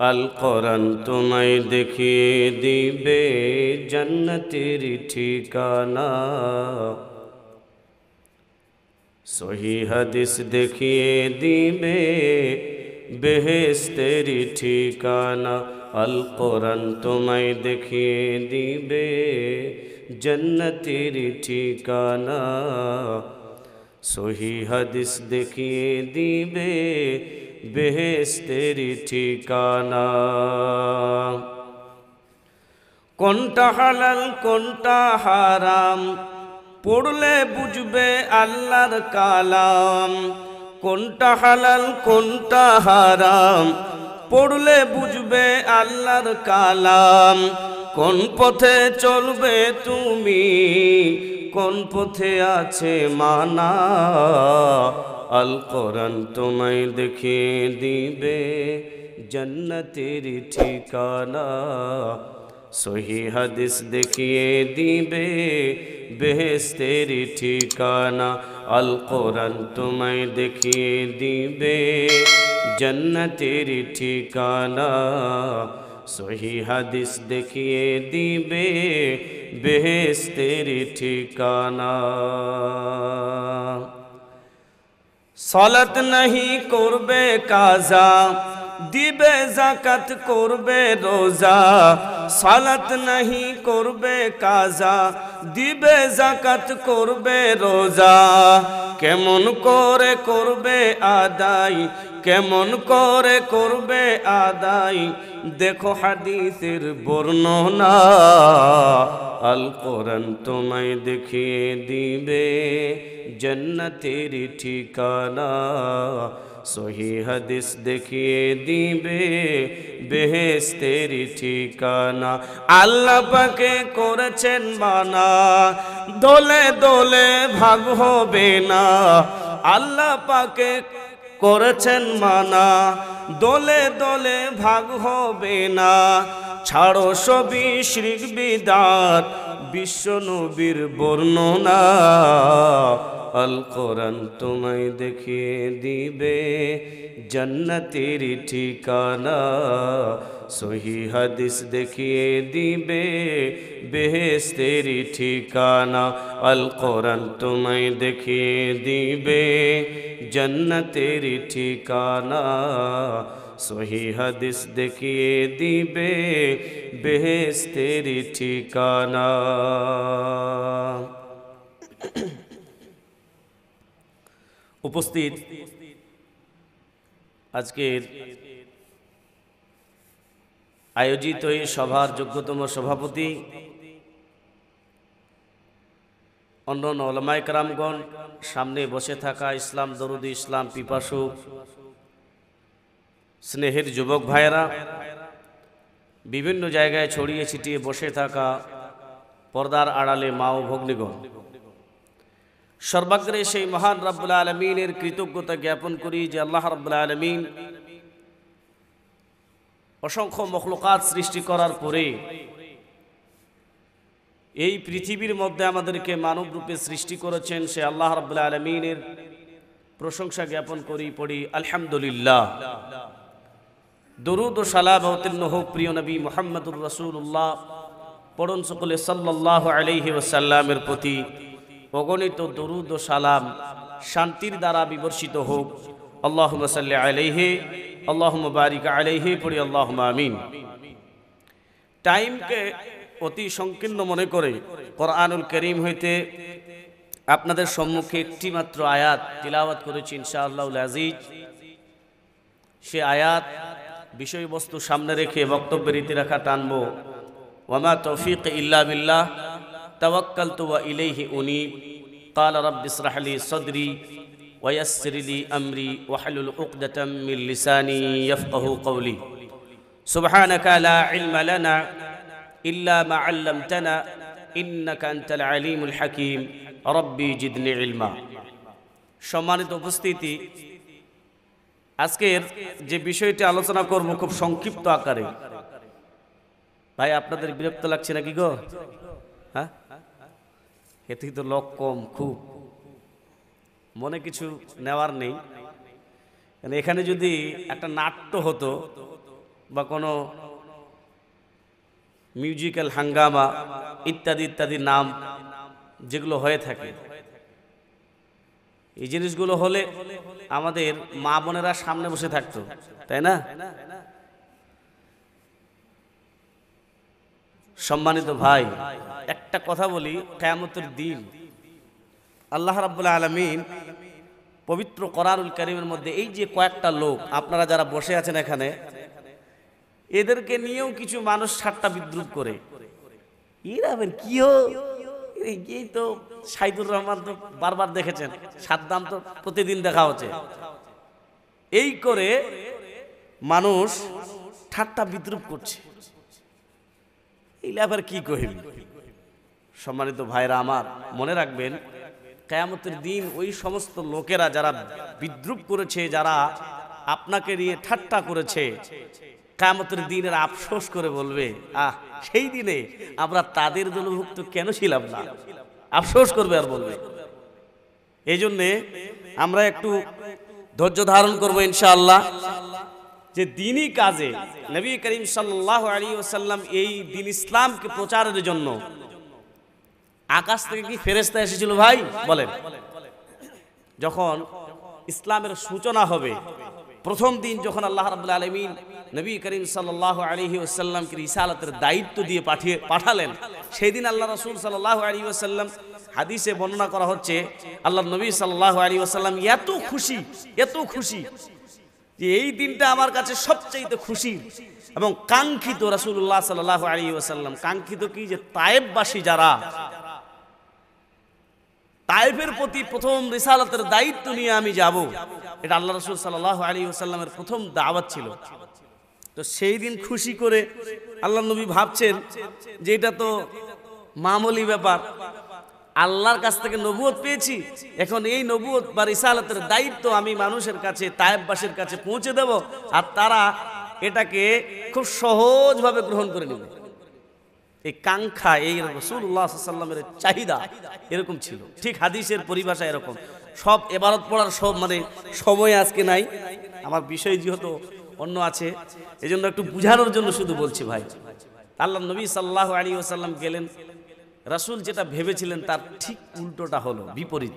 আল কোরআন তোমায় দেখিয়ে দিবে জান্নাতের ঠিকানা, সহি হাদিস দেখিয়ে দিবে বেহেশতের ঠিকানা। আল কোরআন তোমায় দেখিয়ে দিবে জান্নাতের ঠিকানা, সহি হাদিস দেখিয়ে দিবে বেহেশতের ঠিকানা। কোনটা হালাল কোনটা হারাম পড়লে বুঝবে আল্লাহর কালাম, কোনটা হালাল কোনটা হারাম পড়লে বুঝবে আল্লাহর কালাম। কোন পথে চলবে তুমি কোন পথে আছে মানা, আল কোরআন তোমায় দেখিয়ে দিবে জান্নাতের ঠিকানা, সহি হাদিস দেখিয়ে দিবে বেহেশতের ঠিকানা। আল কোরআন তোমায় দেখিয়ে দিবে জান্নাতের ঠিকানা, সহি হাদিস দেখিয়ে দিবে বেহেশতের ঠিকানা। সালাত নাহি করবে কাজা দিবে যাকাত করবে রোজা, সালাত নাহি করবে কাজা দিবে যাকাত করবে রোজা। কেমন করে করবে আদায় কেমন করে করবে আদায় দেখো হাদিসের বর্ণনা, আল কোরআন তোমায় দেখিয়ে দিবে জান্নাতের ঠিকানা, সহি হাদিস দেখিয়ে দিবে বেহেশতের ঠিকানা। আল্লাহ পাকে করেছেন মানা দলে দলে ভাগ হবে না, আল্লাহ পাকে করেছেন মানা দলে দলে ভাগ হবে না। ছাড়ো সবই শিরক বিদআত বিশ্ব নবীর বর্ণনা, আল কোরআন তোমায় দেখিয়ে দিবে জান্নাতের ঠিকানা, সহি হাদিস দেখিয়ে দিবে বেহেশতের ঠিকানা। আল কোরআন তোমায় দেখিয়ে দিবে জান্নাতের ঠিকানা, সহি হাদিস দেখিয়ে দিবে বেহেশতের ঠিকানা। উপস্থিত আজকের আয়োজিত এই সভার যোগ্যতম সভাপতি, অন্যান্য উলামায়ে কেরামগণ, সামনে বসে থাকা ইসলাম দরুদি ইসলাম পিপাসু স্নেহের যুবক ভাইয়েরা, বিভিন্ন জায়গায় ছড়িয়ে ছিটিয়ে বসে থাকা পর্দার আড়ালে মা ও ভগ্নীগণ, সর্বাগ্রে সেই মহান রব্বুল আলামিনের কৃতজ্ঞতা জ্ঞাপন করি যে আল্লাহ রব্বুল আলামিন অসংখ্য মখলুকাত সৃষ্টি করার পরে এই পৃথিবীর মধ্যে আমাদেরকে মানব রূপে সৃষ্টি করেছেন। সে আল্লাহ রব্বুল আলামিনের প্রশংসা জ্ঞাপন করি, পড়ি আলহামদুলিল্লাহ। দরুদ ও সালাম অবতীর্ণ হোক প্রিয় নবী মুহাম্মদুর রাসূলুল্লাহ, পড়ুন সকলে সাল্লাল্লাহু আলাইহি ওয়াসাল্লামের প্রতি অগণিত দরুদ ও সালাম শান্তির দ্বারা বিবর্ষিত হোক। আল্লাহুম্মা সাল্লি আলাইহি আল্লাহুম্মা বারিক আলাইহি, পড়ি আল্লাহুম্মা আমিন। টাইমকে অতি সংকীর্ণ মনে করে কোরআনুল কারীম হইতে আপনাদের সম্মুখে একটি মাত্র আয়াত তিলাওয়াত করেছি ইনশাআল্লাহুল আজিজ। সে আয়াত বিষয়বস্তু সামনে রেখে বক্তব্যের ইতিরেখা টানব। ওয়ামা তৌফিক ইল্লা বিল্লাহ তাওয়াক্কালতু ওয়া ইলাইহি উনীব। ক্বালা রাব্বি ইশরাহ লি সাদরি ওয়া ইয়াসসির লি আমরি ওয়াহলুল উকদাতাম মিন লিসানি ইয়াফকাহু কওলি। সুবহানাকা লা ইলমা লানা ইল্লা মা আল্লামতানা ইন্নাকা আনতাল আলিমুল হাকীম। রব্বি জিদনি ইলমা। সম্মানিত উপস্থিতি, আজকের যে বিষয়টি আলোচনা করব খুব সংক্ষিপ্ত আকারে। ভাই আপনাদের বিরক্ত লাগছে নাকি গো? হ্যাঁ, এতে তো লোক কম, খুব মনে কিছু নেওয়ার নেই। এখানে যদি একটা নাট্য হতো বা কোনো মিউজিক্যাল হাঙ্গামা ইত্যাদি ইত্যাদি নাম যেগুলো হয়ে থাকে, এই জিনিসগুলো হলে আমাদের মা বোনেরা সামনে বসে থাকতো, তাই না? সম্মানিত ভাই, একটা কথা বলি, কিয়ামতের দিন আল্লাহ রাব্বুল আলামিন পবিত্র কোরআনুল কারীমের মধ্যে এই যে কয়েকটা লোক আপনারা যারা বসে আছেন এখানে, এদেরকে নিয়েও কিছু মানুষ ঠাট্টা বিদ্রুপ করে, এরা আবার কি এই তো সাইদুর রহমান তো বারবার দেখেছেন, সাদ্দাম তো প্রতিদিন দেখা হচ্ছে, এই করে মানুষ ঠাট্টা বিদ্রুপ করছে। এইলা আবার কি কহিল? সম্মানিত ভাইরা আমার, মনে রাখবেন কিয়ামতের দিন ওই সমস্ত লোকেরা যারা বিদ্রুপ করেছে, যারা আপনাকে নিয়ে ঠাট্টা করেছে, কিয়ামতের দিনের আফসোস করে বলবে, সেই দিনে আমরা তাদের দলভুক্ত কেন ছিলাম না, আফসোস করবে আর বলবে। এই জন্যে আমরা একটু ধৈর্য ধারণ করবো ইনশাআল্লাহ, যে দিনই কাজে নবী করিম সাল্লাল্লাহু আলাইহি ওয়াসাল্লাম এই দিন ইসলামকে প্রচারের জন্য আকাশ থেকে কি ফেরেশতা এসেছিল ভাই? বলেন, যখন ইসলামের সূচনা হবে, প্রথম দিন যখন আল্লাহ রাব্বুল আলামিন নবী করিম সাল্লাল্লাহু আলাইহি ওয়াসাল্লামকে রিসালাতের দায়িত্ব দিয়ে পাঠালেন, সেই দিন আল্লাহ রাসূল সাল্লাল্লাহু আলাইহি ওয়াসাল্লাম, হাদিসে বর্ণনা করা হচ্ছে, আল্লাহর নবী সাল্লাল্লাহু আলাইহি ওয়াসাল্লাম এত খুশি যে এই দিনটা আমার কাছে সবচেয়ে খুশি এবং কাঙ্ক্ষিত। রাসূলুল্লাহ সাল্লাল্লাহু আলাইহি ওয়াসাল্লাম কাঙ্ক্ষিত কি, যে তায়েববাসী যারা, তায়েফের প্রতি প্রথম রিসালাতের দায়িত্ব নিয়ে আমি যাব, এটা আল্লাহ রাসূল সাল্লাল্লাহু আলাইহি ওয়াসাল্লামের প্রথম দাওয়াত ছিল। তো সেই দিন খুশি করে আল্লাহর নবী ভাবছেন যে এটা তো মামুলি ব্যাপার, আল্লাহর কাছ থেকে নবুয়ত পেয়েছি, এখন এই নবুয়ত বা রিসালাতের দায়িত্ব আমি মানুষের কাছে, তায়েববাসীর কাছে পৌঁছে দেব, আর তারা এটাকে খুব সহজভাবে গ্রহণ করে নেবে। এই কাঙ্ক্ষা, এই রাসূলুল্লাহ সাল্লাল্লাহু আলাইহি ওয়াসাল্লামের চাহিদা এরকম ছিল। ঠিক হাদিসের পরিভাষা এরকম। সব ইবাদত পড়ার সব সময় আজকে নাই, আমার বিষয় যেহেতু অন্য আছে, এজন্য একটু বুঝানোর জন্য শুধু বলছি ভাই। আল্লাহর নবী সাল্লাল্লাহু আলাইহি ওয়াসাল্লাম গেলেন, রাসূল যেটা ভেবেছিলেন তার ঠিক উল্টোটা হলো, বিপরীত।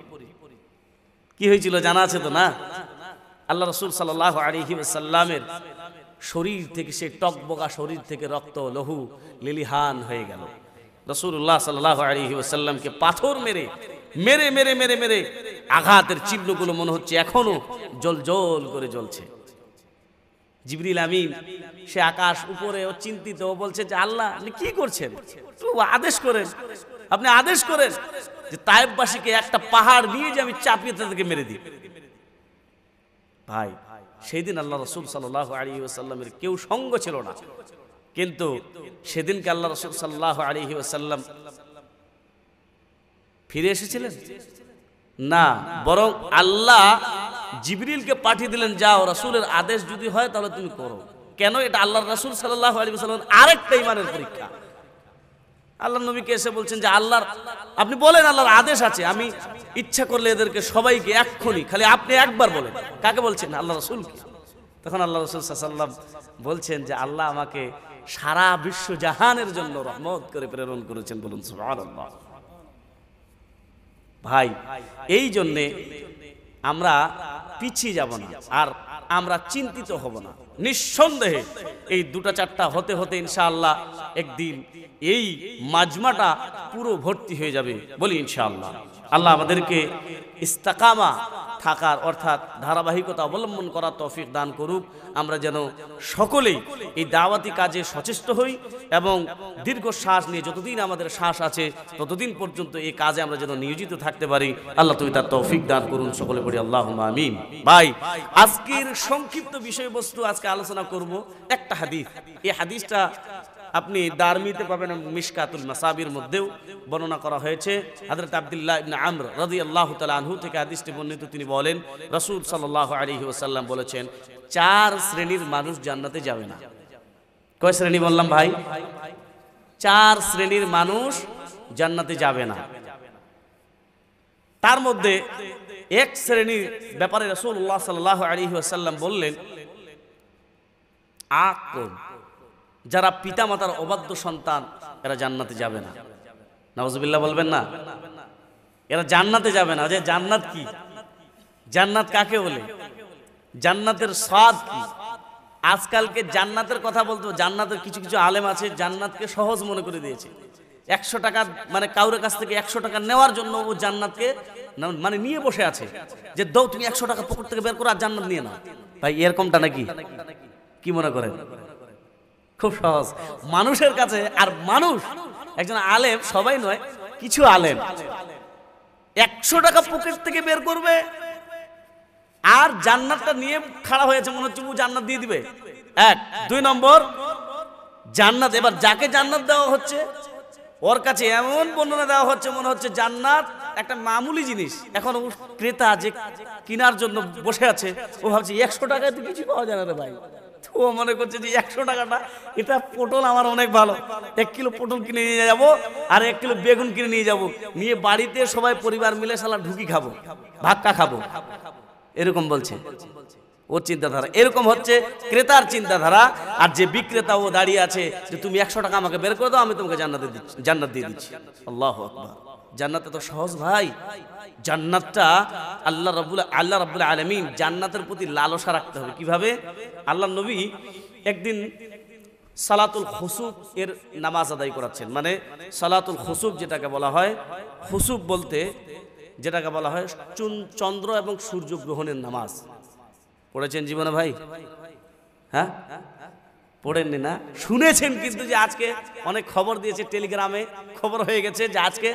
কি হয়েছিল জানা আছে তো না? আল্লাহ রাসূল সাল্লাল্লাহু আলাইহি ওয়াসাল্লামের শরীর থেকে, সে টকবকা শরীর থেকে রক্ত লহু লিলিহান হয়ে গেল। রাসূলুল্লাহ সাল্লাল্লাহু আলাইহি ওয়াসাল্লামকে পাথর মেরে মেরে মেরে মেরে মেরে আঘাতের চিহ্নগুলো মনে হচ্ছে এখনো জ্বলজ্বল করে জ্বলছে। জিবরিল আমিন সে আকাশ উপরে, ও চিন্তিত, ও বলছে যে আল্লাহ আপনি কি করছেন, একটু আদেশ করেন, আপনি আদেশ করেন যে তায়েববাসীকে একটা পাহাড় নিয়ে যে আমি চাপিয়ে তাদেরকে মেরে দিই। ভাই, সেই দিন আল্লাহ রাসূল সাল্লাল্লাহু আলাইহি ওয়াসাল্লামের কেউ সঙ্গ ছিল না, কিন্তু সেদিনকে আল্লাহ রাসূল সাল্লাল্লাহু আলাইহি ওয়াসাল্লাম ফিরে এসেছিলেন না, বরং আল্লাহ জিবরিলকে পাঠিয়ে দিলেন, যাও রাসূলের আদেশ যদি হয় তাহলে তুমি করো। কেন? এটা আল্লাহর রাসূল সাল্লাল্লাহু আলাইহি ওয়াসাল্লাম আরেকটা ঈমানের পরীক্ষা। আল্লাহ নবীকে এসে বলছেন যে আল্লাহর, আপনি বলেন আল্লাহর আদেশ আছে, আমি ইচ্ছা করলে এদেরকে সবাইকে এক্ষুনি, খালি আপনি একবার বলেন। কাকে বলছেন? আল্লাহ রাসূলকে। তখন আল্লাহ রাসূল সাল্লাল্লাহু আলাইহি ওয়াসাল্লাম বলছেন যে আল্লাহ আমাকে সারা বিশ্ব জাহানের জন্য রহমত করে প্রেরণ করেছেন, বলুন সুবহানাল্লাহ। ভাই, এই জন্যে আমরা পিছিয়ে যাব না, আর আমরা চিন্তিত হব না। নিঃসন্দেহে এই দুটা চারটা হতে হতে ইনশাআল্লাহ একদিন এই মাজমাটা পুরো ভর্তি হয়ে যাবে, বলি ইনশাআল্লাহ। আল্লাহ আমাদেরকে ইস্তেকামা থাকার, অর্থাৎ ধারাবাহিকতা অবলম্বন করার তৌফিক দান করুক। আমরা যেন সকলেই এই দাওয়াতি কাজে সচেষ্ট হই এবং দীর্ঘ শ্বাস নিয়ে, যতদিন আমাদের শ্বাস আছে ততদিন পর্যন্ত এই কাজে আমরা যেন নিয়োজিত থাকতে পারি। আল্লাহ তুমি তার তৌফিক দান করুন, সকলে পড়ি আল্লাহুম্মা আমিন। ভাই, আজকের সংক্ষিপ্ত বিষয়বস্তু, আজকে আলোচনা করব একটা হাদিস। এই হাদিসটা আপনি দারমিতে পাবেন, মিশকাতুল মাসাবির মধ্যেও বর্ণনা করা হয়েছে। হযরত আব্দুল্লাহ ইবনে আমর রাদিয়াল্লাহু তাআলা আনহু থেকে হাদিসটি বর্ণিত। তিনি বলেন, রাসূল সাল্লাল্লাহু আলাইহি ওয়াসাল্লাম বলেছেন, 4 শ্রেণীর মানুষ জান্নাতে যাবে না। কয় শ্রেণী বললাম ভাই? 4 শ্রেণীর মানুষ জান্নাতে যাবে না। তার মধ্যে এক শ্রেণীর ব্যাপারে রাসূলুল্লাহ সাল্লাল্লাহু আলাইহি ওয়াসাল্লাম বললেন, আকল, যারা পিতামাতার অবাধ্য সন্তান, এরা জান্নাতে যাবে না। নাউজুবিল্লাহ বলবেন না? এরা জান্নাতে যাবে না। যে জান্নাত কি, জান্নাত কাকে বলে, জান্নাতের স্বাদ কি? আজকালকে জান্নাতের কথা বলতে, জান্নাতের কিছু কিছু আলেম আছে জান্নাতকে সহজ মনে করে দিয়েছে। 100 টাকা মানে কাউরের কাছ থেকে 100 টাকা নেওয়ার জন্য ও জান্নাতকে মানে নিয়ে বসে আছে, যে দাও তুমি 100 টাকা পকেট থেকে বের করো আর জান্নাত নিয়ে নাও। ভাই এরকমটা নাকি? কি মনে করেন? খুব সহজ মানুষের কাছে। আর মানুষ, একজন আলেম, সবাই নয়, কিছু আলেম 100 টাকা পকেট থেকে বের করবে আর জান্নাতটা নিয়ে খাড়া হয়েছে, মনে হচ্ছে ও জান্নাত দিয়ে দিবে। 1 2 নম্বর, জান্নাত এবার যাকে জান্নাত দেওয়া হচ্ছে ওর কাছে এমন বর্ণনা দেওয়া হচ্ছে মনে হচ্ছে জান্নাত একটা মামুলি জিনিস। এখন ও ক্রেতা যে কেনার জন্য বসে আছে, ও ভাবছে 100 টাকায় তো কিছু পাওয়া যায় না রে ভাই। ও মনে করছে যে 100 টাকাটা, এটা পটল আমার অনেক ভালো, 1 কিলো পটল কিনে নিয়ে যাবো আর 1 কিলো বেগুন কিনে নিয়ে যাবো, নিয়ে বাড়িতে সবাই পরিবার মিলে সালা ঢুকি খাবো, ভাক্কা খাবো, এরকম বলছে ওর চিন্তাধারা। এরকম হচ্ছে ক্রেতার চিন্তাধারা। আর যে বিক্রেতা, ও দাঁড়িয়ে আছে যে তুমি 100 টাকা আমাকে বের করে দাও, আমি তোমাকে জান্নাত দিয়ে দিচ্ছি। আল্লাহু আকবার। জান্নাত তো সহজ ভাই। জান্নাতটা আল্লাহ রাব্বুল আলামিন জান্নাতের প্রতি লালসা রাখতে হবে। কিভাবে? আল্লাহ নবী একদিন সালাতুল খুসুফ এর নামাজ আদায় করাচ্ছেন। মানে সালাতুল খুসুফ যেটাকে বলা হয়, খুসুফ বলতে যেটাকে বলা হয় চন্দ্র এবং সূর্য গ্রহণের নামাজ। পড়েছেন জীবনে ভাই? হ্যাঁ, পড়েননি না? শুনেছেন কিন্তু, যে আজকে অনেক খবর দিয়েছে, টেলিগ্রামে খবর হয়ে গেছে যে আজকে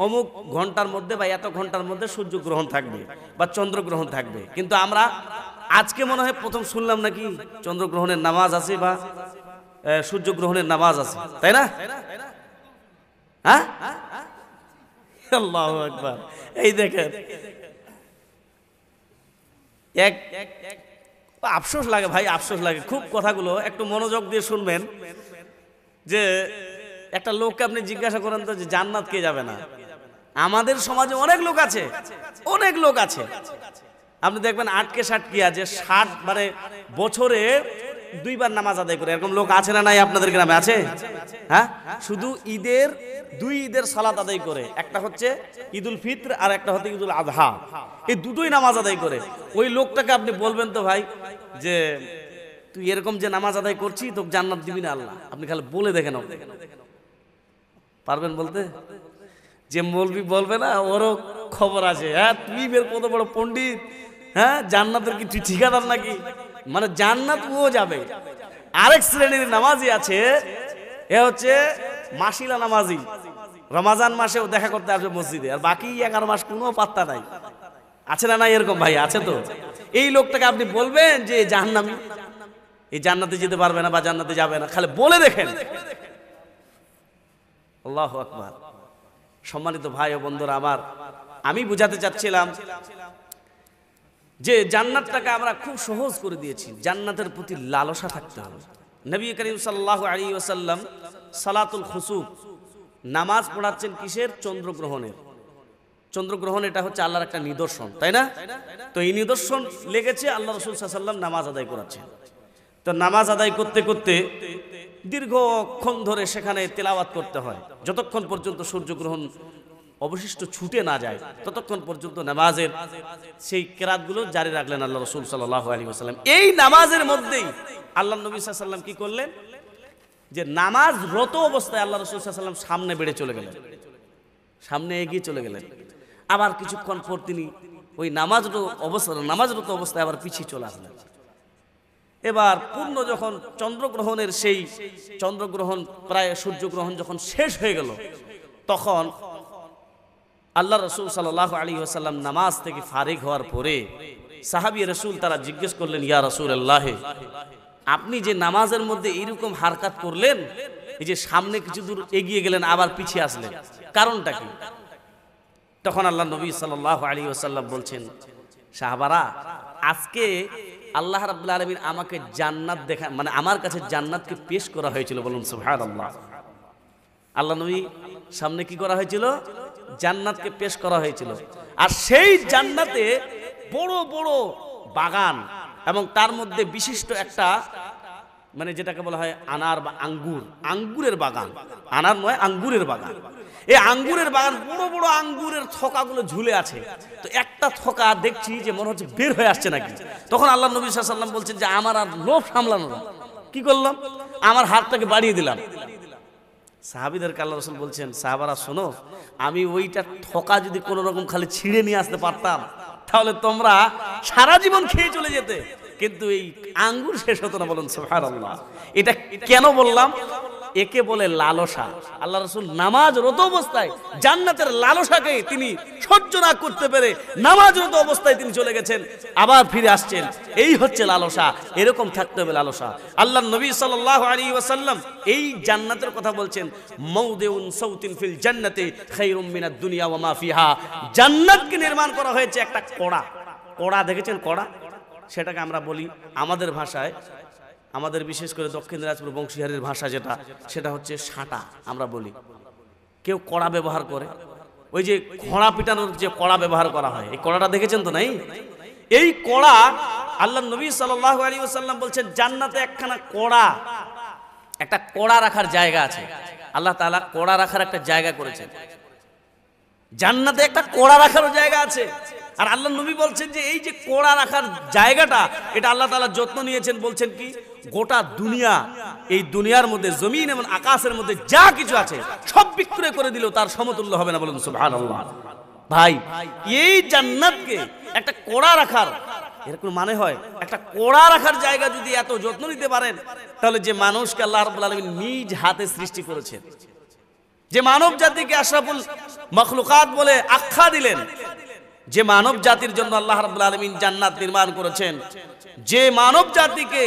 অমুক ঘন্টার মধ্যে বা এত ঘন্টার মধ্যে সূর্যগ্রহণ থাকবে বা চন্দ্রগ্রহণ থাকবে। কিন্তু আমরা আজকে মনে হয় প্রথম শুনলাম নাকি চন্দ্রগ্রহণের নামাজ আছে বা সূর্যগ্রহণের নামাজ আছে, তাই না? হ্যাঁ, আল্লাহু আকবার। এই দেখেন, এক আফসোস লাগে ভাই, আফসোস লাগে খুব। কথাগুলো একটু মনোযোগ দিয়ে শুনবেন। যে একটা লোককে আপনি জিজ্ঞাসা করেন তো যে জান্নাত কে যাবে না? আমাদের সমাজে অনেক লোক আছে, অনেক লোক আছে। আপনি দেখবেন আটকে সাটকিয়া যে 60 মানে বছরে 2 বার নামাজ আদায় করে, এরকম লোক আছে না নাই? আপনাদের গ্রামে আছে? হ্যাঁ, শুধু ঈদের 2 ঈদের সালাত আদায় করে, একটা হচ্ছে ঈদুল ফিত্র আর একটা হচ্ছে ঈদুল আযহা। এই দুটোই নামাজ আদায় করে। ওই লোকটাকে আপনি বলবেন তো ভাই যে তুই এরকম যে নামাজ আদায় করছিস, তোকে জান্নাত দিবি না আল্লাহ? আপনি খালি বলে দেখেন, পারবেন বলতে? যে মৌলবি বলবে না, ওরও খবর আছে। হ্যাঁ, তুই বের কত বড় পণ্ডিত, হ্যাঁ, জান্নাতের কি তুই ঠিকাদার নাকি? মানে জান্নাত ও যাবে। আরেক শ্রেণীর নামাজি আছে, এ হচ্ছে মাসিলা নামাজি। রমাজান মাসেও দেখা করতে আসবে মসজিদে, আর বাকি 11 মাস কোনো পাত্তা নাই। আছে না নাই? এরকম ভাই আছে তো। এই লোকটাকে আপনি বলবেন যে জাহান্নামী, এই জান্নাতে যেতে পারবে না বা জান্নাতে যাবে না, খালি বলে দেখেন। আল্লাহু আকবার। সম্মানিত ভাই ও বন্ধুরা আমার, আমি বুঝাতে চাচ্ছিলাম যে জান্নাতটাকে আমরা খুব সহজ করে দিয়েছি। জান্নাতের প্রতি লালসা থাকতে হবে। নবী করিম সাল্লাল্লাহু আলাইহি ওয়াসাল্লাম সালাতুল খুসুফ নামাজ পড়াচ্ছেন কিসের? চন্দ্রগ্রহণের। চন্দ্রগ্রহণ এটা হচ্ছে আল্লাহর একটা নিদর্শন, তাই না? তো এই নিদর্শন লেগেছে, আল্লাহ রাসূল সাল্লাল্লাহু আলাইহি ওয়াসাল্লাম নামাজ আদায় করাচ্ছেন। তো নামাজ আদায় করতে করতে দীর্ঘক্ষণ ধরে সেখানে তেলাওয়াত করতে হয়, যতক্ষণ পর্যন্ত সূর্যগ্রহণ অবশিষ্ট ছুটে না যায় ততক্ষণ পর্যন্ত নামাজের সেই কেরাতগুলো জারি রাখলেন আল্লাহ রাসূল সাল্লাল্লাহু আলাইহি ওয়াসাল্লাম। এই নামাজের মধ্যেই আল্লাহ নবী সাল্লাল্লাহু আলাইহি ওয়াসাল্লাম কি করলেন? যে নামাজরত অবস্থায় আল্লাহ রাসূল সাল্লাল্লাহু আলাইহি ওয়াসাল্লাম সামনে বেড়ে চলে গেলেন, সামনে এগিয়ে চলে গেলেন। আবার কিছুক্ষণ পর তিনি ওই নামাজরত অবস্থায় আবার পিছিয়ে চলে আসলেন। এবার পূর্ণ যখন চন্দ্রগ্রহণের সেই চন্দ্রগ্রহণ প্রায় সূর্যগ্রহণ যখন শেষ হয়ে গেল, তখন আল্লাহ রাসূল সাল্লাল্লাহু আলাইহি ওয়াসাল্লাম নামাজ থেকে ফারিগ হওয়ার পরে সাহাবী রাসূল তারা জিজ্ঞেস করলেন, ইয়া রাসূলুল্লাহ, আপনি যে নামাজের মধ্যে এইরকম হারকাত করলেন, এই যে সামনে কিছু দূর এগিয়ে গেলেন আবার পিছিয়ে আসলেন, কারণটা কি? তখন আল্লাহ নবী সাল্লাল্লাহু আলাইহি ওয়াসাল্লাম বলছেন, সাহাবারা, আজকে আল্লাহ রাব্বুল আলামিন আমাকে জান্নাত দেখা, মানে আমার কাছে জান্নাতকে পেশ করা হয়েছিল। বলুন সুবহানাল্লাহ। আল্লাহ নবী সামনে কি করা হয়েছিল? জান্নাতকে পেশ করা হয়েছিল। আর সেই জান্নাতে বড় বড় বাগান এবং তার মধ্যে বিশিষ্ট একটা মানে যেটাকে বলা হয় আনার বা আঙ্গুর, আঙ্গুরের বাগান, আনার নয় আঙ্গুরের বাগান। এই আঙ্গুরের বাগান বড় বড় আঙ্গুরের থোকাগুলো ঝুলে আছে। তো একটা থোকা দেখছি যে মনে হচ্ছে বের হয়ে আসছে নাকি। তখন আল্লাহ নবী সাল্লাল্লাহু আলাইহি ওয়াসাল্লাম বলছেন যে আমার আর লোভ সামলানো না, কি করলাম, আমার হাতটাকে বাড়িয়ে দিলাম। সাহাবীদেরকে আল্লাহ রাসূল বলছেন, সাহাবারা শোনো, আমি ওইটা থোকা যদি কোনো রকম খালি ছিঁড়ে নিয়ে আসতে পারতাম তাহলে তোমরা সারা জীবন খেয়ে চলে যেতে, কিন্তু এই আঙ্গুর শেষ হতো না। বলুন সুবহানাল্লাহ। এটা কেন বললাম? একে বলে লালসা। আল্লাহ রাসূল নামাজরত অবস্থায় জান্নাতের লালসাকে তিনি সহ্য না করতে পেরে নামাজরত অবস্থায় তিনি চলে গেছেন, আবার ফিরে আসছেন। এই হচ্ছে লালসা, এরকম থাকতে হবে লালসা। আল্লাহর নবী সাল্লাল্লাহু আলাইহি ওয়াসাল্লাম এই জান্নাতের কথা বলছেন, মাউদিউন সাউতিন ফিল জান্নাতি খায়রুম মিনাদ দুনিয়া ওয়া মা ফিহা। জান্নাতকে নির্মাণ করা হয়েছে একটা কড়া। কড়া দেখেছেন? কড়া, সেটাকে আমরা বলি আমাদের ভাষায়, আমাদের বিশেষ করে দক্ষিণ দিনাজপুর বংশীহারের ভাষা যেটা, সেটা হচ্ছে সাঁটা আমরা বলি। কেউ কড়া ব্যবহার করে, ওই যে ঘোড়া পিটানোর যে কড়া ব্যবহার করা হয়, এই কড়াটা দেখেছেন তো? নাই? এই কড়া আল্লাহ নবী সাল্লাল্লাহু আলাইহি ওয়াসাল্লাম বলছেন জান্নাতে একখানা কড়া, একটা কড়া রাখার জায়গা আছে। আল্লাহ তাআলা কড়া রাখার একটা জায়গা করেছেন জান্নাতে, একটা কড়া রাখারও জায়গা আছে। আর আল্লাহ নবী বলছেন যে এই যে কোড়া রাখার জায়গাটা, এটা আল্লাহ তাআলা যত্ন নিয়েছেন। বলছেন কি, গোটা দুনিয়া, এই দুনিয়ার মধ্যে জমিন এবং আকাশের মধ্যে যা কিছু আছে সব বিক্রয় করে দিলেও তার সমতুল্য হবে না। বলুন সুবহানাল্লাহ। ভাই, এই জান্নাতকে একটা কোড়া রাখার, এরকম মানে হয় একটা কোড়া রাখার জায়গা যদি এত যত্ন নিতে পারেন, তাহলে যে মানুষকে আল্লাহ রাব্বুল আলামিন নিজ হাতে সৃষ্টি করেছেন, যে মানব জাতিকে আশরাফুল মাখলুকাত বলে আখ্যা দিলেন, যে মানব জাতির জন্য আল্লাহ রাব্বুল আলামিন জান্নাত নির্মাণ করেছেন, যে মানব জাতিকে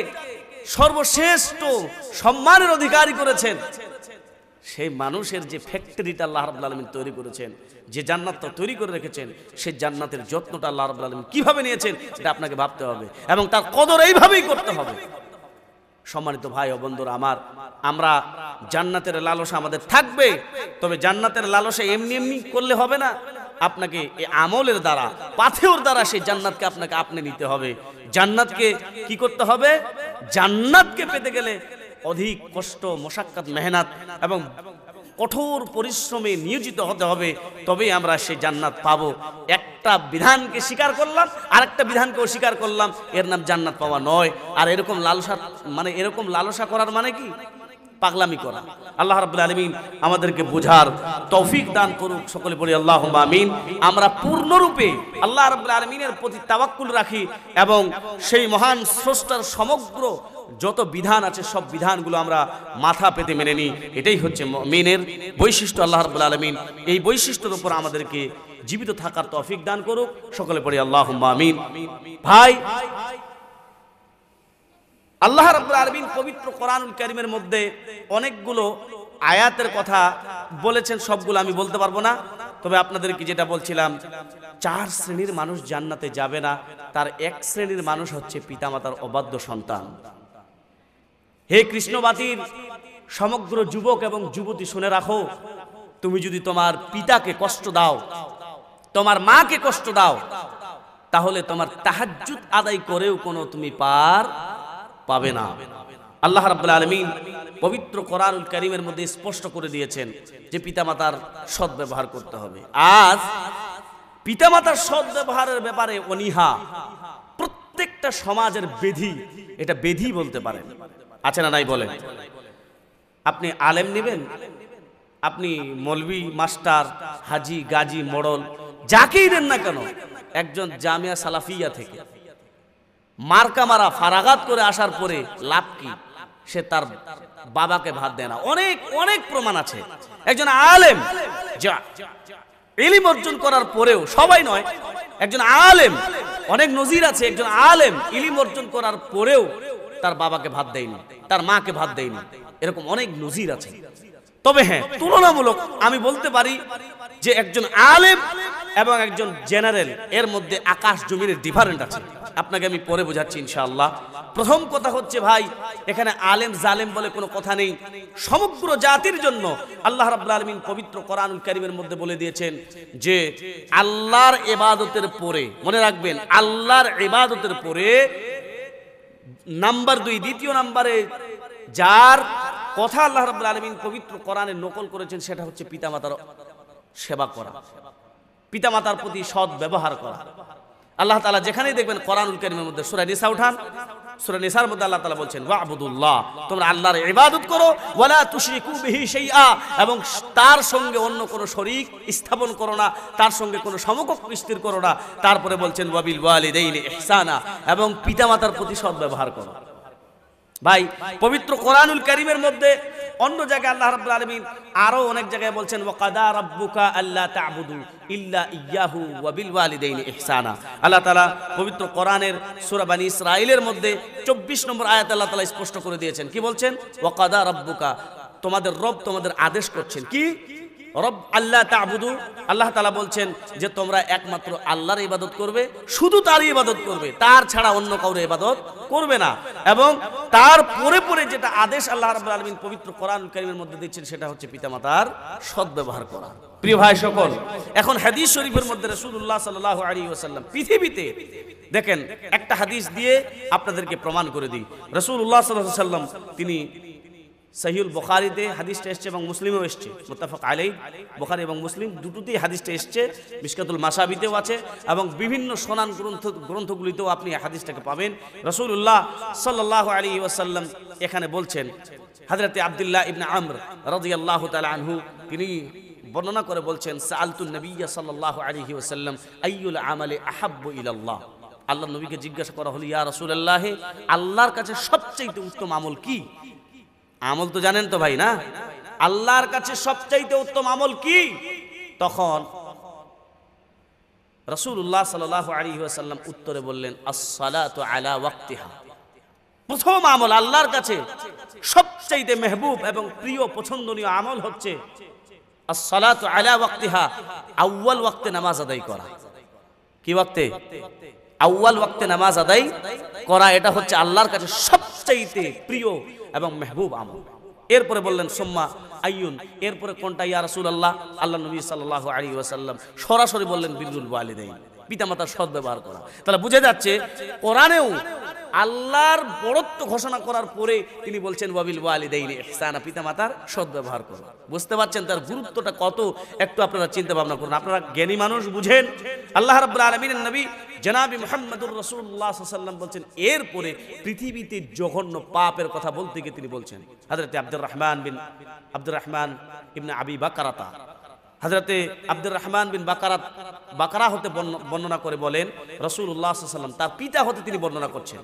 সর্বশ্রেষ্ঠ সম্মানের অধিকারী করেছেন, সেই মানুষের যে ফ্যাক্টরিটা আল্লাহ রাব্বুল আলামিন তৈরি করেছেন, যে জান্নাতটা তৈরি করে রেখেছেন, সেই জান্নাতের যত্নটা আল্লাহ রাব্বুল আলামিন কিভাবে নিয়েছেন এটা আপনাকে ভাবতে হবে এবং তার কদর এইভাবেই করতে হবে। সম্মানিত ভাই ও বন্ধুরা আমার, আমরা জান্নাতের লালসা আমাদের থাকবে, তবে জান্নাতের লালসা এমনি এমনি করলে হবে না। আপনাকে এই আমলের দ্বারা, পাথেওর দ্বারা সেই জান্নাতকে আপনাকে আপনি নিতে হবে। জান্নাতকে কি করতে হবে? জান্নাতকে পেতে গেলে অধিক কষ্ট, মশাক্কাত, মেহনত এবং কঠোর পরিশ্রমে নিয়োজিত হতে হবে, তবেই আমরা সেই জান্নাত পাবো। একটা বিধানকে স্বীকার করলাম, আরেকটা বিধানকে অস্বীকার করলাম, এর নাম জান্নাত পাওয়া নয়। আর এরকম লালসা, মানে এরকম লালসা করার মানে কি? পাগলামি করা। আল্লাহ রাব্বুল আলামিন আমাদেরকে বোঝার তৌফিক দান করুক। সকলে বলি আল্লাহুম্মা আমিন। আমরা পূর্ণরূপে আল্লাহ রাব্বুল আলামিনের প্রতি তাওয়াক্কুল রাখি এবং সেই মহান স্রষ্টার সমগ্র যত বিধান আছে সব বিধানগুলো আমরা মাথা পেতে মেনে নিই। এটাই হচ্ছে মুমিনের বৈশিষ্ট্য। আল্লাহ রাব্বুল আলামিন এই বৈশিষ্ট্যের উপর আমাদেরকে জীবিত থাকার তৌফিক দান করুক। সকলে পড়ি আল্লাহুম্মা আমিন। ভাই, আল্লাহ রাব্বুল আলামিন পবিত্র কোরআনুল কারীমের মধ্যে অনেকগুলো আয়াতের কথা বলেছেন, সবগুলো আমি বলতে পারবো না, তবে আপনাদেরকে যেটা বলছিলাম, 4 শ্রেণীর মানুষ জান্নাতে যাবে না। তার 1 শ্রেণীর মানুষ হচ্ছে পিতামাতার অবাধ্য সন্তান। হে কৃষ্ণবাতির সমগ্র যুবক এবং যুবতী, শুনে রাখো, তুমি যদি তোমার পিতাকে কষ্ট দাও, তোমার মাকে কষ্ট দাও, তাহলে তোমার তাহাজ্জুদ আদায় করেও কোনো তুমি পার পাবে না। আল্লাহ রাব্বুল আলামিন পবিত্র কোরআনুল কারীমের মধ্যে স্পষ্ট করে দিয়েছেন যে পিতামাতার সদ্ব্যবহার করতে হবে। আজ পিতামাতার সদ্ব্যবহারের ব্যাপারে অনীহা প্রত্যেকটা সমাজের বেধি, এটা বেধি বলতে পারেন, আছে না নাই বলেন? আপনি আলেম নেবেন, আপনি মৌলভী, মাস্টার, হাজি, গাজী, মোড়ল, যাকেই নেন না কেন, একজন জামিয়া সালাফিয়া থেকে মার্কা মারা ফারাগাত করে আসার পরে লাভ কি? সে তার বাবাকে ভাত দেয় না। অনেক অনেক প্রমাণ আছে। একজন আলেম যা ইলম অর্জন করার পরেও, সবাই নয়, একজন আলেম, অনেক নজির আছে, একজন আলেম ইলম অর্জন করার পরেও তার বাবাকে ভাত দেয়নি, তার মাকে ভাত দেয়নি, এরকম অনেক নজির আছে। তবে হ্যাঁ, তুলনামূলক আমি বলতে পারি যে একজন আলেম এবং একজন জেনারেল, এর মধ্যে আকাশ জমিনের ডিফারেন্ট আছে। আপনাকে আমি পরে বোঝাচ্ছি ইনশাআল্লাহ। প্রথম কথা হচ্ছে ভাই, এখানে আলেম জালেম বলে কোনো কথা নেই। সমগ্র জাতির জন্য আল্লাহ রাব্বুল আলামিন পবিত্র কোরআনুল কারীমের মধ্যে বলে দিয়েছেন যে আল্লাহর ইবাদতের পরে, মনে রাখবেন, আল্লাহর ইবাদতের পরে নাম্বার 2, দ্বিতীয় নাম্বারে যার কথা আল্লাহ রাব্বুল আলামিন পবিত্র কোরআনে নকল করেছেন সেটা হচ্ছে পিতামাতার সেবা করা, পিতামাতার প্রতি সৎ ব্যবহার করা। আল্লাহ তাআলা যেখানেই দেখবেন কোরআনুল কারীমের মধ্যে সূরা নিসা উঠান, সূরা নিসার মধ্যে আল্লাহ তাআলা বলছেন ওয়া'বুদুল্লাহ, তোমরা আল্লাহর ইবাদত করো, ওয়ালা তুশরিকু বিহি শাইআ, এবং তার সঙ্গে অন্য কোনো শরীক স্থাপন করো না, তার সঙ্গে কোনো সমকক্ষ স্থির করো না। তারপরে বলছেন ওয়াবিল ওয়ালিদাইনি ইহসানা, এবং পিতামাতার প্রতি সৎ ব্যবহার করো। ভাই পবিত্র কোরআনুল কারীমের মধ্যে অন্য জায়গায় আল্লাহ রাব্বুল আলামিন আরো অনেক জায়গায় বলছেন ওয়াকাদা রাব্বুকা আল্লা তা'বুদু ইল্লা ইয়্যাহু ওয়া বিল ওয়ালিদাইনি ইহসানা। আল্লাহ তাআলা পবিত্র কোরআনের সূরা বনী ইসরাঈলের মধ্যে 24 নম্বর আয়াত আল্লাহ তাআলা স্পষ্ট করে দিয়েছেন, কি বলছেন? ওয়াকাদা রাব্বুকা, তোমাদের রব তোমাদের আদেশ করছেন কি? রব আল্লাহ তা'বুদু, আল্লাহ তাআলা বলছেন যে তোমরা একমাত্র আল্লাহর ইবাদত করবে, শুধু তারই ইবাদত করবে, তার ছাড়া অন্য কারোর ইবাদত করবে না। এবং তার পরে পরে যেটা আদেশ আল্লাহ রাব্বুল আলামিন পবিত্র কোরআনুল কারীমের মধ্যে দিচ্ছেন সেটা হচ্ছে পিতামাতার সদ্ব্যবহার করা। প্রিয় ভাই সকল, এখন হাদিস শরীফের মধ্যে রাসূলুল্লাহ সাল্লাল্লাহু আলাইহি ওয়াসাল্লাম পৃথিবীতে দেখেন একটা হাদিস দিয়ে আপনাদেরকে প্রমাণ করে দিই। রাসূলুল্লাহ সাল্লাল্লাহু আলাইহি ওয়াসাল্লাম তিনি সহিহুল বুখারীতে হাদিসটা এসেছে এবং মুসলিমেও এসেছে, মুত্তাফাক আলাইহি, বুখারী এবং মুসলিম দুটোতেই হাদিসটা এসেছে, মিশকাতুল মাসাবিতেও আছে এবং বিভিন্ন সুনান গ্রন্থগুলিতেও আপনি হাদিসটাকে পাবেন। রাসূলুল্লাহ সাল্লাল্লাহু আলাইহি ওয়াসাল্লাম এখানে বলছেন, হযরতে আব্দুল্লাহ ইবনে আমর রাদিয়াল্লাহু তাআলা আনহু তিনি বর্ণনা করে বলছেন, সাআলতুন নবিয়্য সাল্লাল্লাহু আলাইহি ওয়াসাল্লাম আইয়ুল আমালি আহাব্বু ইলাল্লাহ। আল্লাহর নবীকে জিজ্ঞাসা করা হলো, ইয়া রাসূলুল্লাহ, আল্লাহর কাছে সবচেয়ে উত্তম আমল কি? আমল তো জানেন তো ভাই, না? আল্লাহর কাছে সবচাইতে উত্তম আমল কি? তখন রাসূলুল্লাহ সাল্লাল্লাহু আলাইহি ওয়াসাল্লাম উত্তরে বললেন, আস-সালাতু আলা ওয়াক্তিহা। প্রথম আমল আল্লাহর কাছে সবচাইতে মেহবুব এবং প্রিয় পছন্দনীয় আমল হচ্ছে আস-সালাতু আলা ওয়াক্তিহা, আউয়াল ওয়াক্তে নামাজ আদায় করা। কি ওয়াক্তে? আউয়াল ওয়াক্তে নামাজ আদায় করা, এটা হচ্ছে আল্লাহর কাছে সবচাইতে প্রিয় এবং মেহবুব আমল। এরপরে বললেন সুম্মা আইয়ুন, এরপরে কোনটা ইয়া রাসূলুল্লাহ? আল্লাহ নবী সাল্লাল্লাহু আলাইহি ওয়াসাল্লাম সরাসরি বললেন বিরুল ওয়ালিদাইন, পিতামাতার সৎ ব্যবহার করা। তাহলে বুঝে যাচ্ছে কোরআনেও আল্লাহর বড়ত্ব ঘোষণা করার পরে তিনি বলছেন ওয়াবিল ওয়ালিদাইনি ইহসানা, পিতামাতার সৎ ব্যবহার করো। বুঝতে পারছেন তার গুরুত্বটা কত? একটু আপনারা চিন্তা ভাবনা করুন। আপনারা জ্ঞানী মানুষ, বুঝেন। আল্লাহ রাব্বুল আলামিনের নবী জনাবি মুহাম্মদুর রাসূলুল্লাহ সাল্লাল্লাহু আলাইহি ওয়াসাল্লাম বলছেন, এরপরে পৃথিবীতে জঘন্য পাপের কথা বলতে গিয়ে তিনি বলছেন, হযরতে আব্দুর রহমান ইবনে আবি বাকারাতা, হযরতে আব্দুর রহমান বিন বাকারা হতে বর্ণনা করে বলেন, রাসূলুল্লাহ সাল্লাল্লাহু আলাইহি ওয়াসাল্লাম তার পিতা হতে তিনি বর্ণনা করছেন,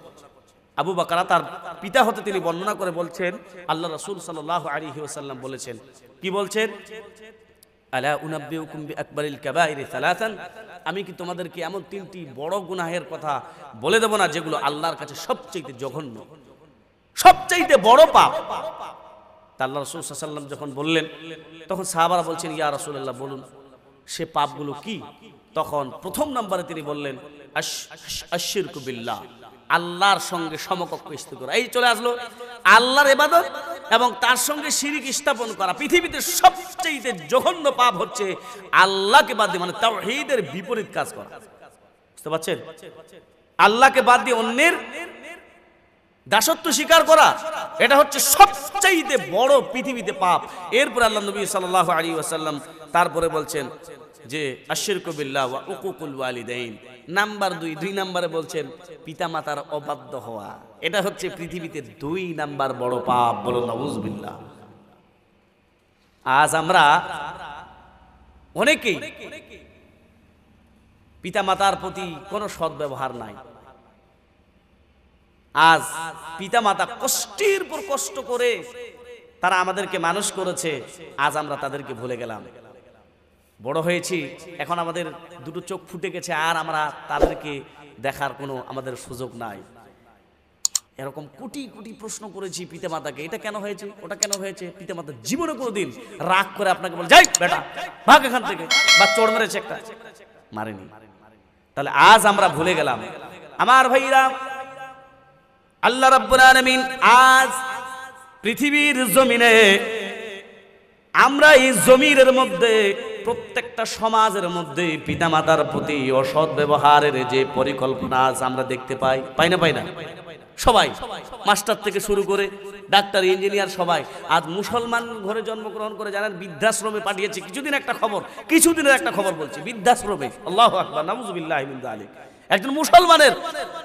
আবু বাকারা তার পিতা হতে তিনি বর্ণনা করে বলছেন, আল্লাহ রাসূল সাল্লাল্লাহু আলাইহি ওয়াসাল্লাম বলেছেন, কি বলছেন? আলা উনাব্বিউকুম বিআকবারিল কাবাইরি সালাসান, আমি কি তোমাদেরকে এমন তিনটি বড় গুনাহের কথা বলে দেব না যেগুলো আল্লাহর কাছে সবচেয়ে জঘন্য, সবচেয়ে বড় পাপ? আল্লাহ রাসূল সাল্লাল্লাহু আলাইহি ওয়াসাল্লাম যখন বললেন, তখন সাহাবারা বলছেন, ইয়া রাসূলুল্লাহ বলুন সে পাপগুলো কি? তখন প্রথম নম্বরে তিনি বললেন, আশশিরকু বিল্লাহ, আল্লাহর সঙ্গে সমকক্ষ স্থাপন করা। এই চলে আসলো আল্লাহর ইবাদত এবং তার সঙ্গে শিরিক স্থাপন করা। পৃথিবীতে সবচেয়ে জঘন্য পাপ হচ্ছে আল্লাহকে বাদ দিয়ে, মানে তাওহীদের বিপরীত কাজ করা। বুঝতে পারছেন? আল্লাহকে বাদ দিয়ে অন্যের দাসত্ব স্বীকার করা, এটা হচ্ছে সবচাইতে বড় পৃথিবীতে পাপ। এরপর আল্লাহ নবী সাল্লাল্লাহু আলাইহি ওয়াসাল্লাম তারপরে বলছেন যে আশশিরকু বিল্লাহ ওয়া উকুকুল ওয়ালিদাইন, নাম্বার 2 নম্বরে বলছেন পিতামাতার অবাধ্য হওয়া। এটা হচ্ছে পৃথিবীতে 2 নাম্বার বড় পাপ। বলো নাউযুবিল্লাহ। আজ আমরা অনেকেই পিতামাতার প্রতি কোনো সদ্ব্যবহার নাই। আজ পিতামাতা কষ্টের পর কষ্ট করে তারা আমাদেরকে মানুষ করেছে, আজ আমরা তাদেরকে ভুলে গেলাম। বড় হয়েছি, এখন আমাদের দুটো চোখ ফুটে গেছে, আর আমরা তাদেরকে দেখার কোনো আমাদের সুযোগ নাই। এরকম কোটি কোটি প্রশ্ন করেছি পিতামাতাকে, এটা কেন হয়েছে, ওটা কেন হয়েছে। পিতামাতা জীবনে কোনোদিন রাগ করে আপনাকে বলে, যাই বেটা ভাগ এখান থেকে, বা চোর মেরেছে একটা, মারেনি। তাহলে আজ আমরা ভুলে গেলাম। আমার ভাইরা, আল্লাহ রাব্বুল আলামিন আজ পৃথিবীর জমিনে, আমরা এই জমিনের মধ্যে প্রত্যেকটা সমাজের মধ্যে পিতামাতার প্রতি অসৎ ব্যবহারের যে পরিকল্পনা আজ আমরা দেখতে পাই, পাই না সবাই, মাস্টার থেকে শুরু করে ডাক্তার, ইঞ্জিনিয়ার, সবাই আজ মুসলমান ঘরে জন্মগ্রহণ করে জানেন বৃদ্ধাশ্রমে পাঠিয়েছে। কিছুদিনের একটা খবর বলছি, বৃদ্ধাশ্রমে, আল্লাহু আকবার, নাউযুবিল্লাহি মিন যালিক। একজন মুসলমানের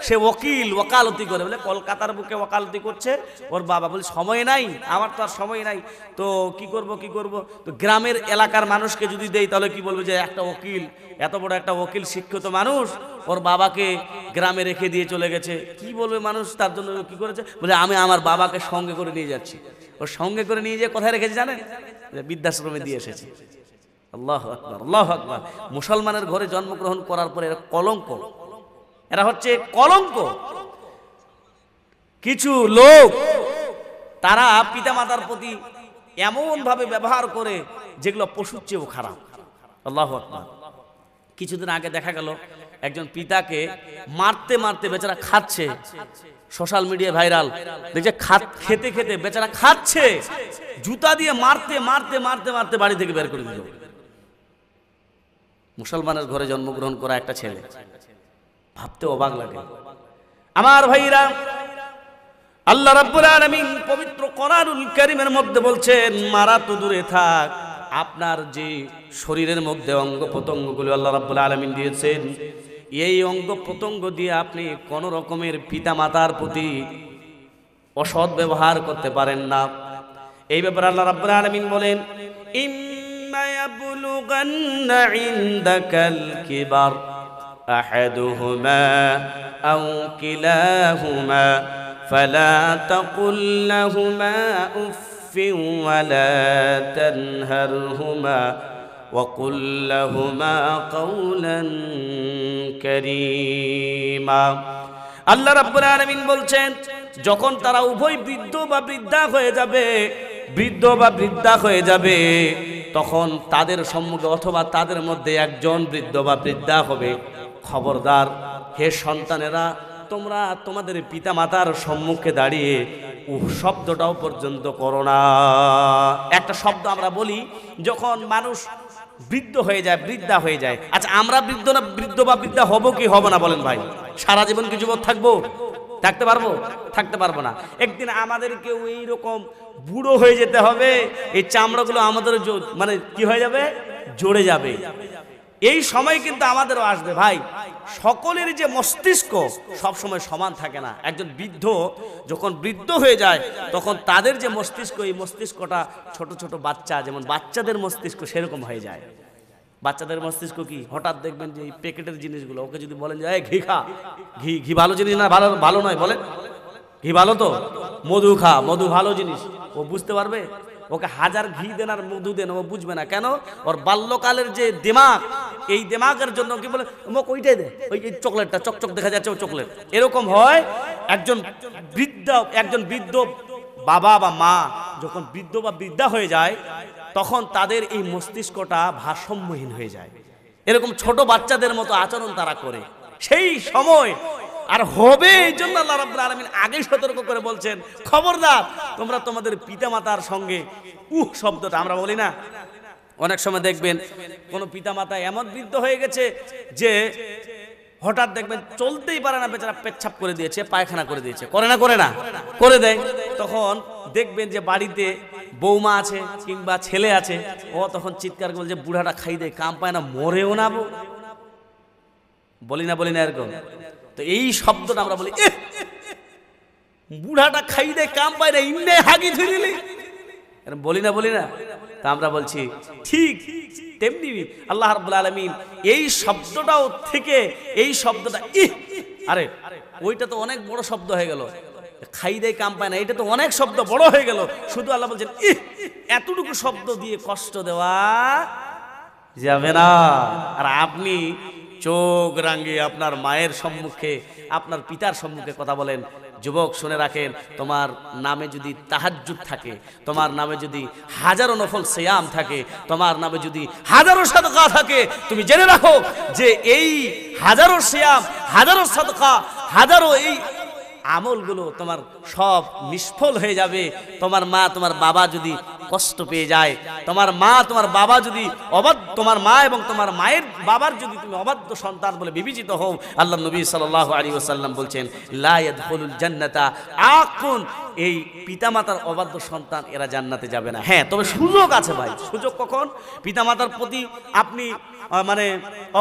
সে ওকালতি করে, বলে কলকাতার বুকে ওকালতি করছে, ওর বাবা বলে সময় নাই, আমার তো আর সময় নাই, তো কি করব। তো গ্রামের এলাকার মানুষকে যদি দেই তাহলে কি বলবে যে একটা ওকিল, এত বড় একটা ওকিল, শিক্ষিত মানুষ, ওর বাবাকে গ্রামে রেখে দিয়ে চলে গেছে, কি বলবে মানুষ? তার জন্য কি করেছে, বলে আমি আমার বাবাকে সঙ্গে করে নিয়ে যাচ্ছি। ওর সঙ্গে করে নিয়ে যেয়ে কোথায় রেখেছে জানেন? বৃদ্ধাশ্রমে দিয়ে এসেছে। আল্লাহু আকবার, আল্লাহু আকবার। মুসলমানের ঘরে জন্মগ্রহণ করার পরে এরা কলঙ্ক, এরা হচ্ছে কলঙ্ক। কিছু লোক তারা পিতামাতার প্রতি এমন ভাবে ব্যবহার করে যেগুলো পশুর চেয়েও খারাপ। আল্লাহু আকবার। কিছুদিন আগে দেখা গেল একজন পিতাকে মারতে মারতে বেচারা খাচ্ছে, সোশ্যাল মিডিয়ায় ভাইরাল, দেখছে খেতে খেতে বেচারা খাচ্ছে, জুতা দিয়ে মারতে মারতে মারতে মারতে বাড়ি থেকে বের করে দিল। মুসলমানের ঘরে জন্মগ্রহণ করা একটা ছেলে, ভাবতে অবাক লাগে। আমার ভাইরা, আল্লাহ রাব্বুল আলামিন পবিত্র কোরআনুল কারীমের মধ্যে বলছেন, মারা তো দূরে থাক, আপনার যে শরীরের মধ্যে অঙ্গ প্রত্যঙ্গগুলো আল্লাহ রাব্বুল আলামিন দিয়েছেন, এই অঙ্গ প্রত্যঙ্গ দিয়ে আপনি কোন রকমের পিতামাতার প্রতি অসৎ ব্যবহার করতে পারেন না। এই ব্যাপারে আল্লাহ রাব্বুল আলামিন বলেন, ইম্মা ইয়াবলুগান্না ইনদাকাল কিবার আহাদুহুমা আও কিলাহুমা ফালা তাকুল লাহুমা উফফিন ওয়ালা তানহারহুমা وقل لهما قولا كريما। আল্লাহ রাব্বুল আলামিন বলছেন, যখন তারা উভয় বৃদ্ধ বা বৃদ্ধা হয়ে যাবে তখন তাদের সম্মুখে অথবা তাদের মধ্যে একজন বৃদ্ধ বা বৃদ্ধা হবে, খবরদার হে সন্তানেরা, তোমরা তোমাদের পিতামাতার সম্মুখে দাঁড়িয়ে শব্দটাও পর্যন্ত করো না। একটা শব্দ আমরা বলি যখন মানুষ বৃদ্ধ হয়ে যায়, বৃদ্ধা হয়ে যায়। আচ্ছা, আমরা বৃদ্ধ বা বৃদ্ধা হব কি হব না বলেন ভাই? সারা জীবন কি যুবক থাকবো? থাকতে পারবো? থাকতে পারবো না। একদিন আমাদেরকেও এইরকম বুড়ো হয়ে যেতে হবে, এই চামড়াগুলো আমাদের মানে কি হয়ে যাবে, জড়ে যাবে। এই সময় কিন্তু আমাদেরও আসবে ভাই। সকলের যে মস্তিষ্ক সব সময় সমান থাকে না। একজন বৃদ্ধ যখন বৃদ্ধ হয়ে যায় তখন তাদের যে মস্তিষ্ক, এই মস্তিষ্কটা ছোট ছোট বাচ্চা, যেমন বাচ্চাদের মস্তিষ্ক সেরকম হয়ে যায়। বাচ্চাদের মস্তিষ্ক কি, হঠাৎ দেখবেন যে এই প্যাকেটের জিনিসগুলো, ওকে যদি বলেন যে ঘি খা, ঘি ভালো জিনিস না, ভালো নয়, বলেন ঘি ভালো তো, মধু খা, মধু ভালো জিনিস, ও বুঝতে পারবে? ওকে হাজার ঘি দেন আর মধু দেন, ও বুঝবে না। কেন? ওর বাল্যকালের যে দিমাগ, এই দিমাগের জন্য কি বলে, ওইটাই দে, ওই চকলেটটা চকচক দেখা যাচ্ছে, ও চকলেট। এরকম হয় একজন বৃদ্ধ বাবা বা মা যখন বৃদ্ধ বা বৃদ্ধা হয়ে যায় তখন তাদের এই মস্তিষ্কটা ভারসাম্যহীন হয়ে যায়। এরকম ছোট বাচ্চাদের মতো আচরণ তারা করে। সেই সময় আর হবে, এই জন্য আল্লাহ রাব্বুল আলামিন আগেই সতর্ক করে বলছেন, খবরদার তোমরা তোমাদের পিতামাতার সঙ্গে শব্দটা আমরা বলি না, অনেক সময় দেখবেন কোন পিতামাতা এমন বৃদ্ধ হয়ে গেছে যে হঠাৎ দেখবেন চলতেই পারে না, বেচারা পেচ্ছাপ করে দিয়েছে, পায়খানা করে দিয়েছে, করে দেয়। তখন দেখবেন যে বাড়িতে বৌমা আছে কিংবা ছেলে আছে, ও তখন চিৎকার করে যে বুড়াটা খাই দেয়, কাম পায় না, মরেও না, বলি না এরকম। তো এই শব্দটা আমরা বলি, বুড়াটা খাই দেয়, কাম পায় না, ইন্নে হাগি ধরিলি, বলি না। তা আমরা বলছি ঠিক তেমনি আল্লাহ রাব্বুল আলামিন এই শব্দটাও থেকে, এই শব্দটা আরে ওইটা তো অনেক বড় শব্দ হয়ে গেল, খাই দেয় কাম পায় না, এটা তো অনেক শব্দ বড় হয়ে গেল। শুধু আল্লাহ বলছেন এতটুকু শব্দ দিয়ে কষ্ট দেওয়া যাবে না। আর আপনি চোখ রাঙিয়ে আপনার মায়ের সম্মুখে, আপনার পিতার সম্মুখে কথা বলেন। যুবক শুনে রাখেন, তোমার নামে যদি তাহাজ্জুদ থাকে, তোমার নামে যদি হাজারো নফল সিয়াম থাকে, তোমার নামে যদি হাজারো সাদকা থাকে, তুমি জেনে রাখো যে এই হাজারো সিয়াম, হাজারো সাদকা, হাজারো এই আমলগুলো তোমার সব নিষ্ফল হয়ে যাবে। তোমার মা, তোমার বাবা যদি কষ্ট পেয়ে যায়, তোমার মা তোমার বাবা যদি অবাধ্য, তোমার মা এবং তোমার মায়ের বাবার যদি তুমি অবাধ্য সন্তান বলে বিবেচিত হও, আল্লাহ নবী সাল্লাল্লাহু আলাইহি ওয়াসাল্লাম বলছেন লা ইয়াদখুলুল জান্নাতা আকুন, এই পিতামাতার অবাধ্য সন্তান এরা জান্নাতে যাবে না। হ্যাঁ, তবে সুযোগ আছে ভাই। সুযোগ কখন? পিতামাতার প্রতি আপনি মানে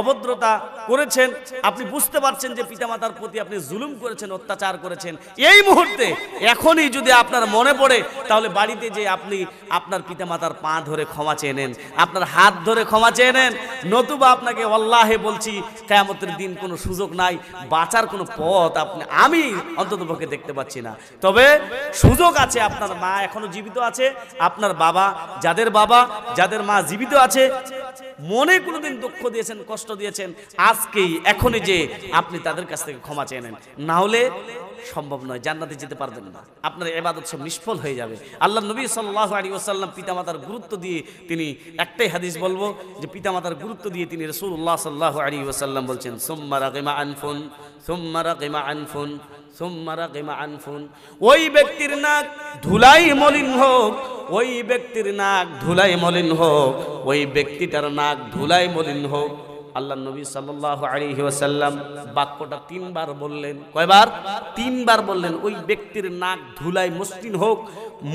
অভদ্রতা করেছেন, আপনি বুঝতে পারছেন যে পিতামাতার প্রতি আপনি জুলুম করেছেন, অত্যাচার করেছেন, এই মুহূর্তে এখনই যদি আপনার মনে পড়ে, তাহলে বাড়িতে যে আপনি আপনার পিতামাতার পা ধরে ক্ষমা চেয়ে নেন, আপনার হাত ধরে ক্ষমা চেয়ে নেন, নতুবা আপনাকে আল্লাহে বলছি কিয়ামতের দিন কোনো সুযোগ নাই, বাঁচার কোনো পথ আমি অন্ততপক্ষে দেখতে পাচ্ছি না। তবে সুযোগ আছে, আপনার মা এখনো জীবিত আছে, আপনার বাবা যাদের মা জীবিত আছে, মনে কোনোদিন দুঃখ দিয়েছেন, কষ্ট দিয়েছেন, আজকেই এখনই যে আপনি তাদের কাছ থেকে ক্ষমা চেয়ে নেন, না হলে সম্ভব নয়, জান্নাতে যেতে পারবেন না, আপনার ইবাদত সব নিষ্ফল হয়ে যাবে। আল্লাহ নবী সাল্লাল্লাহু আলাইহি ওয়াসাল্লাম পিতামাতার গুরুত্ব দিয়ে তিনি একটাই হাদিস বলবো যে পিতামাতার গুরুত্ব দিয়ে তিনি রাসূলুল্লাহ সাল্লাল্লাহু আলাইহি ওয়াসাল্লাম বলছেন সুম্মা রাগিমা আনফুন সুম্মা রাগিমা আনফুন সুম্মা রাগিমা আনফুন, ওই ব্যক্তির নাক ধুলাই মলিন হোক, ওই ব্যক্তির নাক ধুলাই মলিন হোক, ওই ব্যক্তিটার নাক ধুলাই মলিন হোক। আল্লাহ নবী সাল্লাল্লাহু আলাইহি ওয়াসাল্লাম বাক্যটা 3 বার বললেন। কয়বার? 3 বার বললেন। ওই ব্যক্তির নাক ধুলাই মসৃণ হোক,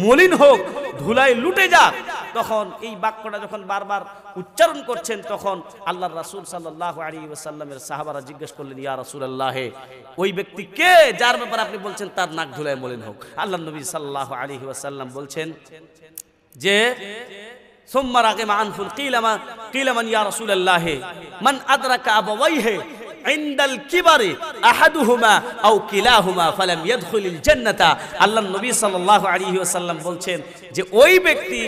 মলিন হোক, ধুলাই লুটে যাক। তখন এই বাক্যটা যখন বারবার উচ্চারণ করছেন, তখন আল্লাহর রাসূল সাল্লাল্লাহু আলাইহি ওয়াসাল্লামের সাহাবারা জিজ্ঞেস করলেন, ইয়া রাসূলুল্লাহ, ওই ব্যক্তি কে যার ব্যাপারে আপনি বলছেন তার নাক ধুলাই মলিন হোক? আল্লাহ নবী সাল্লাল্লাহু আলাইহি ওয়াসাল্লাম বলছেন যে সুম্মা রাগিমা আনফুন কিলা মান ইয়া রাসূলুল্লাহ মান আদরাকা আবাওয়াইহি ইনদাল কিবারি আহাদুহুমা আও কিলাহুমা ফালাম ইয়াদখুলিল জান্নাতা। আল্লাহ নবী সাল্লাল্লাহু আলাইহি ওয়াসাল্লাম বলছেন যে ওই ব্যক্তি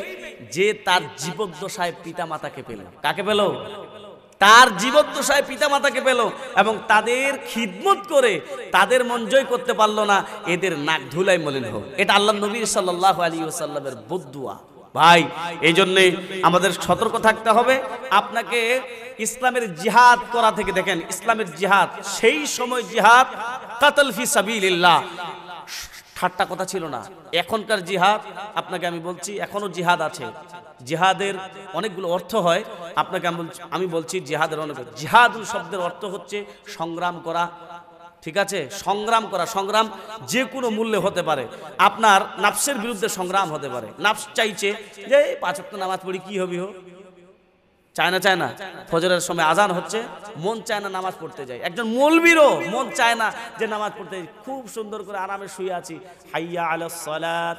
যে তার জীবদ্দশায় পিতামাতাকে পেল। কাকে পেল? তার জীবদ্দশায় পিতামাতাকে পেল এবং তাদের খিদমত করে তাদের মন জয় করতে পারলো না, এদের নাক ধুলাই মলিন হোক। এটা আল্লাহ নবী সাল্লাল্লাহু আলাইহি ওয়াসাল্লামের বদদুয়া। ভাই, এই জন্যে আমাদের সতর্ক থাকতে হবে। আপনাকে ইসলামের জিহাদ করা থেকে, দেখেন ইসলামের জিহাদ সেই সময় জিহাদ কাতল ফি সাবিলিল্লাহ, ঠাট্টা কথা ছিল না। এখনকার জিহাদ আপনাকে আমি বলছি, এখনো জিহাদ আছে। জিহাদের অনেকগুলো অর্থ হয়, আপনাকে আমি বলছি জিহাদের অনেক। জিহাদুল শব্দের অর্থ হচ্ছে সংগ্রাম করা, ঠিক আছে? সংগ্রাম করা, সংগ্রাম যে কোনো মূল্যে হতে পারে। আপনার নাফসের বিরুদ্ধে সংগ্রাম হতে পারে। নাফস চাইছে যে 5 ওয়াক্ত নামাজ পড়ি, কি হবি হো, চায় না। ফজরের সময় আজান হচ্ছে, মন চায় না নামাজ পড়তে যায়। একজন মৌলবীরও মন চায় না যে নামাজ পড়তে যায়। খুব সুন্দর করে আরামে শুয়ে আছি, হাইয়া আলাস সালাত,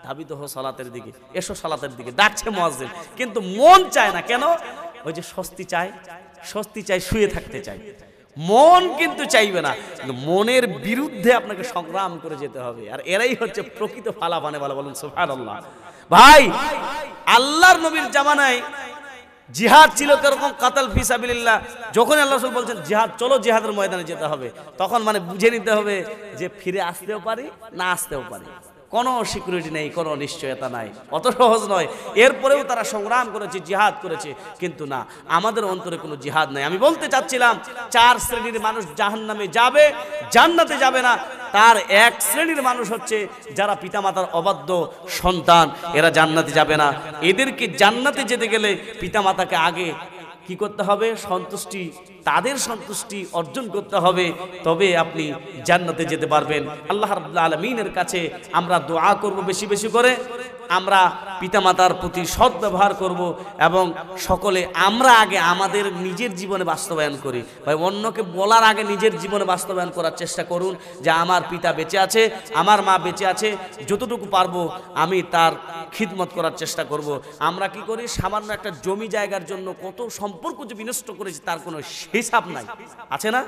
ধাবিত হো সালাতের দিকে, এসো সালাতের দিকে, ডাকছে মুয়াজ্জিন, কিন্তু মন চায় না। কেন? ওই যে স্বস্তি চায়, শুয়ে থাকতে চায়। মন কিন্তু চাইবে না, মনের বিরুদ্ধে আপনাকে সংগ্রাম করে যেতে হবে। আর এরাই হচ্ছে প্রকৃত ফালাফানে বলা। বলুন সুবহানাল্লাহ। ভাই, আল্লাহর নবীর জামানায় জিহাদ ছিল এরকম কাতাল ফি সাবিলিল্লাহ। যখন আল্লাহ রাসূল বলছেন জিহাদ, চলো জিহাদের ময়দানে যেতে হবে, তখন মানে বুঝে নিতে হবে যে ফিরে আসতেও পারি, না আসতেও পারি। কোনো সিকিউরিটি নেই, কোনো নিশ্চয়তা নাই, অত সহজ নয়। এরপরেও তারা সংগ্রাম করেছে, জিহাদ করেছে, কিন্তু না, আমাদের অন্তরে কোনো জিহাদ নাই। আমি বলতে চাচ্ছিলাম 4 শ্রেণীর মানুষ জাহান্নামে যাবে, জান্নাতে যাবে না। তার 1 শ্রেণীর মানুষ হচ্ছে যারা পিতামাতার অবাধ্য সন্তান, এরা জান্নাতে যাবে না। এদেরকে জান্নাতে যেতে গেলে পিতামাতাকে আগে কি করতে হবে? তাদের সন্তুষ্টি অর্জন করতে হবে, তবে আপনি জান্নাতে যেতে পারবেন। আল্লাহ রাব্বুল আলামিনের কাছে আমরা দোয়া করব বেশি বেশি করে, আমরা পিতামাতার প্রতি সৎ ব্যবহার করব এবং সকলে আমরা আগে আমাদের নিজের জীবনে বাস্তবায়ন করি। ভাই, অন্যকে বলার আগে নিজের জীবনে বাস্তবায়ন করার চেষ্টা করুন যে আমার পিতা বেঁচে আছে, আমার মা বেঁচে আছে, যতটুকু পারবো আমি তার খিদমত করার চেষ্টা করব। আমরা কি করি? সামান্য একটা জমি জায়গার জন্য কত সম্পর্ক যে বিনষ্ট করেছি তার কোনো হিসাব নাই, আছে না?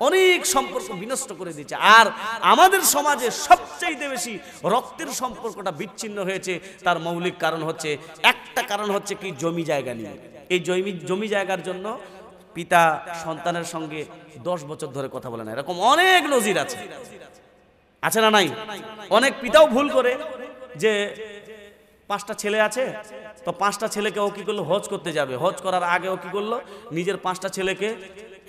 অনেক সম্পর্ক বিনষ্ট করে দিচ্ছে। আর আমাদের সমাজে সবচেয়ে বেশি রক্তের সম্পর্কটা বিচ্ছিন্ন হয়েছে, তার মৌলিক কারণ হচ্ছে, একটা কারণ হচ্ছে কি? জমি জায়গা নিয়ে। এই জমি জায়গার জন্য পিতা সন্তানের সঙ্গে 10 বছর ধরে কথা বলে না, এরকম অনেক নজির আছে না নাই? অনেক পিতাও ভুল করে যে 5টা ছেলে আছে, তো 5টা ছেলেকে ও কি করলো? হজ করতে যাবে। হজ করার আগে ও কি করলো? নিজের 5টা ছেলেকে,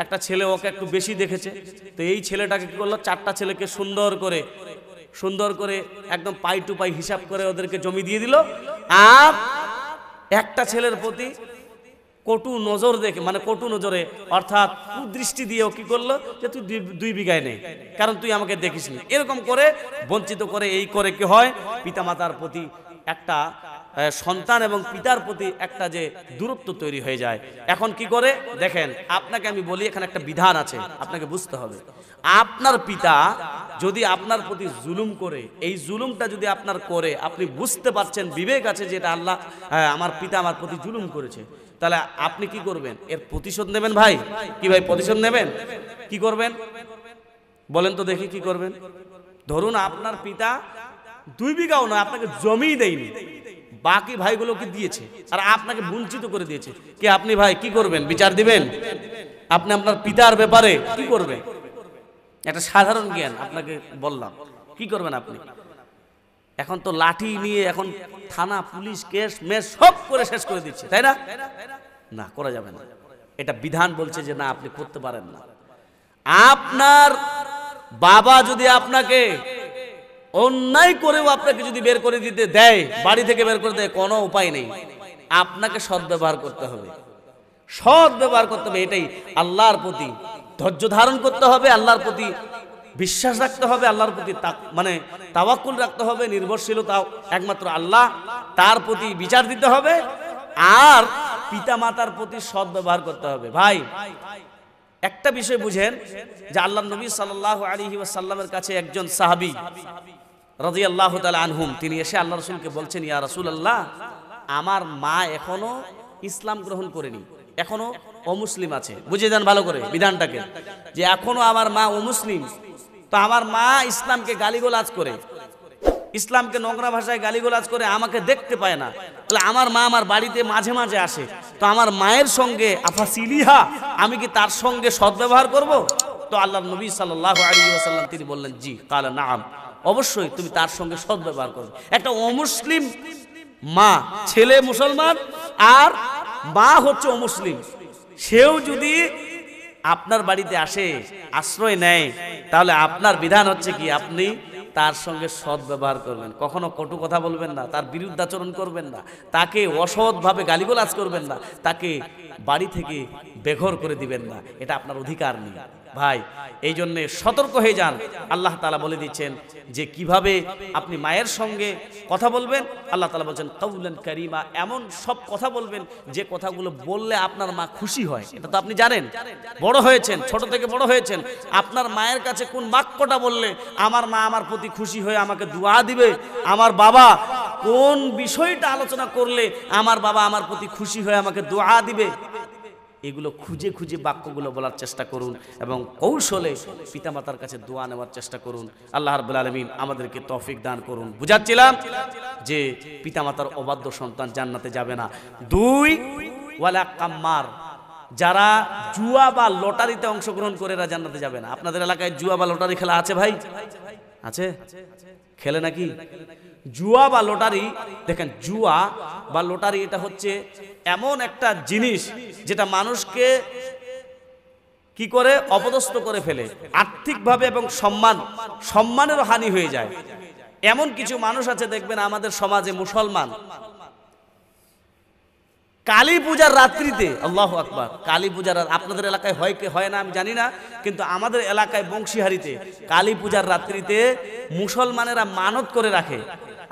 একটা ছেলে ওকে একটু বেশি দেখেছে, তো এই ছেলেটাকে কি করলো? 4টা ছেলেকে সুন্দর করে একদম পাই টু পাই হিসাব করে ওদেরকে জমি দিয়ে দিল। আর একটা ছেলের প্রতি কটু নজর দেখে, মানে কটু নজরে অর্থাৎ কুদৃষ্টি দিয়েও কি করলো যে তুই 2 বিঘায় নেই, কারণ তুই আমাকে দেখিসনি, এরকম করে বঞ্চিত করে। এই করে কি হয়, পিতামাতার প্রতি একটা সন্তান এবং পিতার প্রতি একটা যে দূরত্ব তৈরি হয়ে যায়। এখন কি করে দেখেন, আপনাকে আমি বলি, এখানে একটা বিধান আছে, আপনাকে বুঝতে হবে। আপনার পিতা যদি আপনার প্রতি জুলুম করে, এই জুলুমটা যদি আপনার করে আপনি বুঝতে পারছেন, বিবেক আছে যে এটা আল্লাহ, আমার পিতা আমার প্রতি জুলুম করেছে, তাহলে আপনি কি করবেন? এর প্রতিশোধ নেবেন ভাই। কি ভাই, প্রতিশোধ নেবেন? কি করবেন বলেন তো দেখি, কি করবেন? ধরুন আপনার পিতা 2 বিঘাও না, আপনাকে জমি দেয়নি, বাকি ভাইগুলোকে দিয়েছে আর আপনাকে বঞ্চিত করে দিয়েছে, কি আপনি ভাই কি করবেন? বিচার দিবেন? আপনি আপনার পিতার ব্যাপারে কি করবেন? একটা সাধারণ জ্ঞান আপনাকে বললাম, কি করবেন আপনি? এখন তো লাঠি নিয়ে এখন থানা পুলিশ কেস মেস সব করে শেষ করে দিচ্ছে, তাই না? না, করা যাবে না। এটা বিধান বলছে যে না, আপনি করতে পারেন না। আপনার বাবা যদি আপনাকে অন্যায় করেও আপনাকে যদি বের করে দিতে দেয়, বাড়ি থেকে বের করে দেয়, কোনো উপায় নেই, আপনাকে সদ্ব্যবহার করতে হবে, সদ্ব্যবহার করতে হবে। এটাই আল্লাহর প্রতি ধৈর্য ধারণ করতে হবে, আল্লাহর প্রতি বিশ্বাস রাখতে হবে, আল্লাহর প্রতি মানে তাওয়াক্কুল রাখতে হবে, নির্ভরশীলতা একমাত্র আল্লাহ, তার প্রতি বিচার দিতে হবে, আর পিতা মাতার প্রতি সদ্ব্যবহার করতে হবে। ভাই একটা বিষয় বুঝেন যে আল্লাহর নবী সাল্লাল্লাহু আলাইহি ওয়াসাল্লামের কাছে একজন সাহাবী রাদিয়াল্লাহু তাআলা আনহুম, তিনি এসে আল্লাহ রাসূলকে বলছেন, ইয়া রাসূলুল্লাহ, আমার মা এখনো ইসলাম গ্রহণ করেনি, এখনো অমুসলিম আছে। বুঝে যান ভালো করে বিধানটাকে, যে এখনো আমার মা অমুসলিম, তো আমার মা ইসলামকে গালিগালাজ করে, ইসলামকে নোংরা ভাষায় গালিগালাজ করে, আমাকে দেখতে পায় না। তাহলে আমার মা আমার বাড়িতে মাঝে মাঝে আসে, তো আমার মায়ের সঙ্গে আফাসিলিহা, আমি কি তার সঙ্গে সদ্ব্যবহার করব? তো আল্লাহর নবী সাল্লাল্লাহু আলাইহি ওয়াসাল্লাম তিনি বললেন, জি, কালা নাআম, অবশ্যই তুমি তার সঙ্গে সদ্ব্যবহার করবে। একটা অমুসলিম মা, ছেলে মুসলমান আর মা হচ্ছে অমুসলিম, সেও যদি আপনার বাড়িতে আসে, আশ্রয় নেয়, তাহলে আপনার বিধান হচ্ছে কি, আপনি তার সঙ্গে সদ্ব্যবহার করবেন, কখনো কটু কথা বলবেন না, তার বিরুদ্ধাচরণ করবেন না, তাকে অসৎভাবে গালিগালাজ করবেন না, তাকে বাড়ি থেকে বেঘর করে দিবেন না, এটা আপনার অধিকার নেই ভাই। এই জন্য সতর্ক হয়ে যান। আল্লাহ তাআলা বলে দিচ্ছেন যে কিভাবে আপনি মায়ের সঙ্গে কথা বলবেন। আল্লাহ তাআলা বলছেন কাউলান কারীমা, এমন সব কথা বলবেন যে কথাগুলো বললে আপনার মা খুশি হয়। এটা তো আপনি জানেন, বড় হয়েছেন, ছোট থেকে বড় হয়েছেন, আপনার মায়ের কাছে কোন বাক্যটা বললে আমার মা আমার প্রতি খুশি হয়ে আমাকে দোয়া দিবে, আমার বাবা কোন বিষয়টা আলোচনা করলে আমার বাবা আমার প্রতি খুশি হয়ে আমাকে দোয়া দিবে, এগুলো খুঁজে খুঁজে বাক্যগুলো বলার চেষ্টা করুন এবং কৌশলে পিতামাতার কাছে দোয়া নেওয়ার চেষ্টা করুন। আল্লাহ রাব্বুল আলামিন আমাদেরকে তৌফিক দান করুন। বুঝাচ্ছিলাম যে পিতামাতার অবাধ্য সন্তান জান্নাতে যাবে না। 2, ওয়ালা কাম্মার, যারা জুয়া বা লটারিতে অংশগ্রহণ করে এরা জান্নাতে যাবে না। আপনাদের এলাকায় জুয়া বা লটারি খেলা আছে ভাই? আছে? খেলে নাকি? জুয়া বা লটারি, দেখেন জুয়া বা লটারি এটা হচ্ছে এমন একটা জিনিস যেটা মানুষকে কি করে অপদস্থ করে ফেলে, আর্থিকভাবে এবং সম্মানেরও হানি হয়ে যায়। এমন কিছু মানুষ আছে দেখবেন আমাদের সমাজে, মুসলমান, কালী পূজার রাত্রিতে, আল্লাহু আকবার, কালী পূজার, আপনাদের এলাকায় হয় কি হয় না আমি জানি না, কিন্তু আমাদের এলাকায় বংশীহারিতে কালী পূজার রাত্রিতে মুসলমানেরা মানত করে রাখে,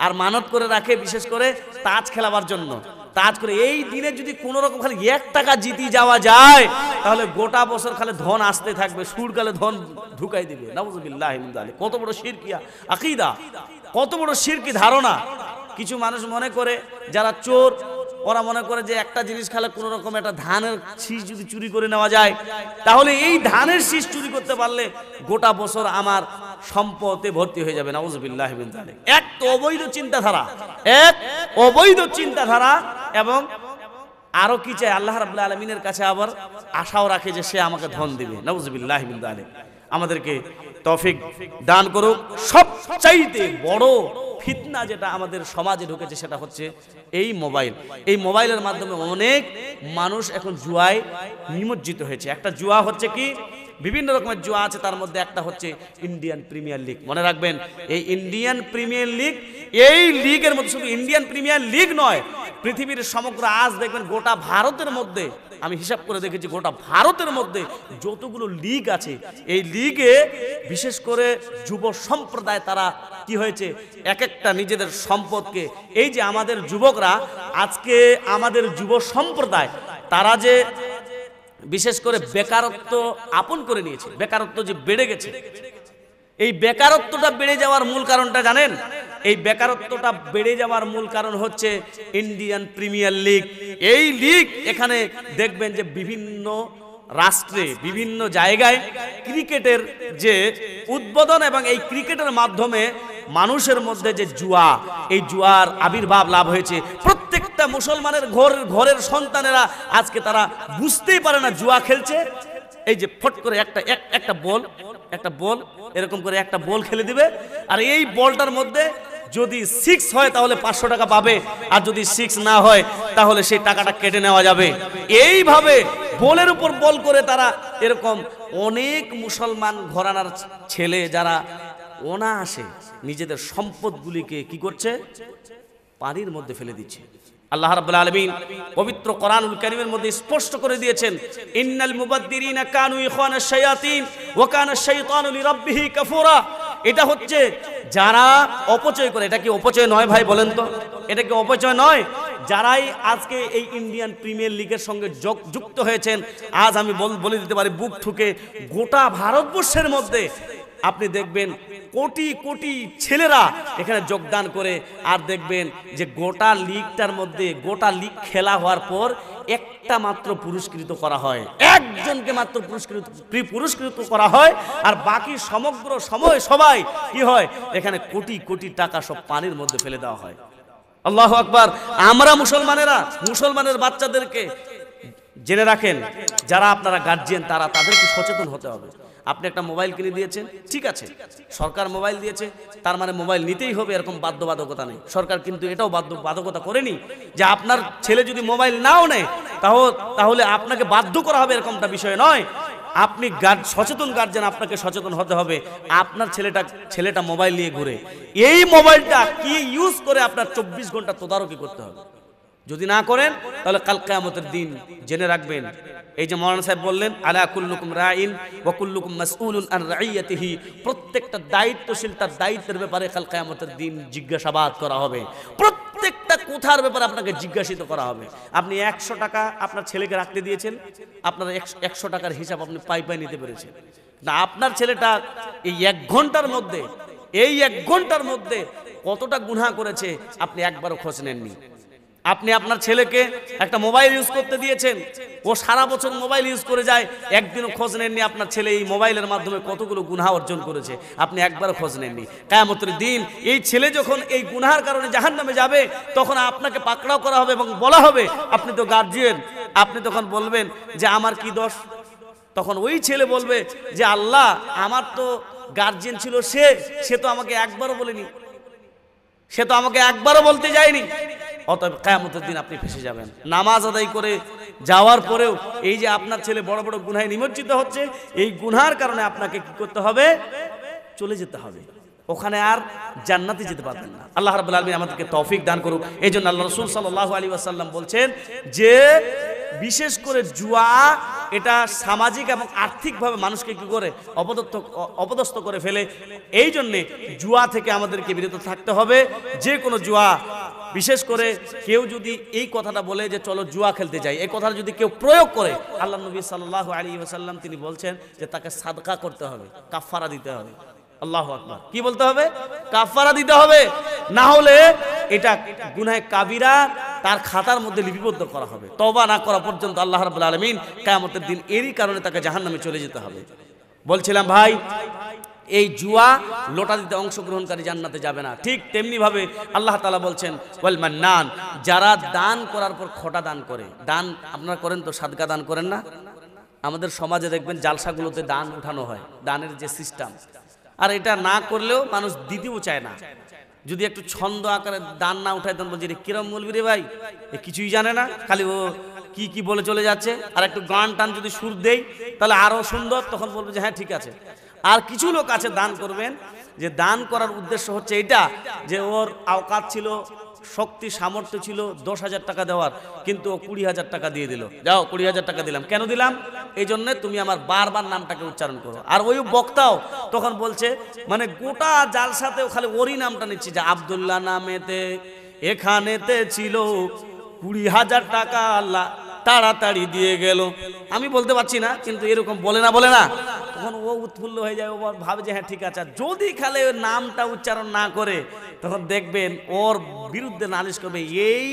আর মানত করে রাখে বিশেষ করে তাজ খেলাবার জন্য। তাজ করে এই দিনে যদি কোনো রকম খালি 1 টাকা জিতি যাওয়া যায়, তাহলে গোটা বছর খালি ধন আসতে থাকবে, সুরকালে ধন ঢুকাই দিবে। নাউযুবিল্লাহি মিন যালিক। কত বড় শিরকিয়া আকীদা, কত বড় শিরকি ধারণা। কিছু মানুষ মনে করে, যারা চোর, ওরা মনে করে যে একটা জিনিস খেলে কোনো রকম একটা ধানের শীষ যদি চুরি করে নেওয়া যায়, তাহলে এই ধানের শীষ চুরি করতে পারলে গোটা বছর আমার সম্পদে ভর্তি হয়ে যাবে। নাউযুবিল্লাহি মিন যালিক। এক তো অবৈধ চিন্তাধারা, এক অবৈধ চিন্তাধারা, এবং আরো কি চায়, আল্লাহ রাব্বুল আলামিনের কাছে আবার আশাও রাখে যে সে আমাকে ধন দিবে। নাউযুবিল্লাহি মিন যালিক। আমাদেরকে তৌফিক দান করুক। সবচাইতে বড় ফিতনা যেটা আমাদের সমাজে ঢুকেছে সেটা হচ্ছে এই মোবাইল। এই মোবাইলের মাধ্যমে অনেক মানুষ এখন জুয়ায় নিমজ্জিত হয়েছে। একটা জুয়া হচ্ছে কি, বিভিন্ন রকমের জুয়া আছে, তার মধ্যে একটা হচ্ছে ইন্ডিয়ান প্রিমিয়ার লিগ। মনে রাখবেন, এই ইন্ডিয়ান প্রিমিয়ার লিগ, এই লিগের মধ্যে শুধু ইন্ডিয়ান প্রিমিয়ার লিগ নয়, পৃথিবীর সমগ্র আজ দেখবেন গোটা ভারতের মধ্যে, আমি হিসাব করে দেখেছি গোটা ভারতের মধ্যে যতগুলো লিগ আছে, এই লিগে বিশেষ করে যুব সম্প্রদায় তারা কি হয়েছে, এক একটা নিজেদের সম্পদকে, এই যে আমাদের যুবকরা আজকে আমাদের যুব সম্প্রদায় তারা যে বিশেষ করে বেকারত্ব আপন করে নিয়েছে, বেকারত্ব যে বেড়ে গেছে, এই বেকারত্বটা বেড়ে যাওয়ার মূল কারণটা জানেন? এই বেকারত্বটা বেড়ে যাওয়ার মূল কারণ হচ্ছে ইন্ডিয়ান প্রিমিয়ার লিগ। এই লিগ, এখানে দেখবেন যে বিভিন্ন রাষ্ট্রে বিভিন্ন জায়গায় ক্রিকেটের যে উদ্বোধন এবং এই ক্রিকেটের মাধ্যমে মানুষের মধ্যে যে জুয়া, এই জুয়ার আবির্ভাব লাভ হয়েছে। প্রত্যেকটা মুসলমানের ঘরের সন্তানেরা আজকে তারা বুঝতেই পারে না জুয়া খেলছে। এই যে ফট করে একটা বল এরকম করে একটা বল খেলে দিবে, আর এই বলটার মধ্যে যদি 6 হয় তাহলে 500 টাকা পাবে, আর যদি 6 না হয় তাহলে সেই টাকাটা কেটে নেওয়া যাবে। এইভাবে বলের উপর বল করে তারা এরকম অনেক মুসলমান ঘরানার ছেলে যারা অনায়াসে নিজেদের সম্পদগুলিকে কি করছে, পানির মধ্যে ফেলে দিচ্ছে। আল্লাহ রাব্বুল আলামিন পবিত্র কোরআনুল কারীমের মধ্যে স্পষ্ট করে দিয়েছেন, ইন্নাল মুবাদ্দিরিনা কানু ইখওয়ানাশ শায়াতিন ওয়া কানা শাইতানু লিরাব্বিহি কাফুরা। এটা হচ্ছে যারা অপচয় করে। এটা কি অপচয় নয় ভাই, বলেন তো? এটা কি অপচয় নয়? যারাই আজকে এই ইন্ডিয়ান প্রিমিয়ার লিগের সঙ্গে যুক্ত হয়েছেন, আজ আমি বলে দিতে পারি বুক ঠুকে, গোটা ভারতবর্ষের মধ্যে আপনি দেখবেন কোটি কোটি ছেলেরা এখানে যোগদান করে, আর দেখবেন যে গোটা লিগটার মধ্যে, গোটা লিগ খেলা হওয়ার পর একটা মাত্র পুরস্কৃত করা হয়, একজনকে মাত্র পুরস্কৃত করা হয়, আর বাকি সমগ্র সময় সবাই কি হয়, এখানে কোটি কোটি টাকা সব পানির মধ্যে ফেলে দেওয়া হয়। আল্লাহু আকবার। আমরা মুসলমানের বাচ্চাদেরকে জেনে রাখেন, যারা আপনারা গার্জিয়ান তাদেরকে সচেতন হতে হবে। আপনি একটা মোবাইল কিনে দিয়েছেন, ঠিক আছে, সরকার মোবাইল দিয়েছে, তার মানে মোবাইল নিতেই হবে এরকম বাধ্যবাধকতা নেই। সরকার কিন্তু এটাও বাধ্যবাধকতা করেনি যে আপনার ছেলে যদি মোবাইল নাও নেয় তাহলে আপনাকে বাধ্য করা হবে, এরকমটা বিষয় নয়। আপনি সচেতন গার্জেন, আপনাকে সচেতন হতে হবে। আপনার ছেলেটা মোবাইল নিয়ে ঘুরে, এই মোবাইলটা কি ইউজ করে আপনার 24 ঘন্টা তদারকি করতে হবে। যদি না করেন তাহলে কাল কিয়ামতের দিন জেনে রাখবেন, এই যে মাওলানা সাহেব বললেন, আলা কুল্লুকুম রাইন ওয়া কুল্লুকুম মাসউলুন আন রাইয়াতিহি, প্রত্যেকটা দায়িত্বশীল তার দায়িত্বের ব্যাপারে কাল কিয়ামতের দিন জিজ্ঞাসাবাদ করা হবে। প্রত্যেকটা কথার ব্যাপারে আপনাকে জিজ্ঞাসিত করা হবে। আপনি 100 টাকা আপনার ছেলেকে রাখতে দিয়েছেন, আপনার 100 টাকার হিসাব আপনি পাই নিতে পেরেছেন না? আপনার ছেলেটা এই 1 ঘন্টার মধ্যে কতটা গুনাহ করেছে আপনি একবারও খোঁজ নেননি। আপনি আপনার ছেলেকে একটা মোবাইল ইউজ করতে দিয়েছেন, ও সারা বছর মোবাইল ইউজ করে যায়, একদিনও খোঁজ নেননি আপনার ছেলে এই মোবাইলের মাধ্যমে কতগুলো গুনাহ অর্জন করেছে, আপনি একবারও খোঁজ নেননি। কিয়ামতের দিন এই ছেলে যখন এই গুনাহের কারণে জাহান্নামে যাবে, তখন আপনাকে পাকড়াও করা হবে এবং বলা হবে, আপনি তো গার্জিয়ান, আপনি তখন বলবেন যে আমার কি দোষ? তখন ওই ছেলে বলবে যে আল্লাহ, আমার তো গার্জিয়ান ছিল, সে তো আমাকে একবারও বলেনি, সে তো আমাকে একবারও বলতে যায়নি। অতএব কিয়ামতের দিন আপনি ফেঁসে যাবেন। নামাজ আদায় করে যাওয়ার পরেও এই যে আপনার ছেলে বড় বড় গুনাহে নিমজ্জিত হচ্ছে, এই গুনার কারণে আপনাকে কি করতে হবে? চলে যেতে হবে, ওখানে আর জান্নাতে যেতে পারবেন না। আল্লাহ রাব্বুল আলামিন আমাদেরকে তৌফিক দান করুক। এই জন্য আল্লাহ রাসূল সাল্লাল্লাহু আলাইহি ওয়াসাল্লাম বলছেন যে বিশেষ করে জুয়া এটা সামাজিক এবং আর্থিকভাবে মানুষকে কি করে অপদস্থ করে ফেলে। এই জন্যে জুয়া থেকে আমাদেরকে বিরত থাকতে হবে। যে কোনো জুয়া, বিশেষ করে কেউ যদি এই কথাটা বলে যে চলো জুয়া খেলতে যাই, এই কথাটা যদি কেউ প্রয়োগ করে, আল্লাহ নবী সাল্লাল্লাহু আলাইহি ওয়াসাল্লাম তিনি বলছেন যে তাকে সাদকা করতে হবে, কাফারা দিতে হবে। আল্লাহু আকবার। কি বলতে হবে? কাফারা দিতে হবে, না হলে এটা গুনাহে কাবিরা তার খাতার মধ্যে লিপিবদ্ধ করা হবে। তওবা না করা পর্যন্ত আল্লাহ রাব্বুল আলামিন কিয়ামতের দিন এরই কারণে তাকে জাহান্নামে চলে যেতে হবে। বলছিলাম ভাই, এই জুয়া লোটা দিতে অংশগ্রহণকারী জান্নাতে যাবে না। ঠিক তেমনি ভাবে আল্লাহ তাআলা বলছেন ওয়াল মান্নান, যারা দান করার পর খোটা দান করে। দান আপনারা করেন তো? সাদকা দান করেন না? আমাদের সমাজে দেখবেন জালসাগুলোতে দান উঠানো হয়, দানের যে সিস্টেম, আর এটা না করলেও মানুষ দিতেও চায় না। যদি একটু ছন্দ আকারে দান না উঠায় তখন বলছি কিরম বলবি রে ভাই, কিছুই জানে না, খালি ও কি কি বলে চলে যাচ্ছে, আর একটু গান টান যদি সুর দেই তাহলে আরো সুন্দর, তখন বলবে যে হ্যাঁ ঠিক আছে। আর কিছু লোক আছে দান করবেন, যে দান করার উদ্দেশ্য হচ্ছে এটা যে ওর আওকাত ছিল, শক্তি সামর্থ্য ছিল 10,000 টাকা দেওয়ার, কিন্তু ও 20,000 টাকা দিয়ে দিল। যাও 20,000 টাকা দিলাম, কেন দিলাম? এই জন্য তুমি আমার বারবার নামটাকে উচ্চারণ করো। আর ওই বক্তাও তখন বলছে, মানে গোটা জালসাতেও খালি ওরই নামটা নিচ্ছে, যে আব্দুল্লাহ নামেতে এখানেতে ছিল 20,000 টাকা, আল্লাহ তাড়াতাড়ি দিয়ে গেল। আমি বলতে পারছি না, কিন্তু এরকম বলে না, তখন ও উৎফুল্ল হয়ে যায়, ও ভাবে যে হ্যাঁ ঠিক আছে। যদি খালি ওর নামটা উচ্চারণ না করে, তখন দেখবেন ওর বিরুদ্ধে নালিশ করবে, এই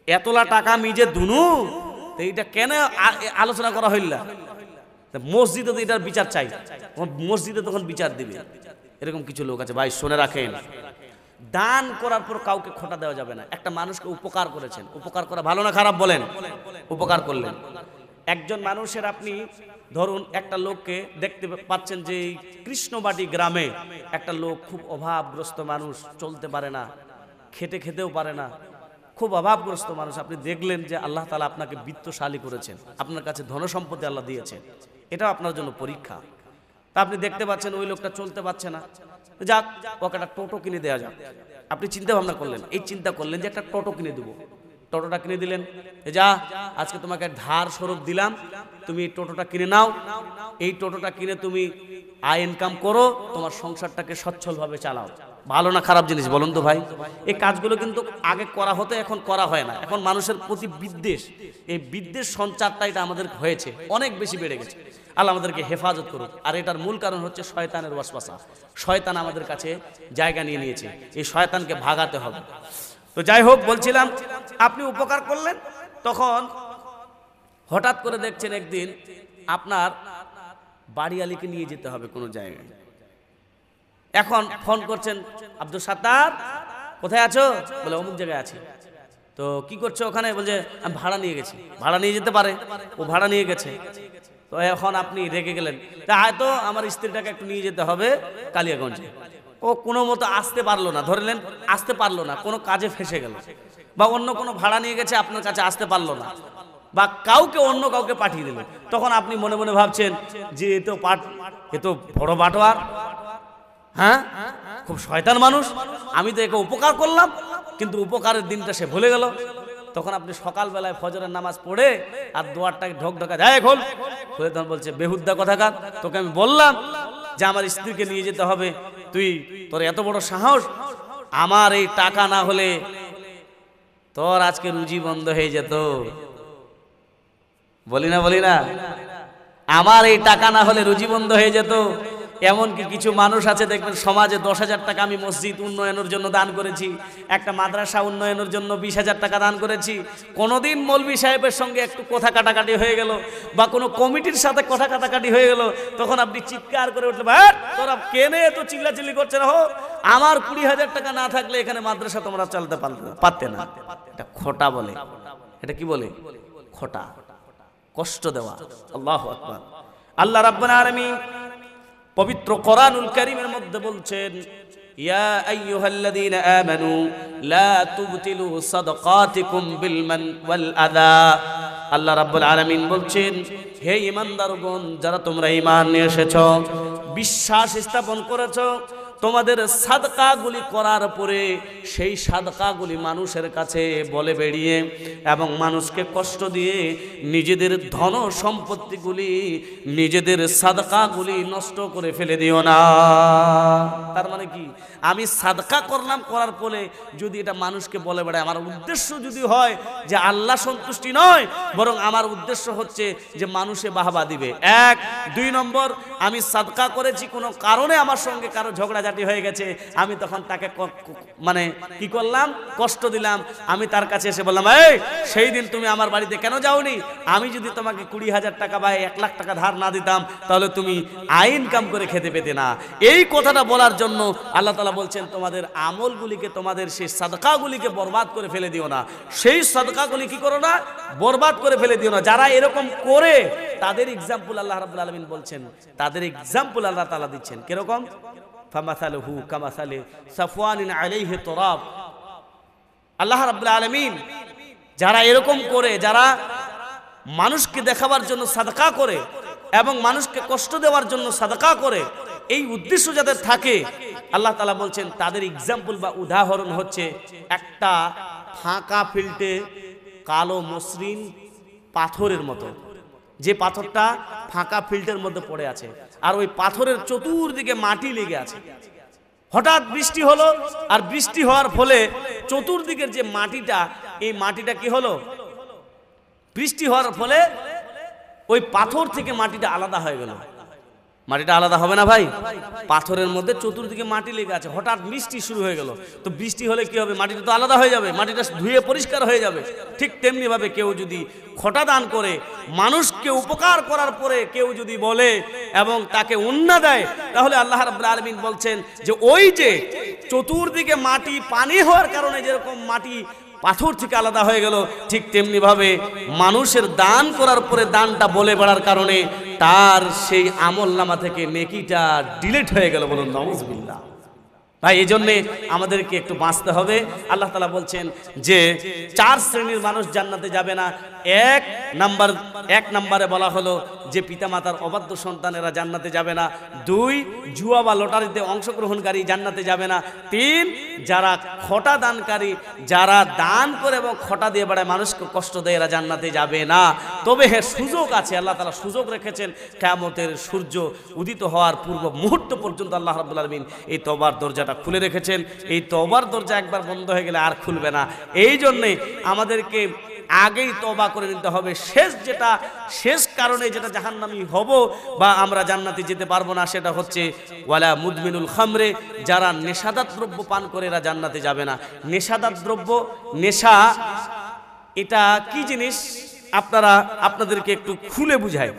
এতলা টাকা আমি যে দুনু, তো এইটা কেন আলোচনা করা হইল না? মসজিদে তো এটার বিচার চাই, মসজিদে তখন বিচার দিবে। এরকম কিছু লোক আছে ভাই, শুনে রাখেন। দান করার পর কাউকে খোটা দেওয়া যাবে না। একটা মানুষকে উপকার করেছেন, উপকার করা ভালো না খারাপ বলেন? উপকার করলেন একজন মানুষের, আপনি ধরুন একটা লোককে দেখতে পাচ্ছেন যে কৃষ্ণবাটি গ্রামে একটা লোক খুব অভাবগ্রস্ত মানুষ, চলতে পারে না, খেতেও পারে না, খুব অভাবগ্রস্ত মানুষ। আপনি দেখলেন যে আল্লাহ তাআলা আপনাকে বিত্তশালী করেছেন, আপনার কাছে ধনসম্পত্তি আল্লাহ দিয়েছেন, এটাও আপনার জন্য পরীক্ষা। তা আপনি দেখতে পাচ্ছেন ওই লোকটা চলতে পারছে না, যাক ওকে একটা টোটো কিনে দেওয়া যাক। আপনি চিন্তা ভাবনা করলেন, এই চিন্তা করলেন যে একটা টোটো কিনে দেবো। টোটোটা কিনে দিলেন, যা আজকে তোমাকে ধার স্বরূপ দিলাম, তুমি এই টোটোটা কিনে নাও, এই টোটোটা কিনে তুমি আয় ইনকাম করো, তোমার সংসারটাকে সচ্ছলভাবে চালাও। ভালো না খারাপ জিনিস বলুন তো ভাই? এই কাজগুলো কিন্তু আগে করা হতো, এখন করা হয় না। এখন মানুষের প্রতি বিদ্বেষ, এই বিদ্বেষ সঞ্চারটা এটা আমাদের হয়েছে, অনেক বেশি বেড়ে গেছে। আল্লাহ আমাদেরকে হেফাজত করুক। আর এটার মূল কারণ হচ্ছে শয়তানের ওয়াসওয়াসা। শয়তান আমাদের কাছে জায়গা নিয়ে নিয়েছে, এই শয়তানকে ভাগাতে হবে। তো যাই হোক, বলছিলাম আপনি উপকার করলেন, তখন হঠাৎ করে দেখছেন একদিন আপনার বাড়িওয়ালিকে নিয়ে যেতে হবে কোনো জায়গায়। এখন ফোন করছেন, আব্দুল সাত্তার কোথায় আছো? বলে অমুক জায়গায় আছি। তো কি করছো ওখানে? বলছে আমি ভাড়া নিয়ে গেছি। ভাড়া নিয়ে যেতে পারে, ও ভাড়া নিয়ে গেছে। তো এখন আপনি রেগে গেলেন, তা হয়তো আমার স্ত্রীটাকে একটু নিয়ে যেতে হবে কালিয়াগঞ্জে। ও কোনো মতো আসতে পারলো না, ধরলেন আসতে পারলো না, কোনো কাজে ফেসে গেল, বা অন্য কোনো ভাড়া নিয়ে গেছে, আপনার কাছে আসতে পারলো না, বা অন্য কাউকে পাঠিয়ে দিল। তখন আপনি মনে মনে ভাবছেন যে এ তো বড় বাটোয়ার, হ্যাঁ খুব শয়তান মানুষ, আমি তো একে উপকার করলাম, কিন্তু উপকারের দিনটা সে ভুলে গেল। তখন আপনি সকালবেলায় ফজরের নামাজ পড়ে আর দুয়ারটাকে ঢোকা যায় খোল খুলে, তখন বলছে বেহুদ্দা কথাকার, তোকে আমি বললাম যে আমার স্ত্রীকে নিয়ে যেতে হবে, তোর এত বড় সাহস, আমার এই টাকা না হলে তোর আজকে রুজি বন্ধ হয়ে যেত। বলি না, আমার এই টাকা না হলে রুজি বন্ধ হয়ে যেত। এমনকি কিছু মানুষ আছে দেখবেন সমাজে 10,000 টাকা আমি মসজিদ উন্নয়নের জন্য দান করেছি, একটা মাদ্রাসা উন্নয়নের জন্য 20,000 টাকা দান করেছি। কোনোদিন মৌলভী সাহেবের সঙ্গে একটু কথা কাটাকাটি হয়ে গেল, বা কোনো কমিটির সাথে কথা কাটাকাটি হয়ে গেল, তখন আপনি চিৎকার করে উঠলে, ভাই তোরা কেনে তো চিল্লাচিল্লি করছে না, হো আমার 20,000 টাকা না থাকলে এখানে মাদ্রাসা তোমরা চালাতে পারতে না। এটা খোটা বলে, এটা কি বলে? খোটা, কষ্ট দেওয়া। আল্লাহু আকবার। আল্লাহ রাব্বুল আলামিন পবিত্র কোরআনুল কারীমের মধ্যে বলছেন, ইয়া আইয়ুহাল্লাযীনা আমানু লা তুবতিলু সাদাকাতিকুম বিল মান ওয়াল আযা। আল্লাহ রাব্বুল আলামিন বলছেন, হে ঈমানদারগণ, যারা তোমরা ঈমান নিয়ে এসেছো, বিশ্বাস স্থাপন করেছো, তোমাদের সাদকাগুলি করার পরে সেই সাদকাগুলি মানুষের কাছে বলে বেরিয়ে এবং মানুষকে কষ্ট দিয়ে নিজেদের ধন সম্পত্তিগুলি, নিজেদের সাদকাগুলি নষ্ট করে ফেলে দিও না। তার মানে কি? আমি সাদকা করলাম, করার পরে যদি এটা মানুষকে বলে বেড়ায়, আমার উদ্দেশ্য যদি হয় যে আল্লাহ সন্তুষ্টি নয়, বরং আমার উদ্দেশ্য হচ্ছে যে মানুষে বাহবা দিবে, 1 2 নম্বর, আমি সাদকা করেছি, কোনো কারণে আমার সঙ্গে কারো ঝগড়াঝাটি হয়ে গেছে, আমি তখন তাকে মানে কি করলাম? কষ্ট দিলাম। আমি তার কাছে এসে বললাম, এই সেই দিন তুমি আমার বাড়িতে কেন যাওনি? আমি যদি তোমাকে 20,000 টাকা বা 1 লাখ টাকা ধার না দিতাম, তাহলে তুমি আয় ইনকাম করে খেতে পেতে না। এই কথাটা বলার জন্য আল্লাহ তাআলা বলছেন, তোমাদের আমলগুলিকে, তোমাদের সেই সাদকাগুলিকে বরবাদ করে ফেলে দিও না। সেই সাদকাগুলি কি করো না? বরবাদ করে ফেলে দিও না। যারা এরকম করে তাদের এক্সাম্পল আল্লাহ রাব্বুল আলামিন বলছেন, তাদের এক্সাম্পল আল্লাহ তাআলা দিচ্ছেন কিরকম? ফামাসালুহু কামাসালি সাফওয়ানিন আলাইহি তুরাব। আল্লাহ রাব্বুল আলামিন যারা এরকম করে, যারা মানুষকে দেখাবার জন্য সাদকা করে এবং মানুষকে কষ্ট দেওয়ার জন্য সাদকা করে, এই উদ্দেশ্য যাদের থাকে, আল্লাহ তাআলা বলছেন তাদের এক্সাম্পল বা উদাহরণ হচ্ছে একটা ফাঁকা ফিল্ডে কালো মসৃণ পাথরের মতো, যে পাথরটা ফাঁকা ফিল্ডের মধ্যে পড়ে আছে আর ওই পাথরের চতুর্দিকে মাটি লেগে আছে। হঠাৎ বৃষ্টি হলো, আর বৃষ্টি হওয়ার ফলে চতুর্দিকের যে মাটিটা, এই মাটিটা কি হলো, বৃষ্টি হওয়ার ফলে ওই পাথর থেকে মাটিটা আলাদা হয়ে গেল। মাটিটা আলাদা হবে না ভাই? পাথরের মধ্যে চতুর্দিকে মাটি লেগে আছে, হঠাৎ বৃষ্টি শুরু হয়ে গেল, তো বৃষ্টি হলে কি হবে, মাটিটা তো আলাদা হয়ে যাবে, মাটিটা ধুয়ে পরিষ্কার হয়ে যাবে। ঠিক তেমনি ভাবে কেউ যদি খোঁটা দান করে, মানুষকে উপকার করার পরে কেউ যদি বলে এবং তাকে অন্য দেয়, তাহলে আল্লাহ রাব্বুল আলামিন বলছেন যে ওই যে চতুর্দিকে মাটি পানি হওয়ার কারণে যেরকম মাটি পাথর থেকে আলাদা হয়ে গেল, ঠিক তেমনি ভাবে মানুষের দান করার পরে দানটা বলে বেড়ার কারণে তার সেই আমলনামা থেকে নেকিটা ডিলিট হয়ে গেল। বলুন নাউজুবিল্লাহ। ভাই এই জন্যে আমাদেরকে একটু বাঁচতে হবে। আল্লাহ তাআলা বলছেন যে 4 শ্রেণীর মানুষ জান্নাতে যাবে না। এক নম্বরে বলা হলো যে পিতামাতার অবাধ্য সন্তানেরা জান্নাতে যাবে না। 2, জুয়া বা লটারিতে অংশগ্রহণকারী জান্নাতে যাবে না। 3, যারা খোঁটা দানকারী, যারা দান করে এবং খোঁটা দিয়ে বেড়ায় মানুষকে কষ্ট দেয়, এরা জান্নাতে যাবে না। তবে হ্যাঁ, সুযোগ আছে, আল্লাহ তাআলা সুযোগ রেখেছেন। কিয়ামতের সূর্য উদিত হওয়ার পূর্ব মুহূর্ত পর্যন্ত আল্লাহ রাব্বুল আলামিন এই তওবার দরজাটা খুলে রেখেছেন। এই তওবার দরজা একবার বন্ধ হয়ে গেলে আর খুলবে না। এই জন্যে আমাদেরকে আগেই তওবা করে নিতে হবে। শেষ কারণে যেটা জাহান্নামী হব বা আমরা জান্নাতে যেতে পারবো না, সেটা হচ্ছে ওয়ালা মুদমিনুল খামরে, যারা নেশাদার দ্রব্য পান করে এরা জান্নাতে যাবে না। নেশাদার দ্রব্য, নেশা এটা কি জিনিস আপনাদেরকে একটু খুলে বুঝাই।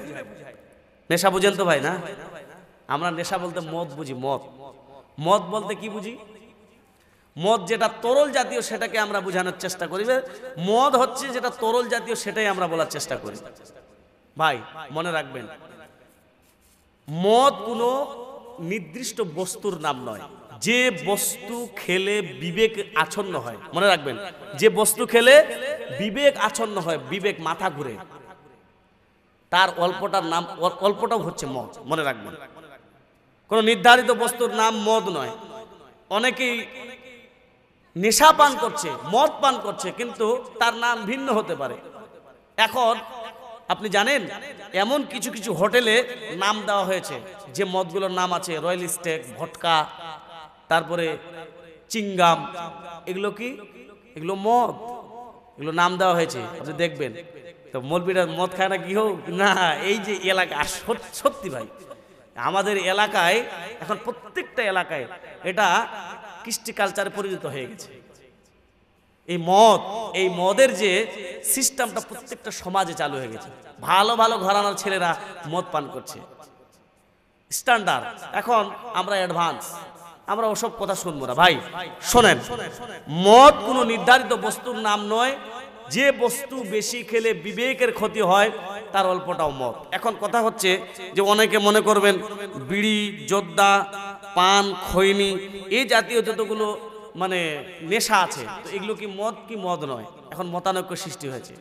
নেশা বুঝেন তো ভাই? না, আমরা নেশা বলতে মদ বুঝি। মদ বলতে কি বুঝি? মদ যেটা তরল জাতীয় সেটাকে আমরা বোঝানোর চেষ্টা করি। মদ হচ্ছে যেটা তরল জাতীয়, সেটাই আমরা বলার চেষ্টা করি। ভাই মনে রাখবেন, মদ কোনো নির্দিষ্ট বস্তুর নাম নয়। যে বস্তু খেলে বিবেক আচ্ছন্ন হয়, মনে রাখবেন, যে বস্তু খেলে বিবেক আচ্ছন্ন হয়, বিবেক মাথা ঘুরে, তার অল্পটাও হচ্ছে মদ। মনে রাখবেন, কোনো নির্ধারিত বস্তুর নাম মদ নয়। অনেকেই নেশা পান করছে, মদ পান করছে, কিন্তু তার নাম ভিন্ন হতে পারে। এখন আপনি জানেন, এমন কিছু কিছু হোটেলে নাম দেওয়া হয়েছে যে মদগুলোর নাম আছে রয়্যাল স্টেক, ভটকা, তারপরে চিংগাম। এগুলো কি? এগুলো মদ, এগুলো নাম দেওয়া হয়েছে। আপনি দেখবেন তো মৌলবীরা মদ খায় না কি হোক না, এই যে এলাকা, সত্যি ভাই আমাদের এলাকায় এখন প্রত্যেকটা এলাকায় এটা কৃষ্টি কালচারে পরিণত হয়ে গেছে। এই মদের যে সিস্টেমটা প্রত্যেকটা সমাজে চালু হয়ে গেছে। ভালো ভালো ঘরানার ছেলেরা মদ পান করছে, স্ট্যান্ডার্ড। এখন আমরা অ্যাডভান্স, আমরা ওসব কথা শুনবো না। ভাই শোনেন, মদ কোনো নির্ধারিত বস্তুর নাম নয়। যে বস্তু বেশি খেলে বিবেকের ক্ষতি হয়, তার অল্পটাও মদ। এখন কথা হচ্ছে যে অনেকে মনে করবেন বিড়ি, জর্দা, পান, খৈনি, এই জাতীয় যতগুলো মানে নেশা আছে, তো এগুলো কি মদ কি মদ নয়? এখন মতানৈক্য সৃষ্টি হয়েছে।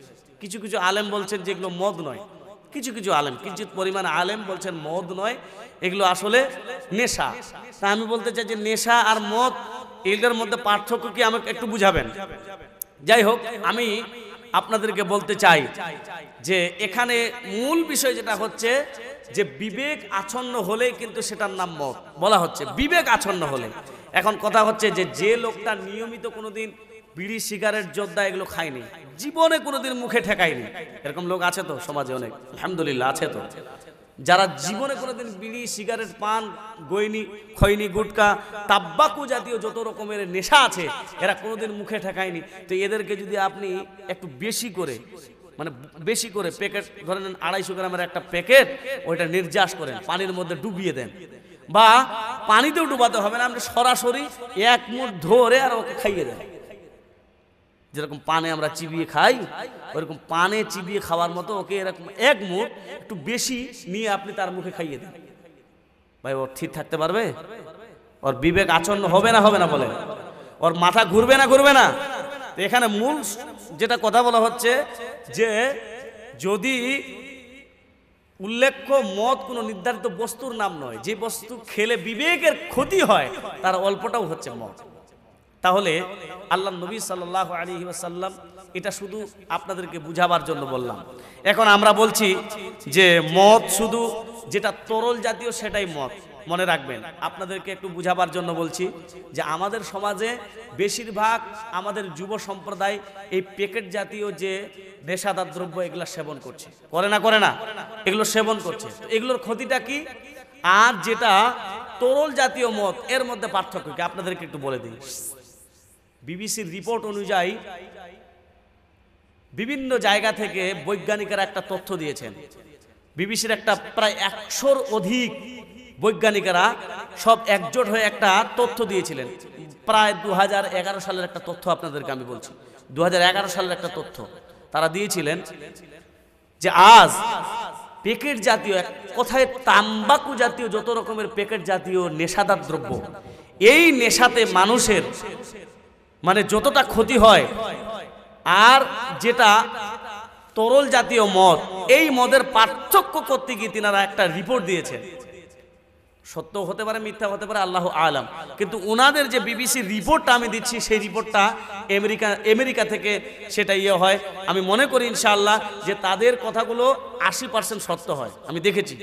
কিছু কিছু আলেম বলছেন যে এগুলো মদ নয়, কিছু কিছু আলেম, কিছু পরিমাণ আলেম বলছেন মদ নয়, এগুলো আসলে নেশা। তা আমি বলতে চাই যে নেশা আর মদ, এগুলোর মধ্যে পার্থক্য কি আমাকে একটু বুঝাবেন? যাই হোক, আমি আপনাদেরকে বলতে চাই যে এখানে মূল বিষয় যেটা হচ্ছে যে বিবেক আচ্ছন্ন হলেই কিন্তু সেটার নাম মদ বলা হচ্ছে, বিবেক আচ্ছন্ন হলে। এখন কথা হচ্ছে যে লোকটা নিয়মিত কোনোদিন বিড়ি, সিগারেট, জর্দা এগুলো খায়নি, জীবনে কোনোদিন মুখে ঠেকায়নি, এরকম লোক আছে তো সমাজে অনেক, আলহামদুলিল্লাহ আছে তো, যারা জীবনে কোনোদিন বিড়ি, সিগারেট, পান, খৈনি, গুটকা, তাব্বাকু জাতীয় যত রকমের নেশা আছে, এরা কোনোদিন মুখে ঠেকায়নি। তো এদেরকে যদি আপনি একটু বেশি করে প্যাকেট, ধরেন 250 গ্রামের একটা প্যাকেট, ওইটা নির্যাস করেন, পানির মধ্যে ডুবিয়ে দেন, বা পানিতেও ডুবাতে হবে না, আপনি সরাসরি 1 মুঠ ধরে আর ওকে খাইয়ে দেন। যেরকম পানে আমরা চিবিয়ে খাই, ওরকম পানে চিবিয়ে খাওয়ার মতো ওকে এরকম 1 মুঠ একটু বেশি নিয়ে আপনি তার মুখে খাইয়ে দেন। ভাই ওর ঠিক থাকতে পারবে? ওর বিবেক আচ্ছন্ন হবে না বলেন? ওর মাথা ঘুরবে না? তো এখানে মূল যেটা কথা বলা হচ্ছে যে যদি উল্লেখ্য মদ কোনো নির্ধারিত বস্তুর নাম নয়, যে বস্তু খেলে বিবেকের ক্ষতি হয় তার অল্পটাও হচ্ছে মদ। তাহলে আল্লাহ নবী সাল্লাল্লাহু আলাইহি ওয়াসাল্লাম এটা শুধু আপনাদেরকে বুঝাবার জন্য বললাম। এখন আমরা বলছি যে মদ শুধু যেটা তরল জাতীয় সেটাই মদ, মনে রাখবেন। আপনাদেরকে একটু বুঝাবার জন্য বলছি যে আমাদের সমাজে বেশিরভাগ আমাদের যুব সম্প্রদায় এই প্যাকেট জাতীয় যে নেশাদার দ্রব্য এগুলো সেবন করছে, করে না এগুলো সেবন করছে। এগুলোর ক্ষতিটা কি? আর যেটা তরল জাতীয় মদ এর মধ্যে পার্থক্য কি আপনাদেরকে একটু বলে দিই। বিবিসির রিপোর্ট অনুযায়ী বিভিন্ন জায়গা থেকে বৈজ্ঞানিকেরা একটা তথ্য দিয়েছেন। বিবিসির একটা প্রায় 100-র অধিক বৈজ্ঞানিকেরা সব একজোট হয়ে একটা তথ্য দিয়েছিলেন। প্রায় 2011 সালের একটা তথ্য আপনাদেরকে আমি বলছি। 2011 সালের একটা তথ্য তারা দিয়েছিলেন যে আজ প্যাকেট জাতীয়, এক কথায় তাম্বাকু জাতীয় যত রকমের প্যাকেট জাতীয় নেশাদার দ্রব্য, এই নেশাতে মানুষের মানে যতটা ক্ষতি হয়, আর যেটা তরল জাতীয় মদ, এই মদের পার্থক্য করতে গিয়ে তিনারা একটা রিপোর্ট দিয়েছেন। সত্য হতে পারে, মিথ্যা হতে পারে, আল্লাহু আলাম। কিন্তু ওনাদের যে বিবিসি রিপোর্টটা আমি দিচ্ছি, সেই রিপোর্টটা আমেরিকা থেকে সেটা হয়। আমি মনে করি ইনশাআল্লাহ যে তাদের কথাগুলো 80% সত্য হয়। আমি দেখেছি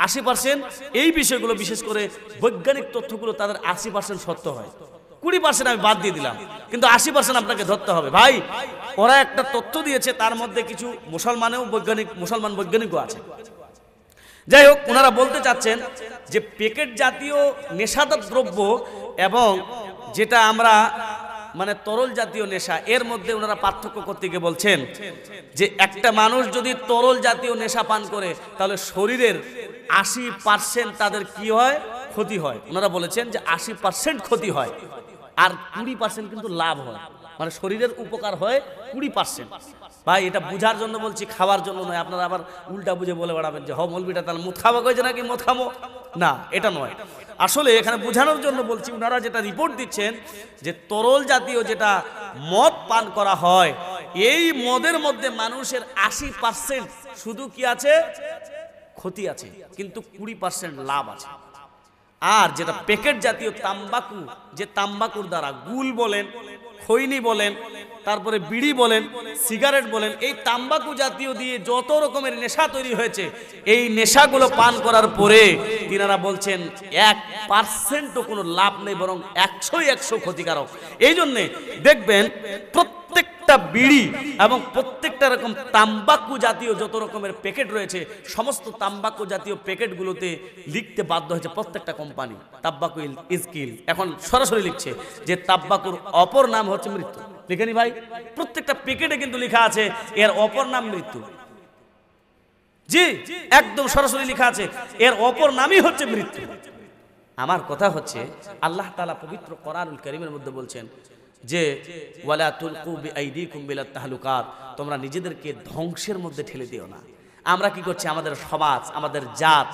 80% এই বিষয়গুলো, বিশেষ করে বৈজ্ঞানিক তথ্যগুলো তাদের 80% সত্য হয়। 20% আমি বাদ দিয়ে দিলাম, কিন্তু 80% আপনাকে ধরতে হবে। ভাই, ওরা একটা তথ্য দিয়েছে, তার মধ্যে কিছু মুসলমান বৈজ্ঞানিকও আছে। যাই হোক, ওনারা বলতে চাচ্ছেন যে প্যাকেট জাতীয় নেশাদার দ্রব্য এবং যেটা আমরা মানে তরল জাতীয় নেশা, এর মধ্যে ওনারা পার্থক্য করতে গিয়ে বলছেন যে একটা মানুষ যদি তরল জাতীয় নেশা পান করে তাহলে শরীরের 80% তাদের কি হয়? ক্ষতি হয়। ওনারা বলেছেন যে 80% ক্ষতি হয়, আর 20% কিন্তু লাভ হয়। মানে শরীরের উপকার হয় 20%। ভাই, এটা বুঝার জন্য বলছি, খাওয়ার জন্য নয়। আপনারা আবার উল্টা বুঝে বলে বেড়াবেন যে মৌলবিটা তাহলে মদ খাওয়া কইছে নাকি মদ খামো না, এটা নয়। আসলে এখানে বোঝানোর জন্য বলছি, ওনারা যেটা রিপোর্ট দিচ্ছেন যে তরল জাতীয় যেটা মদ পান করা হয়, এই মদের মধ্যে মানুষের 80% শুধু কি আছে? ক্ষতি আছে, কিন্তু 20% লাভ আছে। আর যেটা প্যাকেট জাতীয় তাম্বাকু, যে তাম্বাকুর দ্বারা গুল বলেন, খৈনি বলেন, তারপরে বিড়ি বলেন, সিগারেট বলেন, এই তাম্বাকু জাতীয় দিয়ে যত রকমের নেশা তৈরি হয়েছে, এই নেশাগুলো পান করার পরে তিনারা বলছেন 1%ও কোনো লাভ নেই, বরং 100 ক্ষতিকারক। এই জন্যে দেখবেন প্রত্যেকটা বিড়ি এবং প্রত্যেকটা রকম তাম্বাকু জাতীয় যত রকমের প্যাকেট রয়েছে, সমস্ত তাম্বাকু জাতীয় প্যাকেটগুলোতে লিখতে বাধ্য হয়েছে প্রত্যেকটা কোম্পানি, তাম্বাকু ইজ কিল। এখন সরাসরি লিখছে যে তাম্বাকুর অপর নাম হচ্ছে মৃত্যু। লিখেনি ভাই? প্রত্যেকটা প্যাকেটে কিন্তু লেখা আছে এর অপর নাম মৃত্যু। জি, একদম সরাসরি লেখা আছে এর অপর নামই হচ্ছে মৃত্যু। আমার কথা হচ্ছে, আল্লাহ তাআলা পবিত্র কোরআনুল কারীমের মধ্যে বলছেন যে ওয়ালা তুলকু বিআইদিকুম বিলাত তাহলুকাত, তোমরা নিজেদেরকে ধ্বংসের মধ্যে ঠেলে দিও না। আমরা কি করছি? আমাদের সমাজ, আমাদের জাত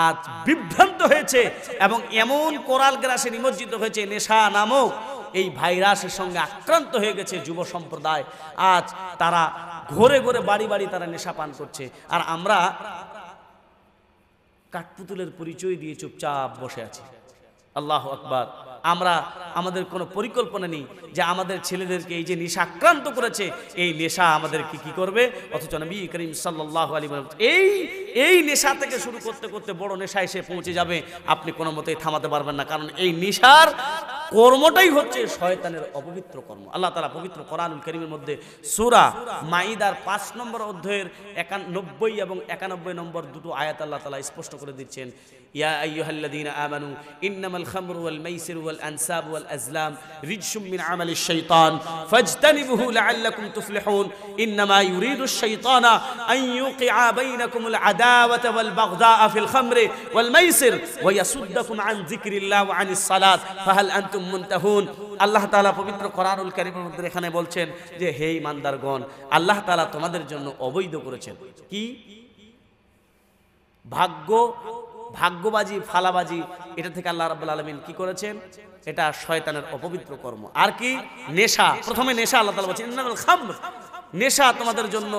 আজ বিভ্রান্ত হয়েছে এবং এমন কোরাল গ্রাসে নিমজ্জিত হয়েছে, নেশা নামক এই ভাইরাসের সঙ্গে আক্রান্ত হয়ে গেছে যুব সম্প্রদায়। আজ তারা ঘরে ঘরে বাড়ি বাড়ি তারা নেশা পান করছে, আর আমরা কাঠপুতুলের পরিচয় দিয়ে চুপচাপ বসে আছি। আল্লাহু আকবার। আমরা আমাদের কোনো পরিকল্পনা নেই যে আমাদের ছেলেদেরকে এই যে নেশা আক্রান্ত করেছে, এই নেশা আমাদেরকে কি করবে, অথচ নবী করিম সাল্লাল্লাহু আলাইহি ওয়াসাল্লাম এই নেশা থেকে শুরু করতে করতে বড় নেশা এসে পৌঁছে যাবে, আপনি কোনো মতেই থামাতে পারবেন না। কারণ এই নেশার কর্মটাই হচ্ছে শয়তানের অপবিত্র কর্ম। আল্লাহ তাআলা পবিত্র কোরআনুল কারীমের মধ্যে সূরা মাইদার 5 নম্বর অধ্যায়ের 90 এবং 91 নম্বর দুটো আয়াত আল্লাহ তাআলা স্পষ্ট করে দিচ্ছেন, ইয়া আইয়ুহাল্লাযীনা আমানু ইন্নামাল খামরু ওয়াল মাইসিরু ওয়াল আনসাবু ওয়াল আজলাম রিজসুম মিন আমালিশ শাইতান ফাজতানিবুহু লাআল্লাকুম তুফলিহুন ইন্নামা ইউরিদুশ শাইতানু আন ইউকিআ বাইনাকুমুল আদাওয়াতা ওয়াল বাগদাআ ফিল খামরি ওয়াল মাইসির ওয়া ইয়াসুদ্দাকুম আন যিকরিল্লাহি ওয়া আনিস সালাত ফাহাল আনতুম মুনতাহুন। আল্লাহ তাআলা পবিত্র কোরআনুল কারীমের মধ্যে এখানে বলছেন যে হে ঈমানদারগণ, আল্লাহ তাআলা তোমাদের জন্য অবৈধ করেছেন কি? ভাগ্য ভাগ্যবাজি, ফালাবাজি, এটা থেকে আল্লাহ রাব্বুল আলামিন কি করেছেন? এটা শয়তানের অপবিত্র কর্ম। আর কি? নেশা। প্রথমে নেশা আল্লাহ তাআলা বলেছেন ইন্নামাল খামর, নেশা তোমাদের জন্য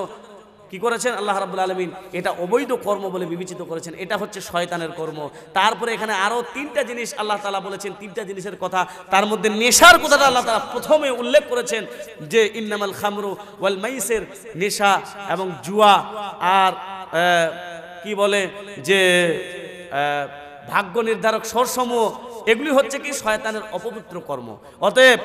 কি করেছেন আল্লাহ রাব্বুল আলামিন? এটা অবৈধ কর্ম বলে বিবেচিত করেছেন, এটা হচ্ছে শয়তানের কর্ম। তারপরে এখানে আরো 3টা জিনিস আল্লাহ তাআলা বলেছেন, 3টা জিনিসের কথা। তার মধ্যে নেশার কথাটা আল্লাহ তাআলা প্রথমে উল্লেখ করেছেন যে ইন্নামাল খামরু ওয়াল মাইসির, নেশা এবং জুয়া, আর কি বলে যে ভাগ্য নির্ধারক সরসমূহ, এগুলি হচ্ছে কি? শয়তানের অপবিত্র কর্ম। অতএব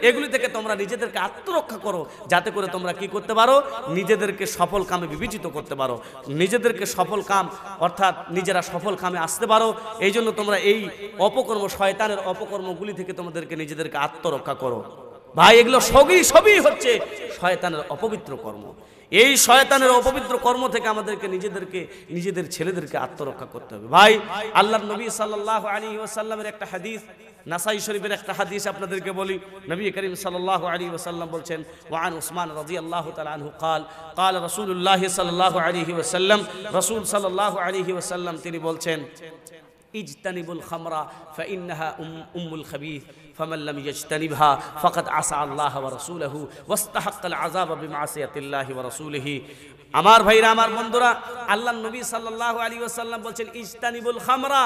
এগুলি থেকে তোমরা নিজেদেরকে আত্মরক্ষা করো, যাতে করে তোমরা কি করতে পারো? নিজেদেরকে সফল কামে বিবেচিত করতে পারো, নিজেদেরকে সফল কাম অর্থাৎ নিজেরা সফল কামে আসতে পারো। এই জন্য তোমরা এই অপকর্ম, শয়তানের অপকর্মগুলি থেকে তোমাদেরকে নিজেদেরকে আত্মরক্ষা করো। ভাই, এগুলো সবই হচ্ছে শয়তানের অপবিত্র কর্ম। এই শয়তানের অপবিত্র কর্ম থেকে আমাদেরকে নিজেদের ছেলেদেরকে আত্মরক্ষা করতে হবে। ভাই, আল্লাহর নবী সাল্লাল্লাহু আলাইহি ওয়াসাল্লামের একটা হাদিস, নাসাই শরীফের একটা হাদিস আপনাদেরকে বলি। নবী করিম সাল্লাল্লাহু আলাইহি ওয়াসাল্লাম বলছেন, ওয়ান উসমান রাদিয়াল্লাহু তাআলা আনহু قال قال রাসূলুল্লাহ সাল্লাল্লাহু আলাইহি ওয়াসাল্লাম, রাসূল সাল্লাল্লাহু আলাইহি ওয়াসাল্লাম তিনি বলছেন, ইজতানিবুল খামরা ফাইন্নাহা উম্মুল খাবিথ ফামান লাম ইয়াজতানিবহা ফাকাদ আসা আল্লাহ ওয়া রাসূলহু ওয়াস্তাহাক্কাল আযাব বিমাসিয়াতিল্লাহি ওয়া রাসূলিহি। আমার ভাইরা, আমার বন্ধুরা, আল্লাহর নবী সাল্লাল্লাহু আলাইহি ওয়াসাল্লাম বলছেন ইজতানিবুল খামরা,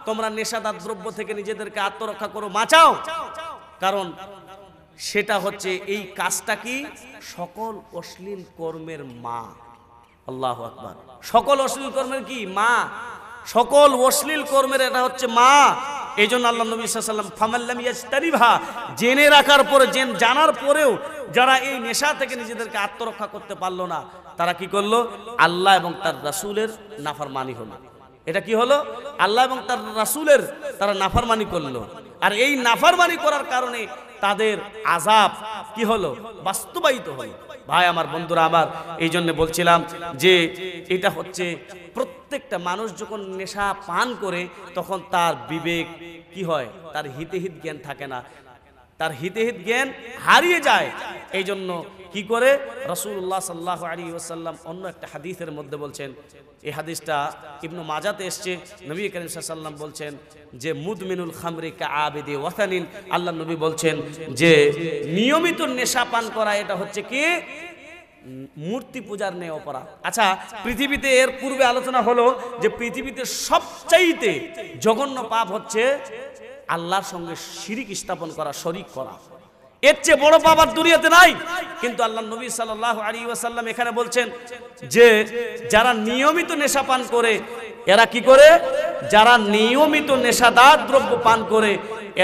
তোমরা নেশাদার দ্রব্য থেকে নিজেদেরকে আত্মরক্ষা করো, বাঁচাও। কারণ সেটা হচ্ছে, এই কাজটা কি? সকল অশ্লীল কর্মের মা। আল্লাহু আকবার। সকল অশ্লীল কর্মের কি? মা। সকল অশ্লীল কর্মের এটা হচ্ছে মা। এই জন্য আল্লাহ নবী সাল্লাল্লাহু আলাইহি ওয়াসাল্লাম ফামান লাম ইয়াজতানিবহা, জেনে রাখার পরে, জানার পরেও যারা এই নেশা থেকে নিজেদেরকে আত্মরক্ষা করতে পারলো না, তারা কি করলো? আল্লাহ এবং তার রাসূলের নাফরমানি হলো। এটা কি হলো? আল্লাহ এবং তার রাসূলের তারা নাফরমানি করলো। আর এই নাফরমানি করার কারণে তাদের আযাব কি হলো? বাস্তবায়িত হলো। ভাই, আমার বন্ধুরা আমার, এই জন্য বলছিলাম যে এটা হচ্ছে প্রত্যেকটা মানুষ যখন নেশা পান করে, তখন তার বিবেক কি হয়? তার হিতেহিত জ্ঞান থাকে না, তার হিতেহিত জ্ঞান হারিয়ে যায়। এই জন্য কি করে? রাসূলুল্লাহ সাল্লাল্লাহু আলাইহি ওয়াসাল্লাম অন্য একটা হাদিসের মধ্যে বলছেন, এই হাদিসটা ইবনু মাজাতে এসছে, নবী করিম সাল্লাল্লাহু আলাইহি ওয়াসাল্লাম বলছেন যে মুদমিনুল খামরি কাআবিদি ওয়াসানিন, আল্লাহ নবী বলছেন যে নিয়মিত নেশা পান করা এটা হচ্ছে কি? মূর্তি পূজার ন্যায় অপরাধ। আচ্ছা, পৃথিবীতে এর পূর্বে আলোচনা হলো যে পৃথিবীতে সবচাইতে জঘন্য পাপ হচ্ছে আল্লাহর সঙ্গে শিরিক স্থাপন করা, শরীক করা। এর চেয়ে বড় পাপ আর দুনিয়াতে নাই। কিন্তু আল্লাহ নবী সাল্লাল্লাহু আলাইহি ওয়াসাল্লাম এখানে বলছেন যে যারা নিয়মিত নেশা পান করে, এরা কি করে? যারা নিয়মিত নেশাদার দ্রব্য পান করে,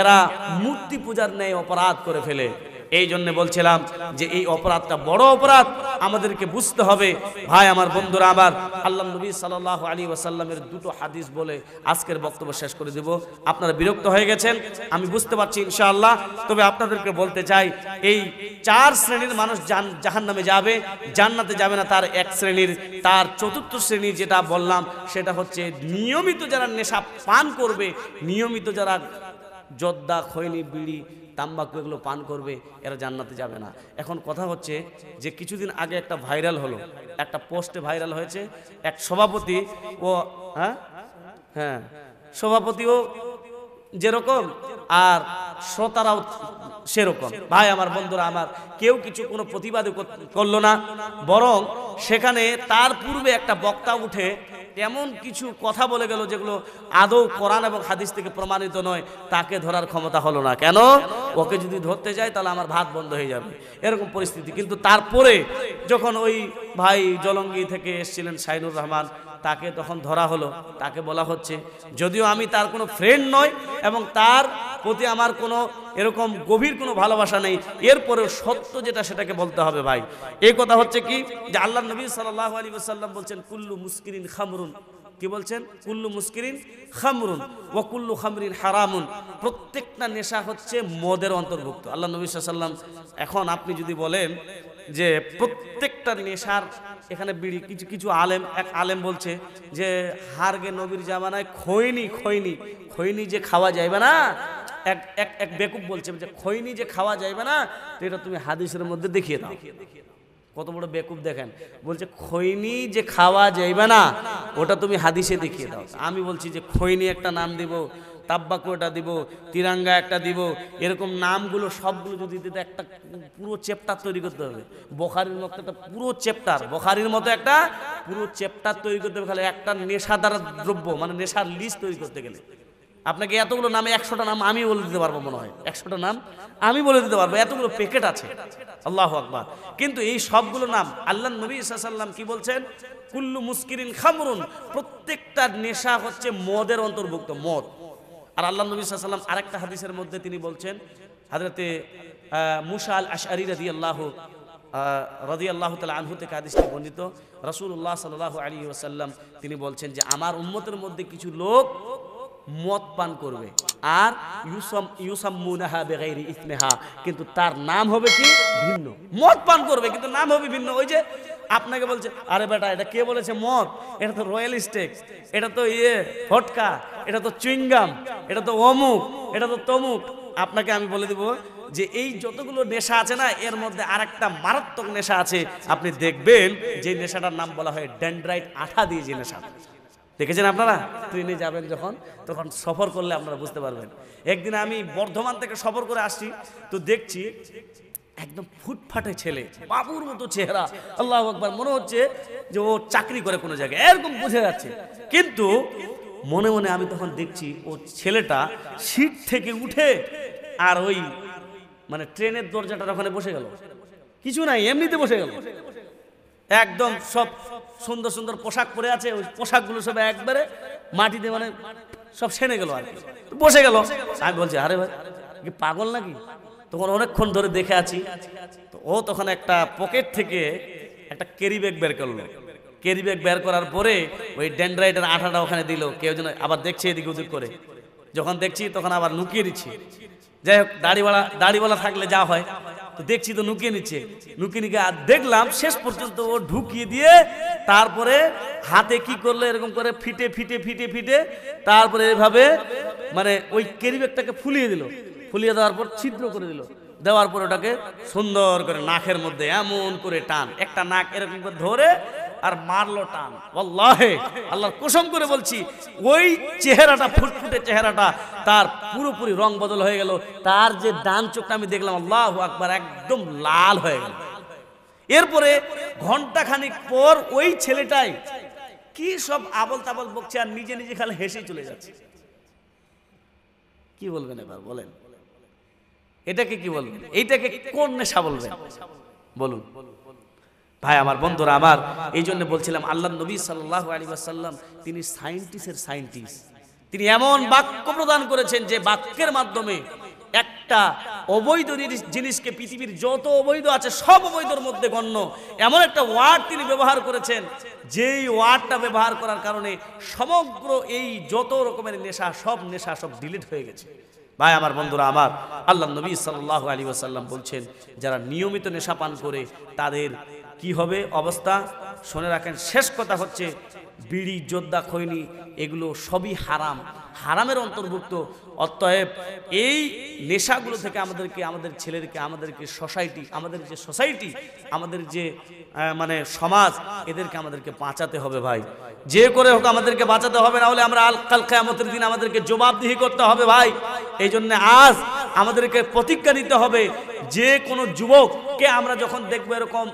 এরা মূর্তি পূজার ন্যায় অপরাধ করে ফেলে। এই জন্য বলছিলাম যে এই অপরাধটা বড় অপরাধ, আমাদেরকে বুঝতে হবে। ভাই, আমার বন্ধুরা আমার, আল্লাহ নবী সাল্লাল্লাহু আলাইহি ওয়াসাল্লামের দুটো হাদিস বলে আজকের বক্তব্য শেষ করে দেব। আপনারা বিরক্ত হয়ে গেছেন, আমি বুঝতে পারছি ইনশাআল্লাহ। তবে আপনাদেরকে বলতে চাই, এই 4 শ্রেণীর মানুষ জাহান্নামে যাবে, জান্নাতে যাবে না। তার এক শ্রেণীর, তার চতুর্থ শ্রেণী যেটা বললাম, সেটা হচ্ছে নিয়মিত যারা নেশা পান করবে, নিয়মিত যারা জর্দা, খৈনি, বিড়ি, তাম্বাকু এগুলো পান করবে, এরা জান্নাতে যাবে না। এখন কথা হচ্ছে যে কিছুদিন আগে একটা ভাইরাল হলো, একটা পোস্টে ভাইরাল হয়েছে, এক সভাপতি ও হ্যাঁ সভাপতিও যেরকম আর শ্রোতারাও সেরকম। ভাই, আমার বন্ধুরা আমার, কেউ কিছু কোনো প্রতিবাদ করলো না, বরং সেখানে তার পূর্বে একটা বক্তা উঠে এমন কিছু কথা বলে গেল যেগুলো আদৌ কোরআন এবং হাদিস থেকে প্রমাণিত নয়। তাকে ধরার ক্ষমতা হলো না। কেন? ওকে যদি ধরতে যায় তাহলে আমার ভাত বন্ধ হয়ে যাবে, এরকম পরিস্থিতি। কিন্তু তারপরে যখন ওই ভাই জলঙ্গি থেকে এসেছিলেন শাইনুর রহমান, তাকে তখন ধরা হলো। তাকে বলা হচ্ছে, যদিও আমি তার কোনো ফ্রেন্ড নয় এবং তার প্রতি আমার কোনো এরকম গভীর কোনো ভালোবাসা নেই, এরপরেও সত্য যেটা সেটাকে বলতে হবে। ভাই, এই কথা হচ্ছে কি যে আল্লাহ নবী সাল্লাল্লাহু আলাইহি ওয়াসাল্লাম বলছেন কুল্লু মুস্কিরিন খামরুন। কি বলছেন? কুল্লু মুস্কিরিন খামরুন ওয়া কুল্লু খামরিন হারামুন। প্রত্যেকটা নেশা হচ্ছে মদের অন্তর্ভুক্ত। আল্লাহ নবী সাল্লাল্লাহু আলাইহি ওয়াসাল্লাম, এখন আপনি যদি বলেন যে প্রত্যেকটা নেশার, এখানে বিড়ি, কিছু আলেম, এক আলেম বলছে যে হারগে নবীর জামানায় খৈনি যে খাওয়া যাইবে না, এক বেকুব বলছে যে খৈনি যে খাওয়া যাইবে না, তো এটা তুমি হাদিসের মধ্যে দেখিয়ে দাও। কত বড় বেকুব দেখেন, বলছে খৈনি যে খাওয়া যাইবে না ওটা তুমি হাদিসে দেখিয়ে দাও। আমি বলছি যে খৈনি একটা নাম দিব, তাব্বাকু একটা দিব, তিরাঙ্গা একটা দিব, এরকম নামগুলো সবগুলো যদি দিতে একটা পুরো চ্যাপ্টার তৈরি করতে হবে। বুখারীর মতো একটা পুরো চ্যাপ্টার, বুখারীর মতো একটা পুরো চ্যাপ্টার তৈরি করতে হবে খালি একটা নেশাদার দ্রব্য মানে নেশার লিস্ট তৈরি করতে গেলে। আপনাকে এতগুলো নামে 100টা নাম আমি বলে দিতে পারবো, মনে হয় 100টা নাম আমি বলে দিতে পারবো, এতগুলো প্যাকেট আছে। আল্লাহু আকবার। কিন্তু এই সবগুলো নাম আল্লাহ নবী সাল্লাল্লাহু আলাইহি ওয়াসাল্লাম কি বলছেন? কুল্লু মুস্কিরিন খামরুন, প্রত্যেকটা নেশা হচ্ছে মদের অন্তর্ভুক্ত, মদ। আর আল্লাহ নবী সাল্লাল্লাহু আলাইহি ওয়াসাল্লাম আরেকটা হাদিসের মধ্যে তিনি বলছেন, হযরতে মুসা আল আশআরী রাদিয়াল্লাহু তাআলা আনহু থেকে হাদিসটি বর্ণিত, রাসূলুল্লাহ সাল্লাল্লাহু আলাইহি ওয়াসাল্লাম তিনি বলছেন যে আমার উম্মতের মধ্যে কিছু লোক মদ পান করবে আর ইউসাম্মুনাহা বিগাইরি ইসমিহা, কিন্তু তার নাম হবে কি ভিন্ন। মদ পান করবে কিন্তু নাম হবে ভিন্ন। ওই যে আপনাকে বলছে আরে বেটা এটা কে বলেছে মদ, এটা তো রয়্যাল স্টেক, এটা তো ভটকা, এটা তো চুইংগাম, এটা তো অমুক, এটা তো তমুক। আপনাকে আমি বলে দিব যে এই যতগুলো নেশা আছে না এর মধ্যে আরেকটা মারাত্মক নেশা আছে, আপনি দেখবেন যে নেশাটার নাম বলা হয় ডেনড্রাইট আঠা দিয়ে যে নেশা। দেখেছেন আপনারা? ট্রেনে যাবেন যখন তখন সফর করলে আপনারা বুঝতে পারবেন। একদিন আমি বর্ধমান থেকে সফর করে আসছি, তো দেখছি একদম ফুটফাটে ছেলে, বাবুর মতো চেহারা, আল্লাহু আকবার, মনে হচ্ছে যে ও চাকরি করে কোনো জায়গায়, এরকম বোঝা যাচ্ছে। কিন্তু মনে মনে আমি তখন দেখছি ও ছেলেটা সিট থেকে উঠে আর ওই মানে ট্রেনের দরজাটার ওখানে বসে গেল, কিছু নাই এমনিতে বসে গেল। একদম সব সুন্দর সুন্দর পোশাক পরে আছে, ওই পোশাকগুলো সব একবারে মাটিতে মানে সব সেনে গেল আর কি, বসে গেল। আমি বলছি আরে ভাই কি পাগল নাকি? তখন অনেকক্ষণ ধরে দেখে আছি, তো ও তখন একটা পকেট থেকে একটা ক্যারি ব্যাগ বের করলো। ক্যারি ব্যাগ বের করার পরে ওই ডেনড্রাইটের আঠাটা ওখানে দিল, কেউ যেন আবার দেখছে এদিকে ওদিক করে। যখন দেখছি তখন আবার লুকিয়ে দিচ্ছি। যাই হোক, দাড়িওয়ালা থাকলে যা হয়, তো দেখছি তো নুকিয়ে নিচ্ছে, নুকিয়ে নিয়ে আর দেখলাম শেষ পর্যন্ত ও ঢুকিয়ে দিয়ে তারপরে হাতে কি করলো এরকম করে ফিটে ফিটে ফিটে ফিটে তারপরে এভাবে মানে ওই ক্যারি ব্যাগটাকে ফুলিয়ে দিল। ফুলিয়ে দেওয়ার পর ছিদ্র করে দিল, দেওয়ার পর ওটাকে সুন্দর করে নাকের মধ্যে এমন করে টান, একটা নাক এরকম করে ধরে আর মারলো টান। আল্লাহে আল্লাহর কসম করে বলছি ওই চেহারাটা, ফুটফুটে চেহারাটা তার পুরোপুরি রং বদল হয়ে গেল। তার যে ডান চোখটা আমি দেখলাম আল্লাহু আকবার একদম লাল হয়ে গেল। এরপরে ঘন্টাখানিক পর ওই ছেলেটাই কি সব আবল তাবল বকছে আর নিজে নিজে খালি হেসে চলে যাচ্ছে। কি বলবেন এবার বলেন, এটাকে কি বলবেন? এইটাকে কোন নেশা বলবেন বলুন ভাই আমার বন্ধুরা আমার? এই জন্য বলছিলাম আল্লাহ নবী সাল্লাল্লাহু আলাইহি ওয়াসাল্লাম তিনি সায়েন্টিস্টের সায়েন্টিস্ট। তিনি এমন বাক্য প্রদান করেছেন যে বাক্যের মাধ্যমে একটা অবৈধ জিনিসকে, পৃথিবীর যত অবৈধ আছে সব অবৈধর মধ্যে গণ্য এমন একটা ওয়ার্ড তিনি ব্যবহার করেছেন, যেই ওয়ার্ডটা ব্যবহার করার কারণে সমগ্র এই যত রকমের নেশা সব ডিলিট হয়ে গেছে। ভাই আমার বন্ধুরা আমার, আল্লাহ নবী সাল্লাল্লাহু আলাইহি ওয়াসাল্লাম বলছেন যারা নিয়মিত নেশা পান করে তাদের কি হবে অবস্থা শুনে রাখেন। শেষ কথা হচ্ছে বিড়ি, জর্দা, খৈনি এগুলো সবই হারাম, হারামের অন্তর্ভুক্ত। অতএব এই নেশাগুলো থেকে আমাদেরকে, আমাদের ছেলেদেরকে, আমাদেরকে সোসাইটি, আমাদের যে সোসাইটি, আমাদের যে মানে সমাজ, এদেরকে আমাদেরকে বাঁচাতে হবে ভাই। যে করে হোক আমাদেরকে বাঁচাতে হবে, না হলে আমরা কাল কিয়ামতের দিন আমাদেরকে জবাবদিহি করতে হবে ভাই। এই জন্য আজ আমাদেরকে প্রতিজ্ঞা নিতে হবে, যে কোনো যুবককে আমরা যখন দেখবো এরকম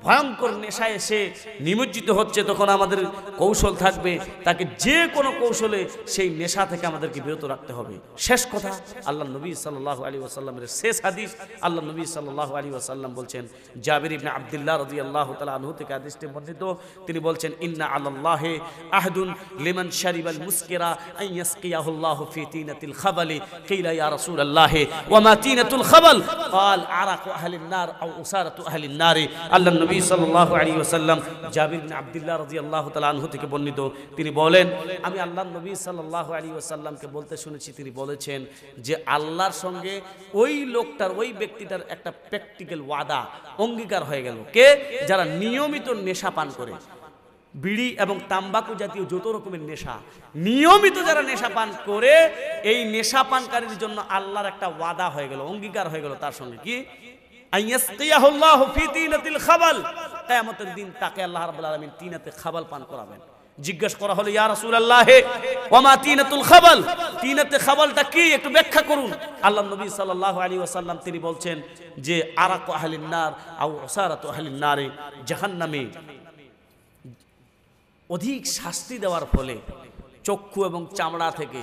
ভয়ঙ্কর নেশায় এসে নিমজ্জিত হচ্ছে, তখন আমাদের কৌশল থাকবে তাকে যে কোনো কৌশলে সেই নেশা থেকে আমাদেরকে বিরত রাখতে হবে। শেষ কথা, আল্লাহ নবী সাল্লাল্লাহু আলাইহি ওয়াসাল্লামের শেষ হাদিস, আল্লাহ নবী সাল্লাল্লাহু আলাইহি ওয়াসাল্লাম বলছেন, জাবির ইবনে আব্দুল্লাহ রাদিয়াল্লাহু তাআলা আনহু থেকে হাদিসটি বর্ণিত, তিনি বলছেন ইন্না আলাল্লাহি আহদুন লিমান শারিবাল মুসকিরা আন ইয়াসকিয়াহুল্লাহু ফি তিনাতিল খাবালি কিলা ইয়া রাসূলুল্লাহ ওয়া মা তিনাতুল খাবাল قال আরাকু আহলিন নার আও উসারাতু আহলিন নার। আল্লাহ নবী সাল্লাল্লাহু আলাইহি ওয়াসাল্লাম জাবির ইবনে আব্দুল্লাহ রাদিয়াল্লাহু তাআলা আনহু থেকে বর্ণিত, তিনি বলেন আমি আল্লাহর নবী সাল্লাল্লাহু আলাইহি ওয়াসাল্লামকে বলতে শুনেছি, তিনি বলেছেন যে আল্লাহর সঙ্গে ওই লোকটার, ওই ব্যক্তিটার একটা প্র্যাকটিক্যাল ওয়াদা, অঙ্গীকার হয়ে গেল। কে? যারা নিয়মিত নেশা পান করে, বিড়ি এবং তাম্বাকু জাতীয় যত রকমের নেশা, নিয়মিত যারা নেশা পান করে, এই নেশা পানকারীর জন্য আল্লাহর একটা ওয়াদা হয়ে গেল, অঙ্গীকার হয়ে গেল তার সঙ্গে। কি? আইয়াসকিয়াহুল্লাহু ফি তিনাতিল খাবাল, কিয়ামতের দিন তাকে আল্লাহ রাব্বুল আলামিন তিনাতে খাবাল পান করাবেন। জিজ্ঞাসা করা হলো, ইয়া রাসূলুল্লাহ ওয়া মা তিনাতুল খাবাল, তিনাতে খাবালটা কি একটু ব্যাখ্যা করুন। আল্লাহ নবী সাল্লাল্লাহু আলাইহি ওয়াসাল্লাম তিনি বলছেন যে আরাকু আহলিন নার আও উসারাতু আহলিন নারে, জাহান্নামে অধিক শাস্তি দেওয়ার ফলে চক্ষু এবং চামড়া থেকে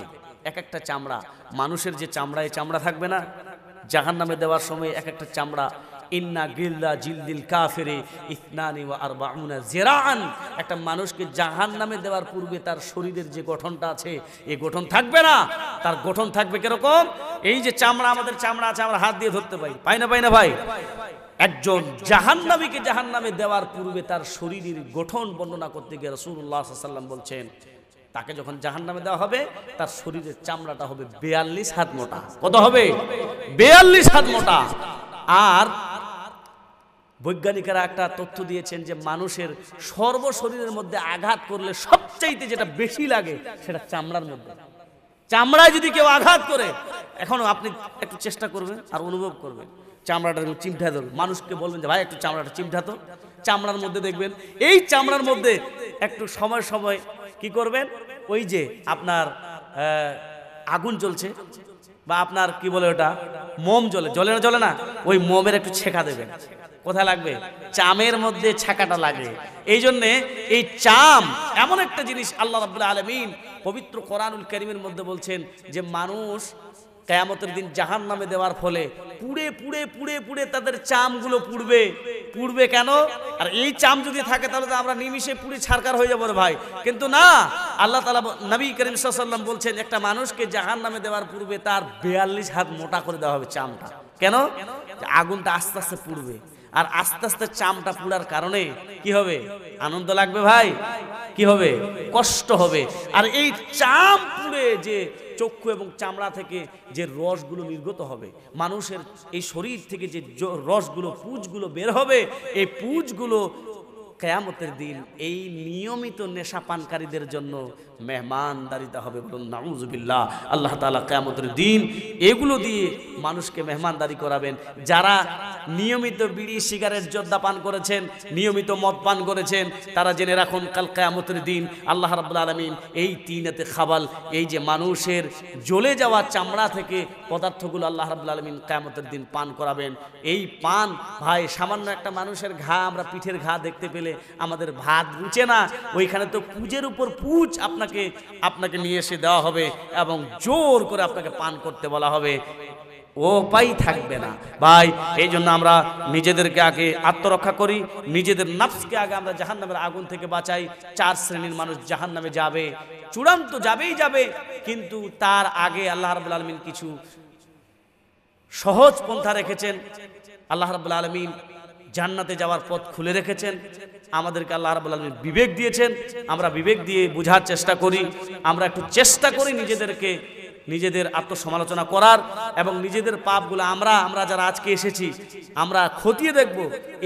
এক একটা চামড়া, মানুষের যে চামড়া এই চামড়া থাকবে না, জাহান্নামে দেওয়ার সময় এক একটা চামড়া, ইন্না গিল্লা জিলদিল কাফিরে ইসনানি ওয়া আরবাউনা জিরাআন, একটা মানুষকে জাহান্নামে দেওয়ার পূর্বে তার শরীরের যে গঠনটা আছে এই গঠন থাকবে না। তার গঠন থাকবে কিরকম? এই যে চামড়া, আমাদের চামড়া আছে, আমরা হাত দিয়ে ধরতে পাই না ভাই? একজন জাহান্নামীকে জাহান্নামে দেওয়ার পূর্বে তার শরীরের গঠন বর্ণনা করতে গিয়ে রাসূলুল্লাহ সাল্লাল্লাহু আলাইহি ওয়াসাল্লাম বলছেন, তাকে যখন জাহান্নামে দেওয়া হবে তার শরীরের চামড়াটা হবে 42 হাত মোটা। কত হবে? 42 হাত মোটা। আর বৈজ্ঞানিকেরা একটা তথ্য দিয়েছেন যে মানুষের সর্বশরীরের মধ্যে আঘাত করলে সবচাইতে যেটা বেশি লাগে সেটা চামড়ার মধ্যে। চামড়ায় যদি কেউ আঘাত করে, এখনো আপনি একটু চেষ্টা করবেন আর অনুভব করবেন, চামড়াটা চিমটা ধরবেন, মানুষকে বলবেন যে ভাই একটু চামড়াটা চিমটা তো, চামড়ার মধ্যে দেখবেন এই চামড়ার মধ্যে একটু সময় সময় কি করবেন, ওই যে আপনার আগুন জ্বলছে বা আপনার কি বলে ওটা মোম জ্বলে না, ওই মোমের একটু ছেঁকা দেবেন। কোথায় লাগবে? চামের মধ্যে ছাকাটা লাগে। এই জন্যে এই চাম এমন একটা জিনিস আল্লাহ রাব্বুল আলামিন পবিত্র কোরআনুল কারীমের মধ্যে বলছেন যে মানুষ কিয়ামতের দিন জাহান্নামে দেওয়ার ফলে পুড়ে পুড়ে পুড়ে পুড়ে তাদের চামগুলো পুড়বে কেন? আর এই চাম যদি থাকে তাহলে তো আমরা নিমিষে পুড়ে ছারকার হয়ে যাবো রে ভাই। কিন্তু না, আল্লাহ তাআলা নবী করিম সাল্লাল্লাহু আলাইহি ওয়াসাল্লাম বলছেন একটা মানুষকে জাহান্নামে দেওয়ার পূর্বে তার 42 হাত মোটা করে দেওয়া হবে চামটা। কেন? আগুনটা আস্তে আস্তে পুড়বে, আর আস্তে আস্তে চামটা পুড়ার কারণে কি হবে? আনন্দ লাগবে ভাই, কি হবে? কষ্ট হবে। আর এই চাম পুড়ে যে চক্ষু এবং চামড়া থেকে যে রসগুলো নির্গত হবে, মানুষের এই শরীর থেকে যে রসগুলো পুঁজগুলো বের হবে, এই পুঁজগুলো কিয়ামতের দিন এই নিয়মিত নেশা পানকারীদের জন্য মেহমানদারিতে হবে। বলুন নাউজুবিল্লাহ। আল্লাহ তাআলা কিয়ামতের দিন এগুলো দিয়ে মানুষকে মেহমানদারি করাবেন। যারা নিয়মিত বিড়ি সিগারেট জর্দা পান করেছেন, নিয়মিত মদ পান করেছেন, তারা জেনে রাখুন কাল কিয়ামতের দিন আল্লাহ রাব্বুল আলামিন এই তিনাতে খাবাল, এই যে মানুষের জ্বলে যাওয়া চামড়া থেকে পদার্থগুলো আল্লাহ রাব্বুল আলামিন কিয়ামতের দিন পান করাবেন। এই পান ভাই, সামান্য একটা মানুষের ঘা, আমরা পিঠের ঘা দেখতে পেলে আমাদের ভাত রুচে না, ওইখানে তো পুজের উপর পুজ আপনাকে নিয়ে এসে দেওয়া হবে এবং জোর করে আপনাকে পান করতে বলা হবে, ও পাই থাকবে না ভাই। এই জন্য আমরা নিজেদেরকে আগে আত্মরক্ষা করি, নিজেদের নফসকে আগে আমরা জাহান্নামের আগুন থেকে বাঁচাই। 4 শ্রেণীর মানুষ জাহান্নামে যাবে, চূড়ান্ত যাবে, কিন্তু তার আগে আল্লাহ রাব্বুল আলামিন কিছু সহজ পন্থা রেখেছেন। আল্লাহ রাব্বুল আলামিন জান্নাতে যাওয়ার পথ খুলে রেখেছেন। আমাদেরকে আল্লাহ রাব্বুল আলামিন বিবেক দিয়েছেন, আমরা বিবেক দিয়ে বোঝার চেষ্টা করি। আমরা একটু চেষ্টা করি নিজেদের আত্মসমালোচনা করার এবং নিজেদের পাপগুলো আমরা যারা আজকে এসেছি আমরা খতিয়ে দেখব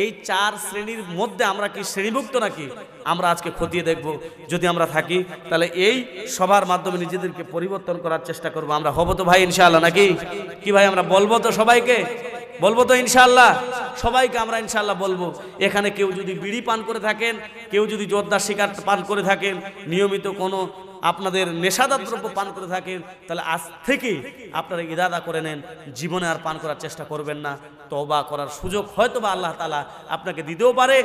এই 4 শ্রেণীর মধ্যে আমরা কি শ্রেণীভুক্ত নাকি, আমরা আজকে খতিয়ে দেখব। যদি আমরা থাকি তাহলে এই সবার মাধ্যমে নিজেদেরকে পরিবর্তন করার চেষ্টা করব। আমরা হব তো ভাই ইনশাআল্লাহ নাকি? কি ভাই আমরা বলবো তো সবাইকে? বলবো তো ইনশাআল্লাহ? সবাইকে আমরা ইনশাআল্লাহ বলবো। এখানে কেউ যদি বিড়ি পান করে থাকেন, কেউ যদি জর্দা সিগারেট পান করে থাকেন, নিয়মিত কোনো আপনাদের নেশাদার দ্রব্য পান করে থাকেন, তাহলে আজ থেকে আপনারা ইরাদা করে নেন জীবনে আর পান করার চেষ্টা করবেন না। তওবা করার সুযোগ হয়তোবা আল্লাহ তাআলা আপনাকে দিতেও পারে,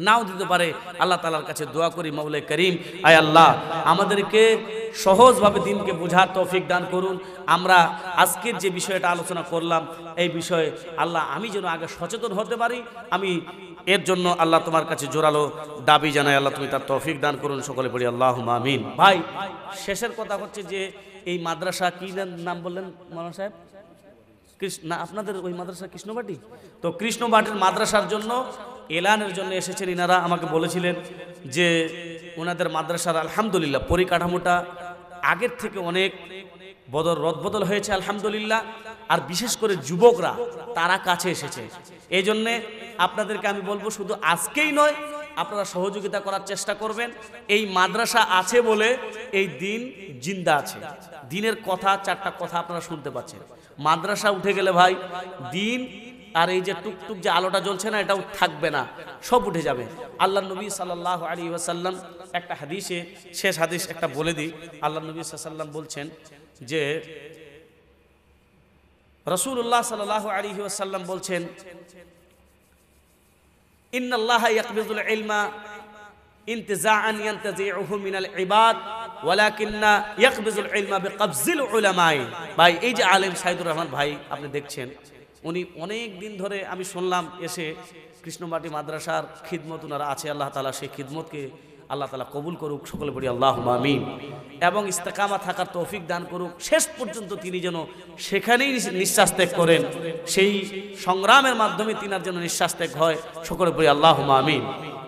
নাও দিতে পারে। আল্লাহ তাআলার কাছে দোয়া করি, মাওলা করিম আয় আল্লাহ আমাদেরকে সহজভাবে দিনকে বোঝার তৌফিক দান করুন। আমরা আজকের যে বিষয়টা আলোচনা করলাম এই বিষয়ে আল্লাহ আমি যেন আগে সচেতন হতে পারি, আমি এর জন্য আল্লাহ তোমার কাছে জোরালো দাবি জানাই। আল্লাহ তুমি তার তৌফিক দান করুন, সকলে পড়ি আল্লাহুম্মা আমিন। ভাই শেষের কথা হচ্ছে যে এই মাদ্রাসা কি নাম বললেন মাওলানা সাহেব? না, আপনাদের ওই মাদ্রাসা কৃষ্ণবাটি। তো কৃষ্ণবাটির মাদ্রাসার জন্য এলানের জন্য এসেছেন ইনারা। আমাকে বলেছিলেন যে ওনাদের মাদ্রাসার আলহামদুলিল্লাহ পরিকাঠামোটা আগের থেকে অনেক রদবদল হয়েছে আলহামদুলিল্লাহ। আর বিশেষ করে যুবকরা তারা কাছে এসেছে। এই জন্যে আপনাদেরকে আমি বলবো শুধু আজকেই নয়, আপনারা সহযোগিতা করার চেষ্টা করবেন। এই মাদ্রাসা আছে বলে এই দিন জিন্দা আছে। দিনের কথা 4টা কথা আপনারা শুনতে পাচ্ছেন। মাদ্রাসা উঠে গেলে ভাই দিন আর এই যে টুকটুক যে আলোটা জ্বলছে না, এটাও থাকবে না, সব উঠে যাবে। আল্লাহ নবী সাল্লাল্লাহু আলাইহি ওয়াসাল্লাম একটা হাদিসে, শেষ হাদিস একটা বলে দিই, আল্লাহ নবী সাল্লাল্লাহু আলাইহি ওয়াসাল্লাম বলছেন যে রাসূলুল্লাহ সাল্লাল্লাহু আলাইহি ওয়াসাল্লাম বলছেন, ইন্নাল্লাহা ইয়াকবিজুল ইলমা ইনতিজাআন ইয়ানতাজিউহু মিনাল ইবাদ ওয়ালাকিন্না ইয়াকবিজুল ইলমা বিকবজিল উলামাই। ভাই এই যে আলেম সাইদুর রহমান ভাই আপনি দেখছেন, উনি অনেক দিন ধরে আমি শুনলাম এসে কৃষ্ণমাটি মাদ্রাসার খিদমত ওনারা আছে। আল্লাহ তাআলা সেই খিদমতকে আল্লাহ তাআলা কবুল করুক, সকলে বলি আল্লাহুম্মা আমিন, এবং ইস্তেকামা থাকার তৌফিক দান করুক। শেষ পর্যন্ত তিনি যেন সেখানেই নিঃশ্বাস ত্যাগ করেন, সেই সংগ্রামের মাধ্যমে তিনার জন্য নিঃশ্বাস ত্যাগ হয়, সকলে বলি আল্লাহুম্মা আমিন।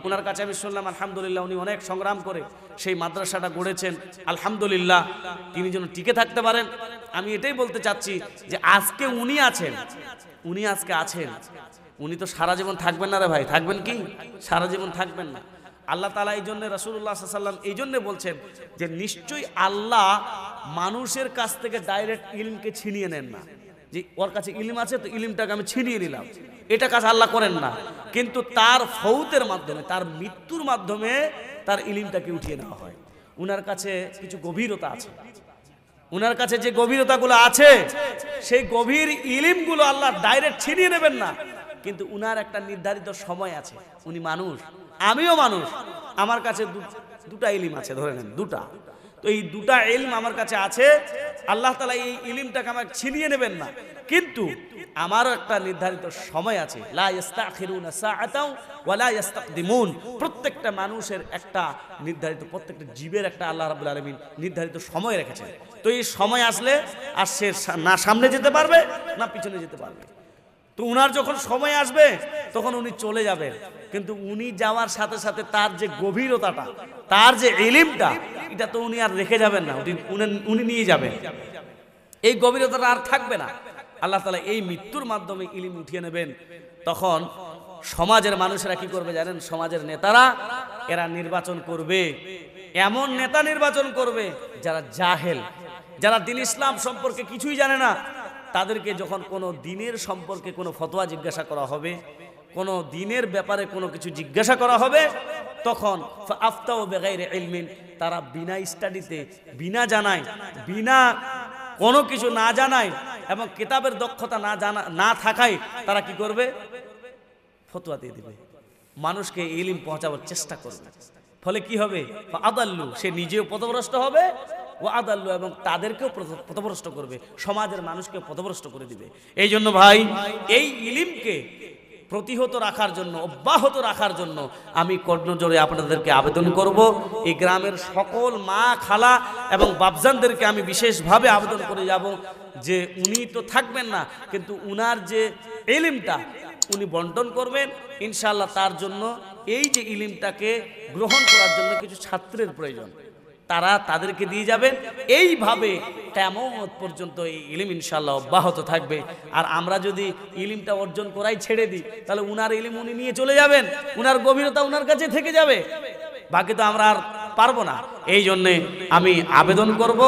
ওনার কাছে আমি শুনলাম আলহামদুলিল্লাহ উনি অনেক সংগ্রাম করে সেই মাদ্রাসাটা গড়েছেন, আলহামদুলিল্লাহ তিনি যেন টিকে থাকতে পারেন। আমি এটাই বলতে চাচ্ছি যে আজকে উনি আছেন, উনি আজকে আছেন, উনি তো সারা জীবন থাকবেন না রে ভাই, থাকবেন কি? সারা জীবন থাকবেন না। আল্লাহ তাআলা এই জন্য, রাসূলুল্লাহ সাল্লাল্লাহু আলাইহি ওয়াসাল্লাম এই জন্য বলছেন যে নিশ্চয়ই আল্লাহ মানুষের কাছ থেকে ডাইরেক্ট ইলমকে ছিনিয়ে নেন না, যে ওর কাছে ইলম আছে তো ইলমটাকে আমি ছিনিয়ে নিলাম, এটা কাজ আল্লাহ করেন না। কিন্তু তার ফৌতের মাধ্যমে, তার মৃত্যুর মাধ্যমে তার ইলমটাকে উঠিয়ে নেওয়া হয়। উনার কাছে কিছু গভীরতা আছে, উনার কাছে যে গভীরতাগুলো আছে সেই গভীর ইলমগুলো আল্লাহ ডাইরেক্ট ছিনিয়ে নেবেন না, কিন্তু উনার একটা নির্ধারিত সময় আছে। উনি মানুষ, আমিও মানুষ, আমার কাছে দুটা ইলম আছে, ধরে নেন দুটা, তো এই দুটা ইলম আমার কাছে আছে। আল্লাহ তাআলা এই ইলমটাকে আমাকে ছিনিয়ে নেবেন না, কিন্তু আমারও একটা নির্ধারিত সময় আছে। লা ইস্তাখিরুনা সাআতাও ওয়া লা ইস্তাকদিমুন। প্রত্যেকটা মানুষের একটা নির্ধারিত, প্রত্যেকটা জীবের একটা আল্লাহ রাব্বুল আলামিন নির্ধারিত সময় রেখেছেন। তো এই সময় আসলে আর সে না সামনে যেতে পারবে না পিছনে যেতে পারবে। তো উনার যখন সময় আসবে তখন উনি চলে যাবেন, কিন্তু উনি যাওয়ার সাথে সাথে তার যে গভীরতাটা, তার যে ইলমটা, এটা তো উনি আর রেখে যাবেন না, উনি নিয়ে যাবেন। এই গভীরতাটা আর থাকবে না। আল্লাহ তাআলা এই মৃত্যুর মাধ্যমে ইলম উঠিয়ে নেবেন। তখন সমাজের মানুষেরা কি করবে জানেন? সমাজের নেতারা এরা নির্বাচন করবে, এমন নেতা নির্বাচন করবে যারা জাহেল, যারা দ্বীন ইসলাম সম্পর্কে কিছুই জানে না। তাদেরকে যখন কোনো দিনের সম্পর্কে কোনো ফতোয়া জিজ্ঞাসা করা হবে, কোনো দিনের ব্যাপারে কোনো কিছু জিজ্ঞাসা করা হবে, তখন আফতাও বেগাইরে ইলমিন, তারা বিনা স্টাডিতে, বিনা জানায়, বিনা কোনো কিছু না জানায় এবং কিতাবের দক্ষতা না থাকায় তারা কি করবে? ফতোয়া দিয়ে দিবে, মানুষকে ইলম পৌঁছাবার চেষ্টা করবে। ফলে কি হবে? আদাল্লু, সে নিজেও পথভ্রষ্ট হবে, ও আদাল্লু, এবং তাদেরকেও পথভ্রষ্ট করবে, সমাজের মানুষকে পথভ্রষ্ট করে দিবে। এই জন্য ভাই এই ইলমকে প্রতিহত রাখার জন্য, অব্যাহত রাখার জন্য আমি কর্ণজোরে আপনাদেরকে আবেদন করব। এই গ্রামের সকল মা, খালা এবং বাপজানদেরকে আমি বিশেষভাবে আবেদন করে যাব যে উনি তো থাকবেন না, কিন্তু উনার যে ইলমটা উনি বন্টন করবেন ইনশাআল্লাহ। তার জন্য এই যে ইলমটাকে গ্রহণ করার জন্য কিছু ছাত্রের প্রয়োজন, তারা তাদেরকে দিয়ে যাবেন। এইভাবে কিয়ামত পর্যন্ত এই ইলম ইনশাআল্লাহ অব্যাহত থাকবে। আর আমরা যদি ইলমটা অর্জন করাই ছেড়ে দিই, তাহলে উনার ইলম উনি নিয়ে চলে যাবেন, উনার গভীরতা উনার কাছে থেকে যাবে, বাকি তো আমরা আর পারবো না। এই জন্যে আমি আবেদন করব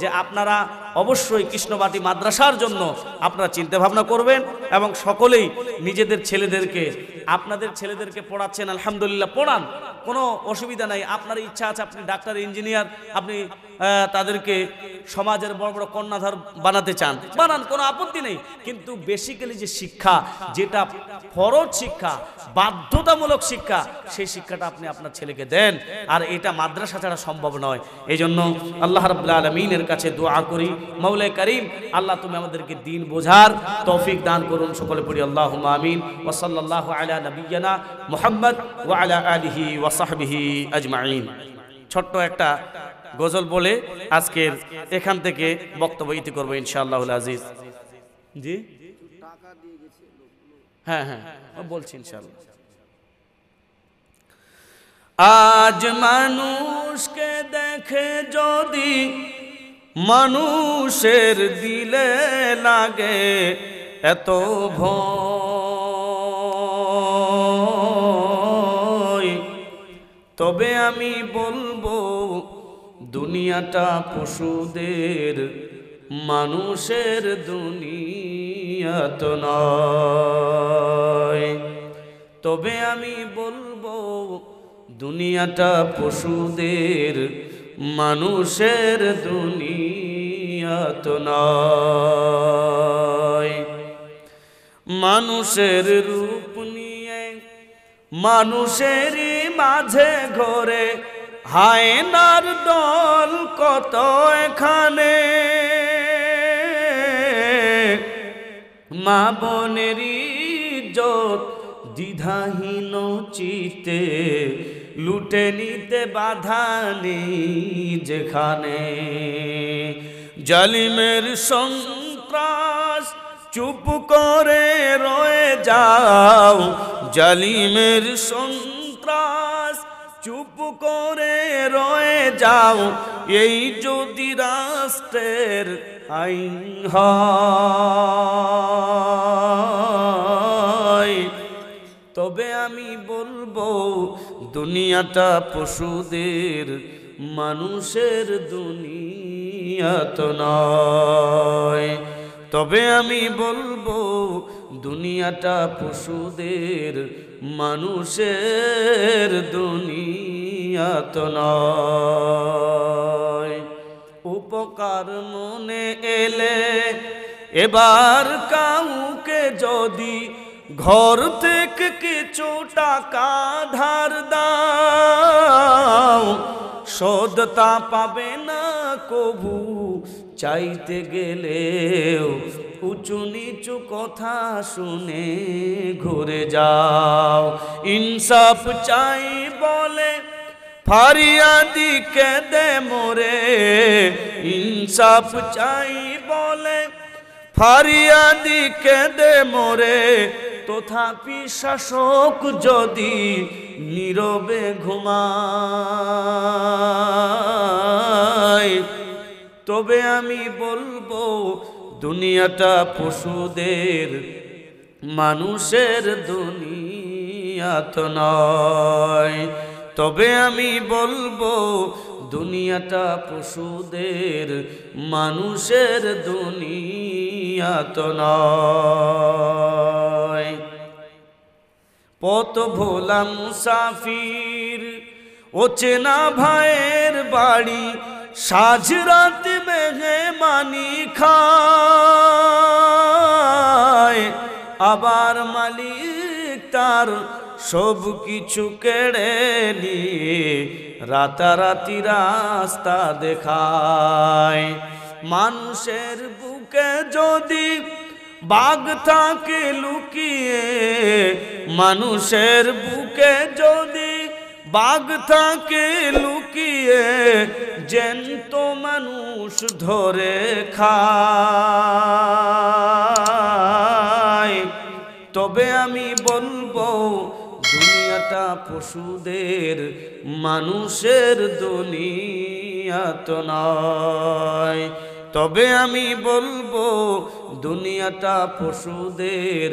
যে আপনারা অবশ্যই কৃষ্ণবাটি মাদ্রাসার জন্য আপনারা চিন্তা ভাবনা করবেন এবং সকলেই নিজেদের ছেলেদেরকে, আপনাদের ছেলেদেরকে পড়াচ্ছেন, আলহামদুলিল্লাহ পড়ান, কোনো অসুবিধা নাই। আপনার ইচ্ছা আছে আপনি ডাক্তার, ইঞ্জিনিয়ার, আপনি তাদেরকে সমাজের বড় বড় কর্ণধার বানাতে চান, বানান, কোনো আপত্তি নেই। কিন্তু বেসিক্যালি যে শিক্ষা, যেটা ফরজ শিক্ষা, বাধ্যতামূলক শিক্ষা, সেই শিক্ষাটা আপনি আপনার ছেলেকে দেন। আর এটা মাদ্রাসা ছাড়া সম্ভব নয়। এই জন্য আল্লাহ রাব্বুল আলামিনের কাছে দোয়া করি, মাওলা কারীম আল্লাহ তুমি আমাদেরকে দ্বীন বোঝার তৌফিক দান করুন, সকলে পড়ি আল্লাহুম্মা আমিন। ওয়া সাল্লাল্লাহু আলা নাবিয়্যিনা মুহাম্মদ ওয়া আলা আলিহি ওয়া সাহবিহি আজমাইন। ছোট্ট একটা গজল বলে আজকের এখান থেকে বক্তব্য ইতি করবো ইনশাআল্লাহুল আজিজ। জি হ্যাঁ হ্যাঁ বলছি ইনশাআল্লাহ। আজ মানুষকে দেখে যদি মানুষের দিলে লাগে এত ভয়, তবে আমি বলবো দুনিয়াটা পশুদের, মানুষের দুনিয়া দুনিয়াত নয়। তবে আমি বলবো দুনিয়াটা পশুদের, মানুষের দুনিয়াত নয়। মানুষের রূপ নিয়ে মানুষেরই মাঝে ঘরে হায়নার দল কত এখানে, মা বোনেরই ইজ্জত দ্বিধাহীন চিতে লুটে নিতে বাধা নেই যেখানে। জালিমের সন্ত্রাস চুপ করে রয়ে যাও, জালিমের সন্ত্রাস চুপ করে রয়ে যাও, এই যদি রাষ্ট্রের আইন হয়। তবে আমি বলবো দুনিয়াটা পশুদের, মানুষের দুনিয়াত নয়। তবে আমি বলবো দুনিয়াটা পশুদের, মানুষের দুনিয়াত নয়। উপকার মনে এলে এবার কাউকে যদি ঘর থেকে কিছু টাকা ধার দাও, শোধতা পাবে না কবু চাইতে গেলেও, উঁচু নিচু কথা শুনে ঘুরে যাও। ইনসাফ চাই বলে ফারিয়াদি কেঁদে মোরে, ইনসাফ চাই বলে ফারিয়াদি কেঁদে মোরে, তথাপি শাসক যদি নীরবে ঘুমায়। তবে আমি বলবো দুনিয়াটা পশুদের, মানুষের দুনিয়াত নয়। তবে আমি বলবো দুনিয়াটা পশুদের, মানুষের দুনিয়াত নয়। পথ ভোলা মুসাফির ও চেনা ভাইয়ের বাড়ি, সাজ রাত মেহমানি খায়, আবার মালিক তার সব কিছু কেড়ে নিয়ে রাতারাতি রাস্তা দেখায়। মানুষের বুকে যদি বাঘ থাকে লুকিয়ে, মানুষের বুকে যদি বাঘ থাকে লুকিয়ে, জ্যান্ত মানুষ ধরে খায়। তবে আমি বলবো দুনিয়াটা পশুদের, মানুষের দুনিয়াত নয়। তবে আমি বলবো দুনিয়াটা পশুদের,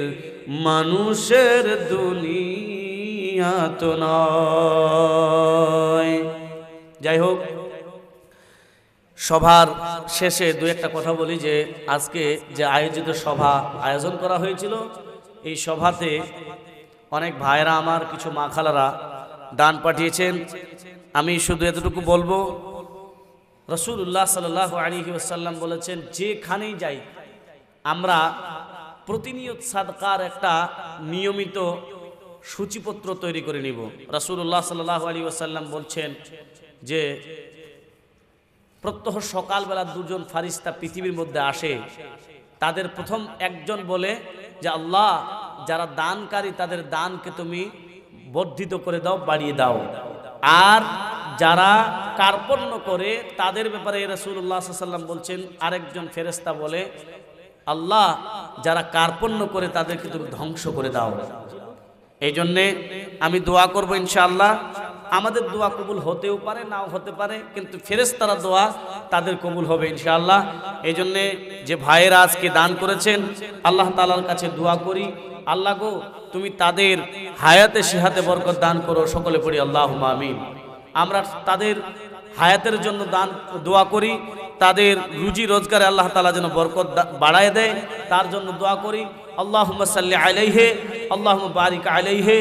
মানুষের দুনিয়াত নয়। যাই হোক, সভার শেষে দু একটা কথা বলি যে আজকে যে আয়োজিত সভা আয়োজন করা হয়েছিল, এই সভাতে অনেক ভাইরা আমার, কিছু মা খালারা দান পাঠিয়েছেন। আমি শুধু এতটুকু বলবো, রাসূলুল্লাহ সাল্লাল্লাহু আলাইহি ওয়াসাল্লাম বলেছেন, যেখানেই যাই আমরা প্রতিনিয়ত সাদকার একটা নিয়মিত সূচিপত্র তৈরি করে নিব। রাসূলুল্লাহ সাল্লাল্লাহু আলাইহি ওয়াসাল্লাম বলছেন যে প্রত্যহ সকালবেলা দুজন ফারিস্তা পৃথিবীর মধ্যে আসে, তাদের প্রথম একজন বলে যে আল্লাহ, যারা দানকারী তাদের দানকে তুমি বর্ধিত করে দাও, বাড়িয়ে দাও। আর যারা কার্পণ্য করে তাদের ব্যাপারে রাসূলুল্লাহ সাল্লাল্লাহু আলাইহি ওয়াসাল্লাম বলছেন, আরেকজন ফেরেশতা বলে আল্লাহ, যারা কার্পণ্য করে তাদেরকে তুমি ধ্বংস করে দাও। এই জন্যে আমি দোয়া করব ইনশাআল্লাহ, আমাদের দোয়া কবুল হতেও পারে, নাও হতে পারে, কিন্তু ফেরেশতারা দোয়া তাদের কবুল হবে ইনশাআল্লাহ। এই জন্যে যে ভাইয়েরা আজকে দান করেছেন, আল্লাহ তাআলার কাছে দোয়া করি, আল্লাহ গো তুমি তাদের হায়াতে সিহাতে বরকত দান করো, সকলে পড়ি আল্লাহুম্মা আমিন। আমরা তাদের হায়াতের জন্য দান দোয়া করি, তাদের রুজি রোজগারে আল্লাহ তাআলা যেন বরকত বাড়ায় দেয়, তার জন্য দোয়া করি। আল্লাহুম্মা সাল্লি আলাইহি আল্লাহুম্মা বারিক আলাইহি।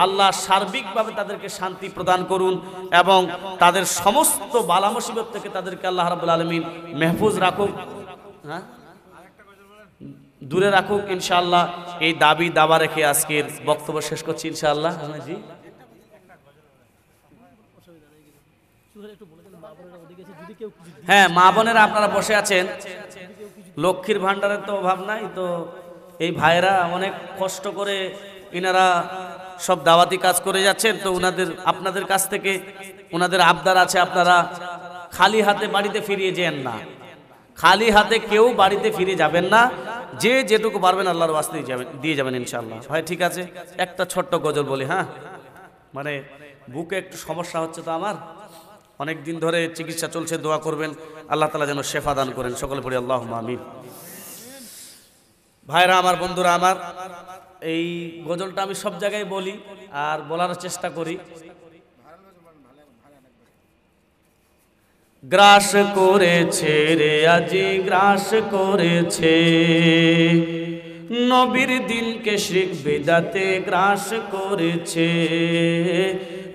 আল্লাহ সার্বিকভাবে তাদেরকে শান্তি প্রদান করুন এবং তাদের সমস্ত বালা মুসিবত থেকে তাদেরকে আল্লাহ রাব্বুল আলামিন মাহফুজ রাখুক, হ্যাঁ দূরে রাখুক ইনশাআল্লাহ। এই দাবি দাবা রেখে আজকের বক্তব্য শেষ করছি ইনশাআল্লাহ। জি হ্যাঁ, মা বোনেরা আপনারা বসে আছেন, লক্ষ্মীর ভান্ডারের তো অভাব নাই, তো এই ভাইরা অনেক কষ্ট করে ইনারা সব দাওয়াতি কাজ করে যাচ্ছেন, তো আপনাদের কাছ থেকে ওনাদের আবদার আছে, আপনারা খালি হাতে বাড়িতে ফিরিয়ে যেন না, খালি হাতে কেউ বাড়িতে ফিরে যাবেন না, যে যেটুকু পারবেন আল্লাহর ওয়াস্তে দিয়ে যাবেন ইনশাআল্লাহ। ভাই ঠিক আছে, একটা ছোট্ট গজল বলি। হ্যাঁ, মানে বুকে একটু সমস্যা হচ্ছে তো আমার, অনেক দিন ধরে চিকিৎসা চলছে, দোয়া করবেন আল্লাহ তাআলা যেন শেফা দান করেন, সকলে পড়ি আল্লাহুম্মা আমিন। ভাইরা আমার, বন্ধুরা আমার, এই গজলটা আমি সব জায়গায় বলি আর বলার চেষ্টা করি। গ্রাস করেছে রে আজি গ্রাস করেছে, নবীর দিনকে শিরক বিদআতে গ্রাস করেছে,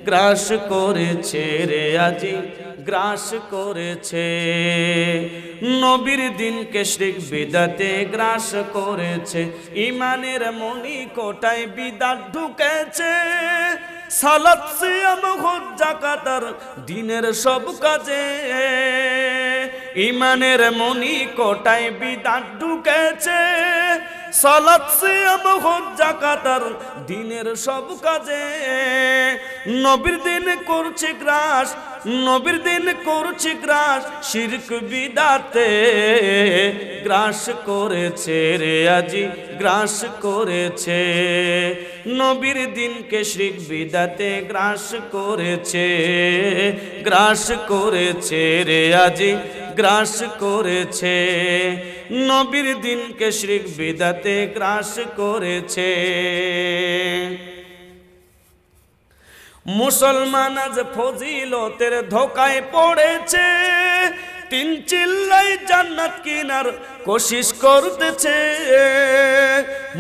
গ্রাস করেছে রে আজি গ্রাস করেছে, নবীর দিনকে শিরক বিদআতে গ্রাস করেছে, ইমানের মনি কোটায় বিদআত ঢুকেছে, সালাত সিয়াম হজ যাকাত আর দিনের সব কাজে, ইমানের মনি কোটায় বিদআত ঢুকেছে, সালাত সিয়াম হজ যাকাত আর দিনের সব কাজে, নবীর দিন করছে গ্রাস, নবীর দিন করছে গ্রাস, শিরক বিদআতে গ্রাস করেছে রে আজি গ্রাস করেছে, নবীর দিনকে শিরক বিদআতে গ্রাস করেছে, গ্রাস করেছে রে আজি গ্রাস করেছে, নবীর দিনকে শিরক বিদআতে গ্রাস করেছে। মুসলমান আজ ফজিলতের ধোকায় পড়েছে, তিন চিল্লাই জান্নাত কিনার কোশিশ করতেছে,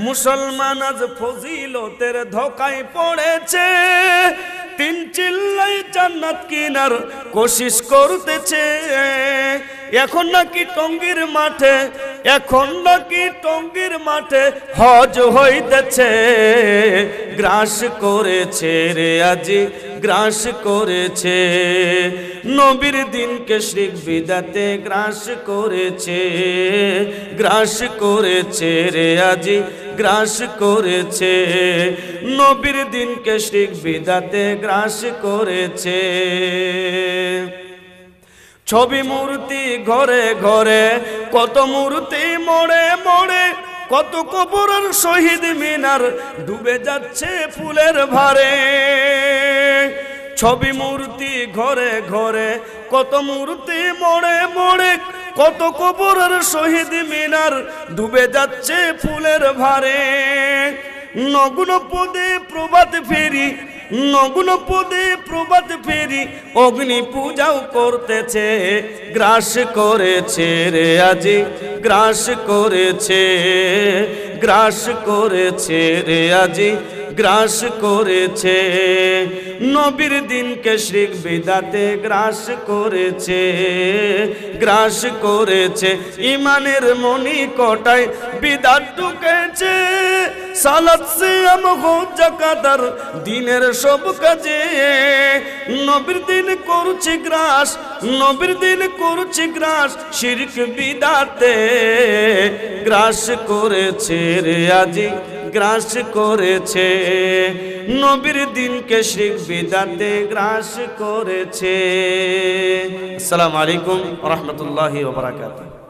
মুসলমান আজ ফজিলতের ধোকায় পড়েছে, তিন চিল্লাই জান্নাত কিনার কোশিশ করতেছে, এখন নাকি টঙ্গীর মাঠে, এখন নাকি টঙ্গীর মাঠে হজ হইতেছে, গ্রাস করেছে রে আজি গ্রাস করেছে, নবীর দিনকে শিরক বিদআতে গ্রাস করেছে, গ্রাস করেছে রে আজি গ্রাস করেছে, নবীর দিনকে শিরক বিদআতে গ্রাস করেছে। ছবি মূর্তি ঘরে ঘরে, কত মূর্তি মোড়ে মোড়ে, কত কবরের শহীদ মিনার ডুবে যাচ্ছে ফুলের ভারে, ছবি মূর্তি ঘরে ঘরে, কত মূর্তি মোড়ে মোড়ে, কত কবরের শহীদ মিনার ডুবে যাচ্ছে ফুলের ভারে, নগ্ন পদে প্রভাত ফেরি, নগ্ন পদে প্রভাত ফেরি, অগ্নি পূজাও করতেছে, গ্রাস করেছে রে আজি গ্রাস করেছে, গ্রাস করেছে রে আজি গ্রাস করেছে, নবীর দিনকে শিরক বিদআতে গ্রাস করেছে, গ্রাস করেছে, ইমানের মনি কোটায় বিদআত ঢুকেছে, সালাত সিয়াম হজ যাকাত আর দিনের সব কাজে, নবীর দিন করছে গ্রাস, নবীর দিন করছে গ্রাস, শিরক বিদআতে গ্রাস করেছে রে আজি গ্রাস করেছে, নবীর দিনকে শিরক বিদআতে গ্রাস করেছে। আসসালামু আলাইকুম ওয়া রাহমাতুল্লাহি ওয়া বারাকাতুহু।